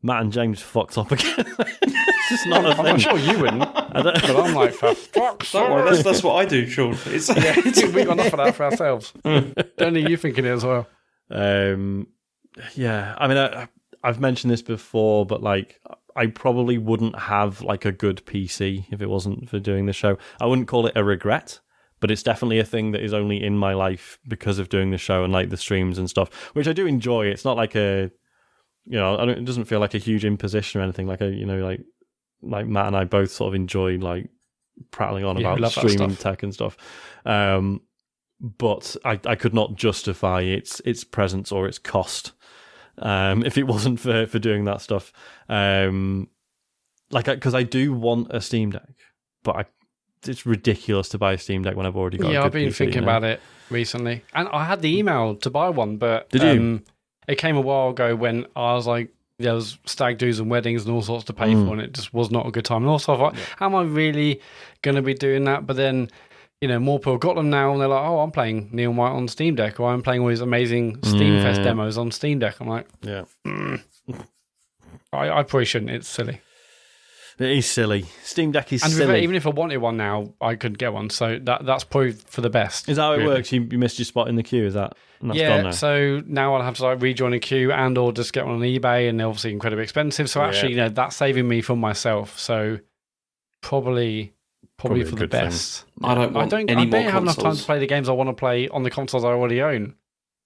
Matt and James fucked up again. It's just not a thing. I'm sure you wouldn't. But I'm like, for fuck's sake. That's what I do, Sean. We got enough of that for ourselves. Don't need you thinking it as well. Yeah, I mean, I've mentioned this before, but like, I probably wouldn't have like a good PC if it wasn't for doing the show. I wouldn't call it a regret, but it's definitely a thing that is only in my life because of doing the show and like the streams and stuff, which I do enjoy. It's not like it doesn't feel like a huge imposition or anything. Like like Matt and I both sort of enjoy like prattling on about streaming tech and stuff. but I could not justify its presence or its cost if it wasn't for doing that stuff. Because I do want a Steam Deck, but it's ridiculous to buy a Steam Deck when I've already got a good I've been PC, thinking about it recently. And I had the email to buy one, but Did you? It came a while ago when I was like, there was stag do's and weddings and all sorts to pay for, and it just was not a good time. And also I thought, how am I really going to be doing that? But then, more people got them now, and they're like, oh, I'm playing Neon White on Steam Deck, or I'm playing all these amazing Steam Fest demos on Steam Deck. I'm like, I probably shouldn't. It's silly. It is silly. Steam Deck is and silly. Even if I wanted one now, I could get one. So that's probably for the best. Is that how it works? You missed your spot in the queue, is that? And that's gone now? So now I'll have to rejoin a queue and or just get one on eBay, and they're obviously incredibly expensive. So actually, that's saving me from myself. So probably for the best. I don't want any more consoles. I don't have enough time to play the games I want to play on the consoles I already own.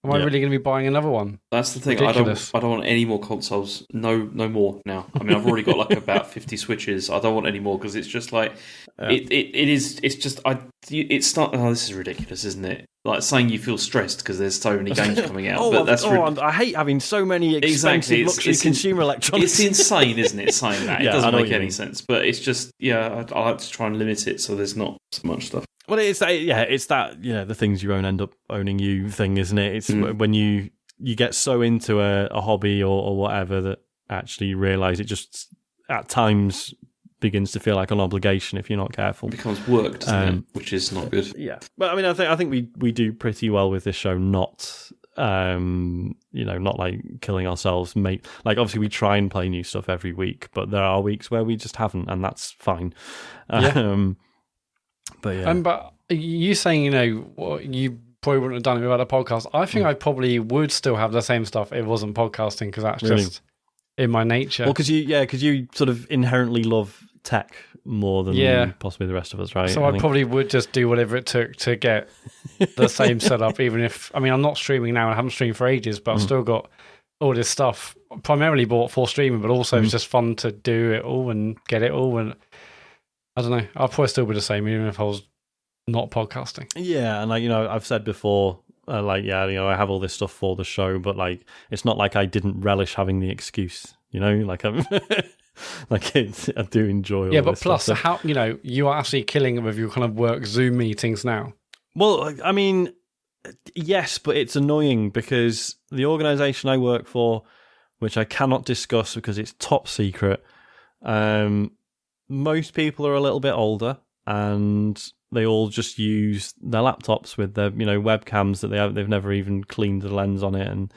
Am I really going to be buying another one? That's the thing. Ridiculous. I don't want any more consoles. No more now. I mean, I've already got about 50 Switches. I don't want any more because it's just like it is. It's just this is ridiculous, isn't it? Like saying you feel stressed because there's so many games coming out. I hate having so many expensive luxury consumer electronics. It's insane, isn't it? Saying that it doesn't make any sense. But it's just I like to try and limit it so there's not so much stuff. Well, it's that the things you own end up owning you thing, isn't it? It's when you get so into a hobby or whatever that actually you realise it just at times begins to feel like an obligation if you're not careful. It becomes work, doesn't it? Which is not good. Yeah, but I mean, I think we do pretty well with this show, not not like killing ourselves. Obviously we try and play new stuff every week, but there are weeks where we just haven't, and that's fine. But yeah. But you saying, you probably wouldn't have done it without a podcast. I think I probably would still have the same stuff if it wasn't podcasting, because that's just in my nature. Well, because you sort of inherently love tech more than possibly the rest of us, right? So I probably would just do whatever it took to get the same setup, even if, I'm not streaming now, I haven't streamed for ages, but I've still got all this stuff primarily bought for streaming, but also it's just fun to do it all and get it all, and I don't know. I'll probably still be the same, even if I was not podcasting. Yeah, and I've said before, I have all this stuff for the show, but it's not like I didn't relish having the excuse. I do enjoy. All but this plus, stuff. how you are actually killing it with your kind of work Zoom meetings now. Well, I mean, yes, but it's annoying because the organisation I work for, which I cannot discuss because it's top secret. Most people are a little bit older, and they all just use their laptops with their webcams that they've never even cleaned the lens on it, and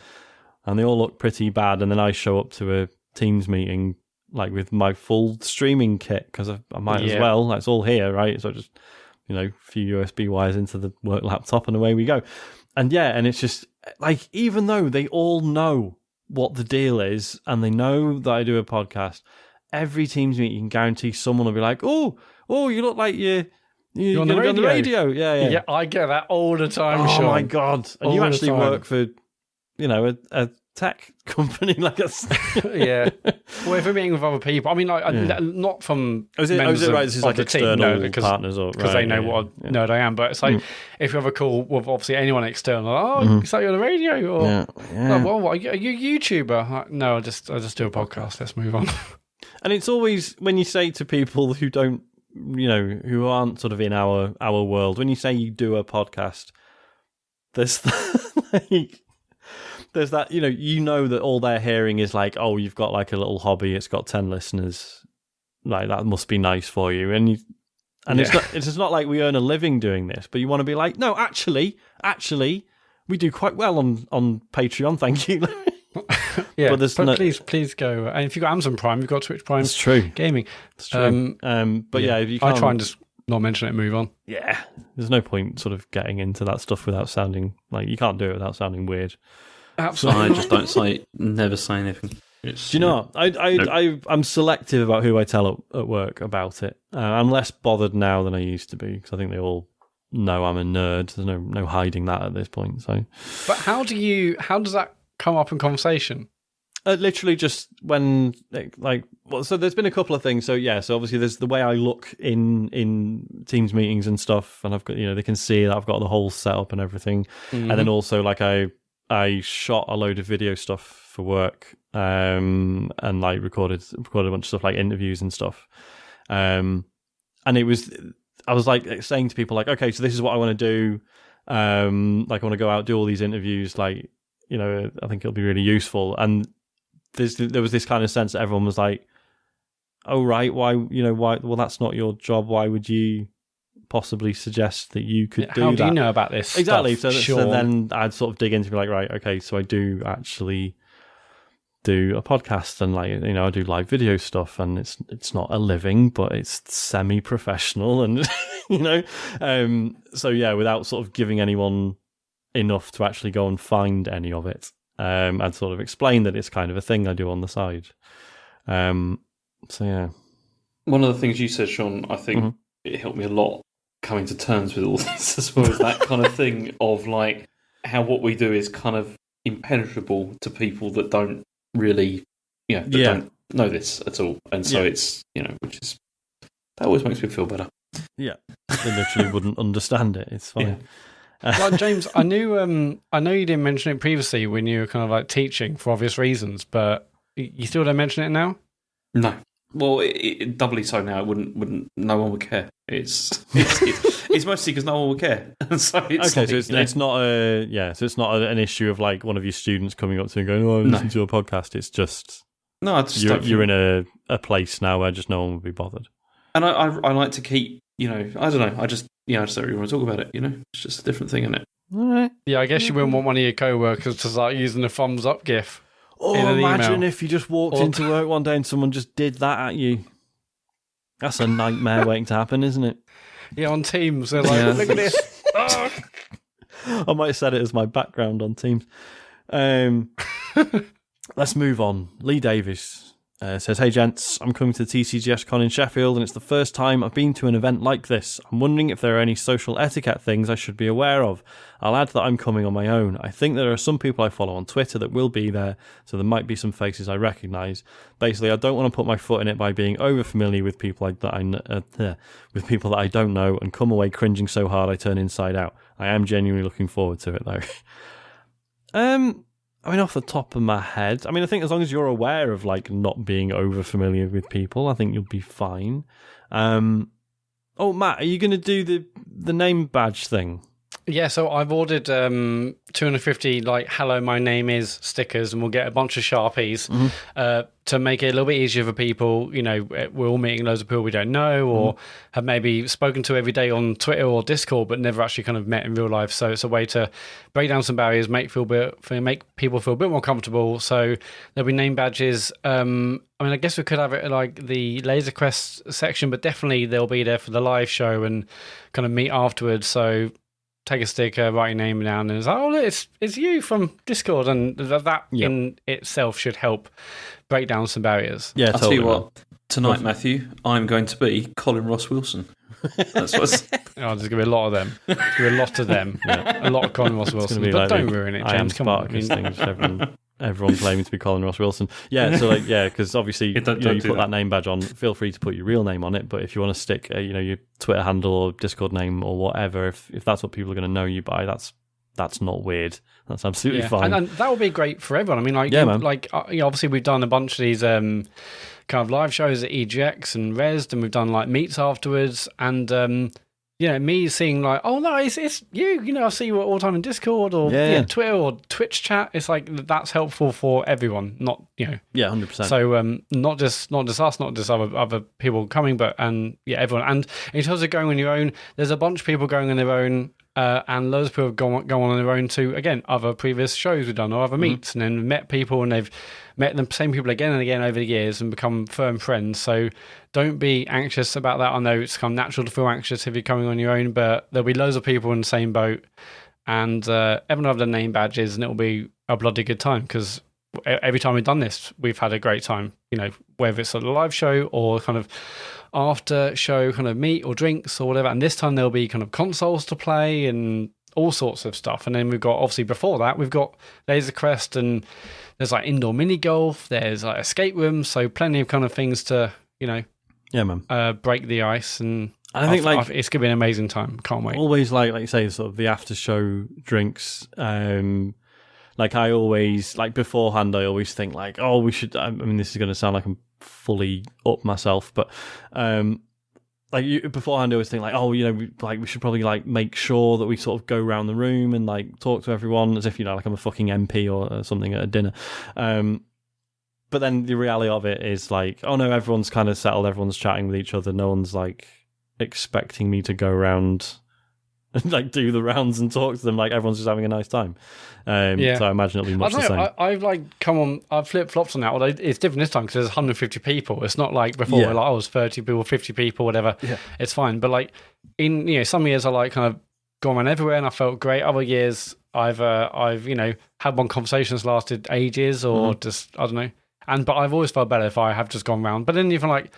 they all look pretty bad. And then I show up to a Teams meeting with my full streaming kit because I might as well. It's all here, right? So just a few USB wires into the work laptop, and away we go. And and it's just even though they all know what the deal is, and they know that I do a podcast. Every Teams meeting, you can guarantee someone will be like, "Oh, you look like you're on the radio." Yeah, I get that all the time. Oh Sean. my god! And you actually work for, a tech company like us. Yeah. Well, if we're meeting with other people, not from. Is it right? This is like external team, partners, because they know what a nerd I am. But it's like if you have a call with obviously anyone external, is that you on the radio? Or are you a YouTuber? No, I just do a podcast. Let's move on. And it's always when you say to people who don't, who aren't sort of in our world, when you say you do a podcast, there's there's that, that all they're hearing is oh, you've got a little hobby, it's got 10 listeners, that must be nice for you, it's just not like we earn a living doing this, but you want to be no, actually, we do quite well on Patreon, thank you. But please go. And if you've got Amazon Prime, you've got Twitch Prime. It's true. Gaming. It's true. But if you can't, I try and just not mention it and move on. Yeah. There's no point sort of getting into that stuff without sounding you can't do it without sounding weird. Absolutely. So I just never say anything. Do you know what? I'm selective about who I tell at work about it. I'm less bothered now than I used to be because I think they all know I'm a nerd. There's no hiding that at this point. So, but how does that come up in conversation? Literally just when, so there's been a couple of things. So obviously there's the way I look in Teams meetings and stuff, and I've got, they can see that I've got the whole setup and everything. Mm-hmm. And then also like I shot a load of video stuff for work, and like recorded a bunch of stuff like interviews and stuff. And I was like saying to people like, okay, so this is what I want to do. Like I want to go out, do all these interviews, like, I think it'll be really useful. And there was this kind of sense that everyone was like, oh, right, why, well, that's not your job. Why would you possibly suggest that you could do that? How do you know about this? Exactly. Stuff? So then I'd sort of dig into be like, right, okay, so I do actually do a podcast, and like, I do live video stuff, and it's not a living, but it's semi-professional, and so yeah, without sort of giving anyone enough to actually go and find any of it, I'd sort of explain that it's kind of a thing I do on the side. So yeah, one of the things you said, Sean, I think it helped me a lot coming to terms with all this, as well as that kind of thing of like how what we do is kind of impenetrable to people that don't really, don't know this at all, and so it's which is, that always makes me feel better. Yeah, they literally wouldn't understand it. It's fine. Well, James, I know you didn't mention it previously when you were kind of like teaching for obvious reasons, but you still don't mention it now? No. Well, it doubly so now. It wouldn't. No one would care. It's mostly because no one would care. So it's okay. So it's not So it's not an issue of like one of your students coming up to you and going, "Oh, listen to your podcast." It's just you're in a place now where just no one would be bothered. And I like to keep, I don't know. I just don't really want to talk about it. It's just a different thing, isn't it? All right. Yeah, I guess you wouldn't want one of your co-workers to start using the thumbs up gif. Oh, imagine if you just walked into work one day and someone just did that at you. That's a nightmare waiting to happen, isn't it? Yeah, on Teams. They're like, look at this. I might have said it as my background on Teams. Let's move on. Lee Davis says, hey gents, I'm coming to the TCGSCON in Sheffield, and it's the first time I've been to an event like this. I'm wondering if there are any social etiquette things I should be aware of. I'll add that I'm coming on my own. I think there are some people I follow on Twitter that will be there, so there might be some faces I recognise. Basically, I don't want to put my foot in it by being over familiar with people with people that I don't know and come away cringing so hard I turn inside out. I am genuinely looking forward to it though. I mean, off the top of my head, I think as long as you're aware of like not being over familiar with people, I think you'll be fine. Oh, Matt, are you going to do the name badge thing? Yeah, so I've ordered 250 like "Hello, my name is" stickers, and we'll get a bunch of Sharpies to make it a little bit easier for people. We're all meeting loads of people we don't know or have maybe spoken to every day on Twitter or Discord, but never actually kind of met in real life. So it's a way to break down some barriers, make people feel a bit more comfortable. So there'll be name badges. I guess we could have it like the Laser Quest section, but definitely they'll be there for the live show and kind of meet afterwards. So take a sticker, write your name down, and it's like, oh, look, it's you from Discord, and that in itself should help break down some barriers. Yeah, I'll tell you what. Tonight, Matthew, I'm going to be Colin Ross Wilson. That's what's. There's going to be a lot of them. There's going to be a lot of them. A lot of Colin Ross Wilson. But like don't ruin it, James. Come on. Everyone claiming to be Colin Ross Wilson. Yeah, so because obviously you put that name badge on. Feel free to put your real name on it, but if you want to stick, your Twitter handle or Discord name or whatever, if that's what people are going to know you by, that's not weird. That's absolutely fine. And that would be great for everyone. Obviously we've done a bunch of these kind of live shows at EGX and Rezzed, and we've done like meets afterwards, and me seeing like, oh no, it's you. I see you all the time in Discord or Twitter or Twitch chat. It's like that's helpful for everyone, not 100%. So not just us, not just other people coming, but everyone. And in terms of going on your own, there's a bunch of people going on their own. And loads of people go on their own to, again, other previous shows we've done or other meets, and then met people, and they've met the same people again and again over the years and become firm friends. So don't be anxious about that. I know it's kind of natural to feel anxious if you're coming on your own, but there'll be loads of people in the same boat, and everyone will have their name badges, and it'll be a bloody good time, because every time we've done this, we've had a great time, whether it's a live show or kind of after show kind of meet or drinks or whatever. And this time there'll be kind of consoles to play, and all sorts of stuff. And then we've got, obviously before that, we've got Laser Quest, and there's like indoor mini golf, there's like escape rooms, so plenty of kind of things to, yeah, man, break the ice. And I think like it's gonna be an amazing time. Can't wait. Always like you say, sort of the after show drinks. Like I always like beforehand, I always think like, oh, we should. I mean, this is going to sound like I'm fully up myself, but beforehand, I always think like, oh, we should probably like make sure that we sort of go around the room and like talk to everyone as if like I'm a fucking MP or something at a dinner. But then the reality of it is like, oh no, everyone's kind of settled, everyone's chatting with each other, no one's like expecting me to go around and like do the rounds and talk to them, like everyone's just having a nice time. So I imagine it'll be much the same. I've like come on, I've flip-flopped on that, although it's different this time because there's 150 people. It's not like before where like I was 30 people, 50 people, whatever. Yeah. It's fine. But like in some years I like kind of gone around everywhere and I felt great. Other years I've had one conversation that's lasted ages or just I don't know. But I've always felt better if I have just gone round. But then even like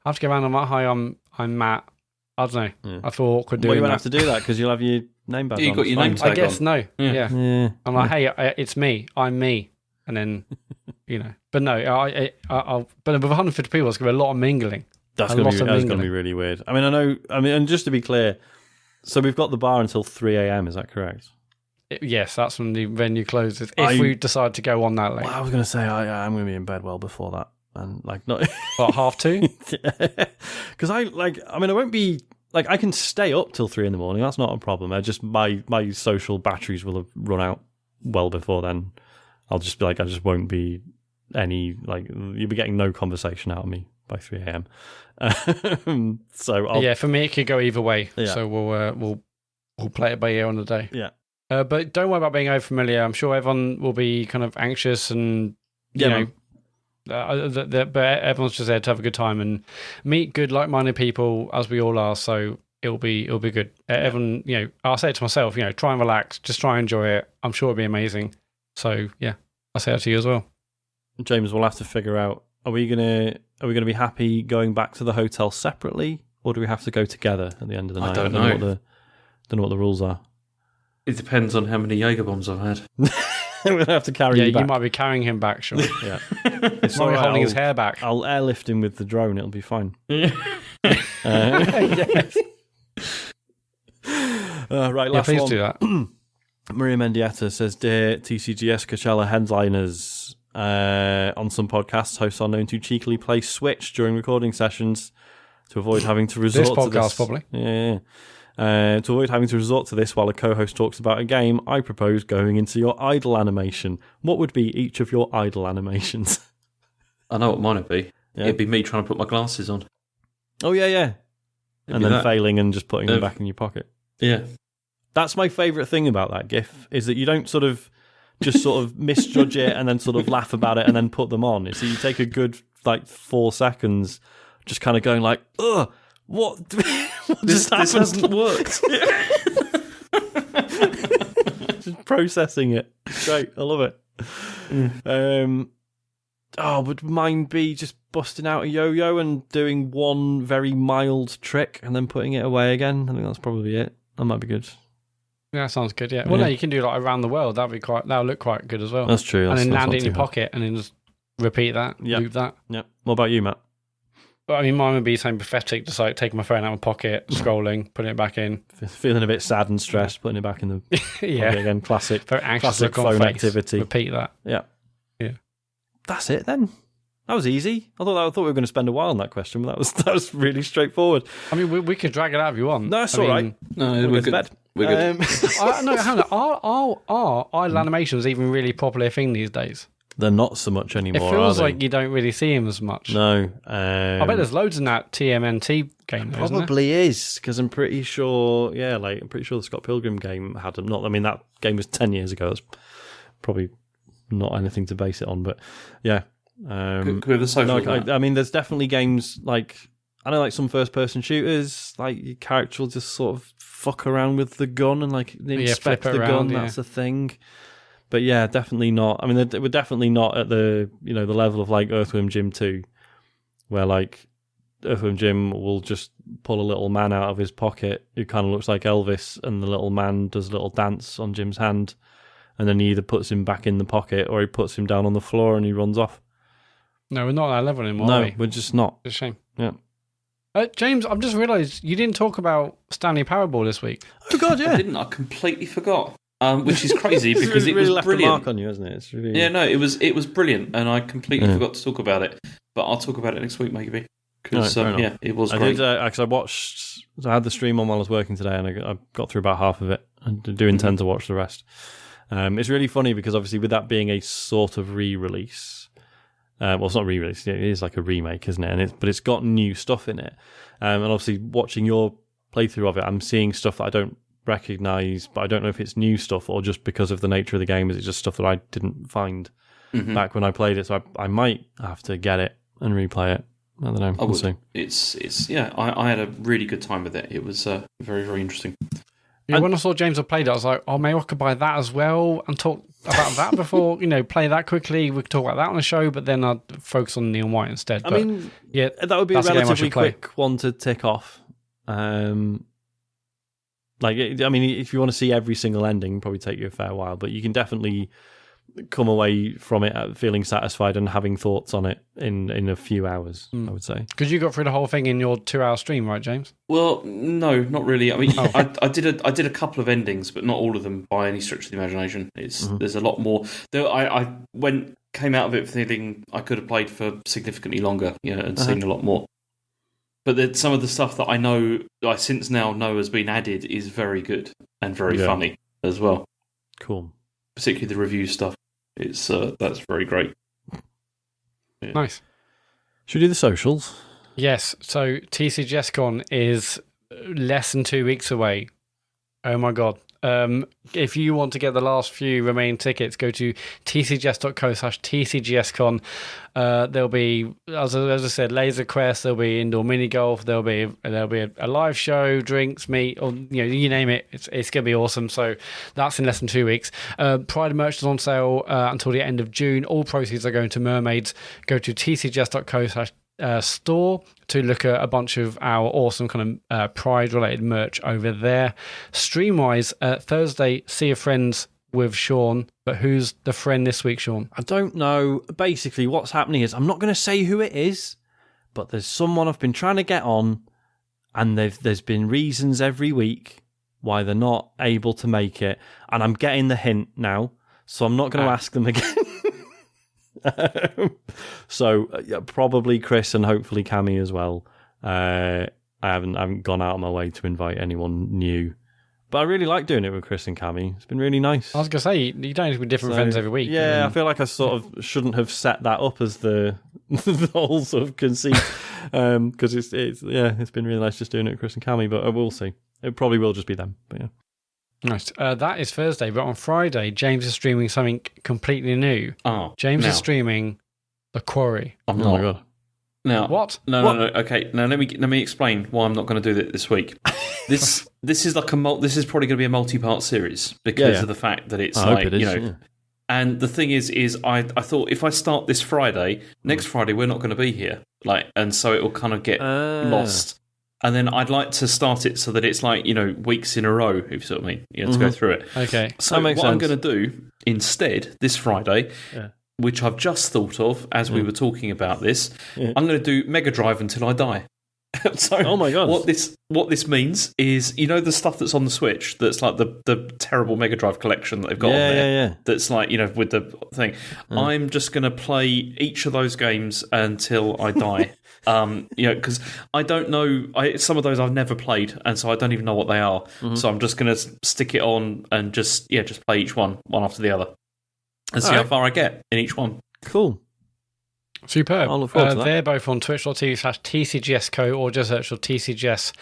I have to go around, I'm like, hi, I'm Matt. I don't know. Yeah. I feel awkward doing that. Well, you won't have to do that because you'll have your name badge on. You've got your name tag on. I guess no. Yeah. I'm like, hey, it's me. I'm me. And then, But no, but with 150 people, it's going to be a lot of mingling. That's going to be really weird. I mean, and just to be clear, so we've got the bar until 3 a.m. Is that correct? Yes, that's when the venue closes. If we decide to go on that late. Well, I was going to say I'm going to be in bed well before that. And like not what 2:30? Because I won't be like I can stay up till 3 a.m. That's not a problem. I just my social batteries will have run out well before then. I'll just be like I just won't be any like you'll be getting no conversation out of me by 3 a.m. So for me it could go either way. Yeah. So we'll play it by ear on the day. Yeah. But don't worry about being overfamiliar. I'm sure everyone will be kind of anxious and you know. But everyone's just there to have a good time and meet good like-minded people as we all are, so it'll be good. Everyone, I'll say it to myself, try and relax, just try and enjoy it. I'm sure it'll be amazing. So yeah, I'll say that to you as well. James, we'll have to figure out, are we gonna be happy going back to the hotel separately, or do we have to go together at the end of the night? I don't know. Don't know what the rules are. It depends on how many Jaeger bombs I've had. We're going to have to carry you back. You might be carrying him back, Sean. Yeah. It's not holding his hair back. I'll airlift him with the drone. It'll be fine. Yes. Right, last please one. do that. Maria Mendieta says, dear TCGS Coachella headliners, on some podcasts, hosts are known to cheekily play Switch during recording sessions to avoid having to resort to this. This podcast, probably. Yeah. To avoid having to resort to this while a co-host talks about a game, I propose going into your idle animation. What would be each of your idle animations? I know what mine would be. Yeah. It'd be me trying to put my glasses on. Oh, yeah. And then failing and just putting them back in your pocket. Yeah. That's my favourite thing about that GIF, is that you don't just misjudge it and then sort of laugh about it and then put them on. So you take a good, 4 seconds just kind of going like, ugh, what this hasn't worked. Just processing it. Great, I love it. Would mine be just busting out a yo-yo and doing one very mild trick and then putting it away again? I think that's probably it. That might be good. Yeah, sounds good. Yeah. Well, no, you can do like around the world. That'll look quite good as well. That's true. And then land it in your pocket and then just repeat that. Loop that. Yeah. What about you, Matt? But I mean, mine would be something pathetic, just like taking my phone out of my pocket, scrolling, putting it back in. Feeling a bit sad and stressed, putting it back in the pocket again. Classic. Very anxious classic phone activity. Repeat that. Yeah. Yeah. That's it then. That was easy. I thought we were going to spend a while on that question, but that was really straightforward. I mean, we could drag it out if you want. No, it's all right. No, we're good. We're good. No, hang on. Are idle animations even really popular thing these days? They're not so much anymore. It feels like you don't really see them as much. No. I bet there's loads in that TMNT game. Probably is, because I'm pretty sure. Yeah, I'm pretty sure the Scott Pilgrim game had them. Not. I mean, that game was 10 years ago. That's probably not anything to base it on, but yeah. I mean, there's definitely games like I know, like some first-person shooters, like your character will just sort of fuck around with the gun and like inspect the gun. That's a thing. But yeah, definitely not. I mean, we're definitely not at the the level of like Earthworm Jim 2, where like Earthworm Jim will just pull a little man out of his pocket who kind of looks like Elvis, and the little man does a little dance on Jim's hand, and then he either puts him back in the pocket or he puts him down on the floor and he runs off. No, we're not at that level anymore. No, are we? we're just not. It's a shame. Yeah. James, I've just realised you didn't talk about Stanley Parable this week. Oh God, yeah. I didn't. I completely forgot. Which is crazy because really it was left brilliant. a mark on you, hasn't it? It's really... Yeah, no, it was brilliant, and I completely forgot to talk about it. But I'll talk about it next week, maybe. Because it was great. Because I watched. So I had the stream on while I was working today, and I got through about half of it. I do intend to watch the rest. It's really funny because obviously with that being a sort of re-release, well, it's not re-release. It is like a remake, isn't it? But it's got new stuff in it. And obviously watching your playthrough of it, I'm seeing stuff that I don't recognise, but I don't know if it's new stuff or just because of the nature of the game, is it just stuff that I didn't find back when I played it. So I might have to get it and replay it. I don't know. We'll see. It's I had a really good time with it. It was very, very interesting. Yeah, when I saw James had played it, I was like, oh, maybe I could buy that as well and talk about that before, play that quickly. We could talk about that on the show, but then I'd focus on Neon White instead. But, yeah, that would be a relatively quick one to tick off. If you want to see every single ending, probably take you a fair while, but you can definitely come away from it feeling satisfied and having thoughts on it in a few hours, I would say. Because you got through the whole thing in your 2-hour stream, right, James? Well, no, not really. I mean, I did a couple of endings, but not all of them by any stretch of the imagination. There's a lot more. I came out of it feeling I could have played for significantly longer, and seen a lot more. But some of the stuff that I since now know has been added is very good and very funny as well. Cool. Particularly the review stuff. That's very great. Yeah. Nice. Should we do the socials? Yes. So TCGSCON is less than 2 weeks away. Oh my God. If you want to get the last few remaining tickets, go to tcgs.co/tcgscon. There'll be, as I said, Laser Quest. There'll be indoor mini golf. There'll be a live show, drinks, meat, or you name it. It's gonna be awesome. So that's in less than 2 weeks. Pride merch is on sale until the end of June. All proceeds are going to Mermaids. Go to tcgs.co/store to look at a bunch of our awesome kind of Pride related merch over there. Stream-wise, Thursday, See a Friends with Sean, but who's the friend this week, Sean? I don't know. Basically, what's happening is, I'm not going to say who it is, but there's someone I've been trying to get on, and there's been reasons every week why they're not able to make it, and I'm getting the hint now, so I'm not going to ask them again. So probably Chris and hopefully Cammy as well. I haven't gone out of my way to invite anyone new, but I really like doing it with Chris and Cammy. It's been really nice. I was gonna say you don't have to be different friends every week. Yeah, I feel like I sort of shouldn't have set that up as the whole sort of conceit, because it's been really nice just doing it with Chris and Cammy. But I will see. It probably will just be them. But yeah. Nice. That is Thursday, but on Friday, James is streaming something completely new. Oh, James is streaming The Quarry. I'm not. Oh my God. Now, what? No. Okay. Now let me explain why I'm not going to do that this week. This is like this is probably going to be a multi-part series because of the fact that it's And the thing is I thought if I start this Friday, next Friday we're not going to be here, and so it will kind of get lost. And then I'd like to start it so that it's weeks in a row, if you see what I mean, to go through it. Okay. So what I'm going to do instead this Friday, which I've just thought of as we were talking about this, I'm going to do Mega Drive until I die. So oh my God. What this means is, the stuff that's on the Switch, that's like the terrible Mega Drive collection that they've got on there. That's with the thing. I'm just going to play each of those games until I die. Because I don't know, some of those I've never played, and so I don't even know what they are. So I'm just going to stick it on and just play each one after the other, and see how far I get in each one. Cool. Superb. I'll look forward to that. They're both on twitch.tv/TCGSCO or just search for TCGS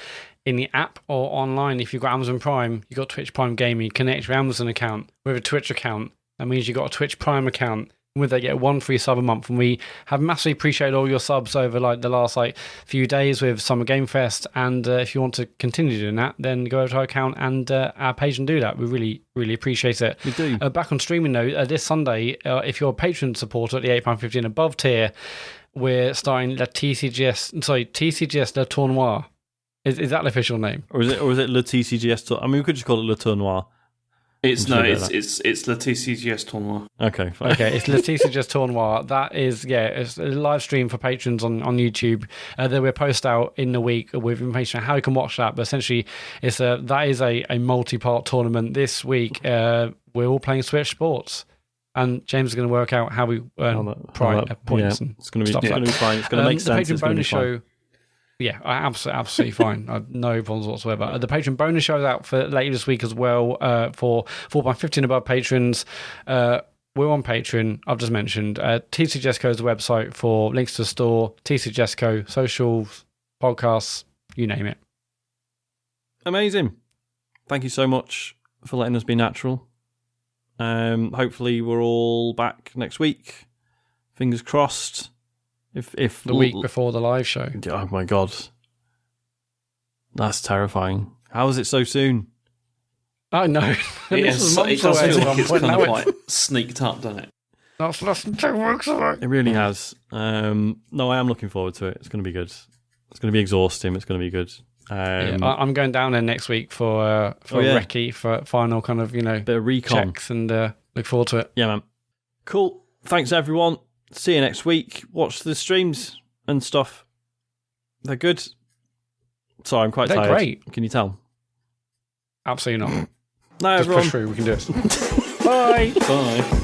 in the app or online. If you've got Amazon Prime, you've got Twitch Prime Gaming, you connect your Amazon account with a Twitch account. That means you've got a Twitch Prime account. With that, get 1 free sub a month, and we have massively appreciated all your subs over the last few days with Summer Game Fest. And if you want to continue doing that, then go over to our account and our page and do that. We really, really appreciate it. We do. Back on streaming though, this Sunday, if you're a patron supporter at the £8.50 and above tier, we're starting TCGS Le Tournoi. Is that the official name? Or is it Le TCGS Tournament? I mean, we could just call it Le Tournoi. It's the TCGS Tournament. Okay, fine. Okay, it's Le TCGS Tournament. That is, it's a live stream for patrons on YouTube. Then we'll post out in the week with information on how you can watch that. But essentially, that is a multi-part tournament. This week, we're all playing Switch Sports. And James is going to work out how we earn points and it's going to be stuff like that. fine. It's going to make sense. The Patreon bonus show, absolutely fine. No problems whatsoever. The Patreon bonus show is out for later this week as well for £4.50 and above patrons. We're on Patreon, I've just mentioned. TCGSCO is the website for links to the store, TCGSCO, socials, podcasts, you name it. Amazing. Thank you so much for letting us be natural. Hopefully we're all back next week. Fingers crossed. If the week before the live show. Oh my god. That's terrifying. How is it so soon? I know. It does feel like it's kind of quite sneaked up, doesn't it? That's less than 2 weeks away. It really has. No, I am looking forward to it. It's going to be good. It's going to be exhausting. It's going to be good. I'm going down there next week for recce, for final kind of, bit of recon checks, and look forward to it. Yeah, man. Cool. Thanks, everyone. See you next week. Watch the streams and stuff. They're good. Sorry, I'm quite tired. They're great. Can you tell? Absolutely not. No, Just everyone. push through. We can do it. Bye. Bye.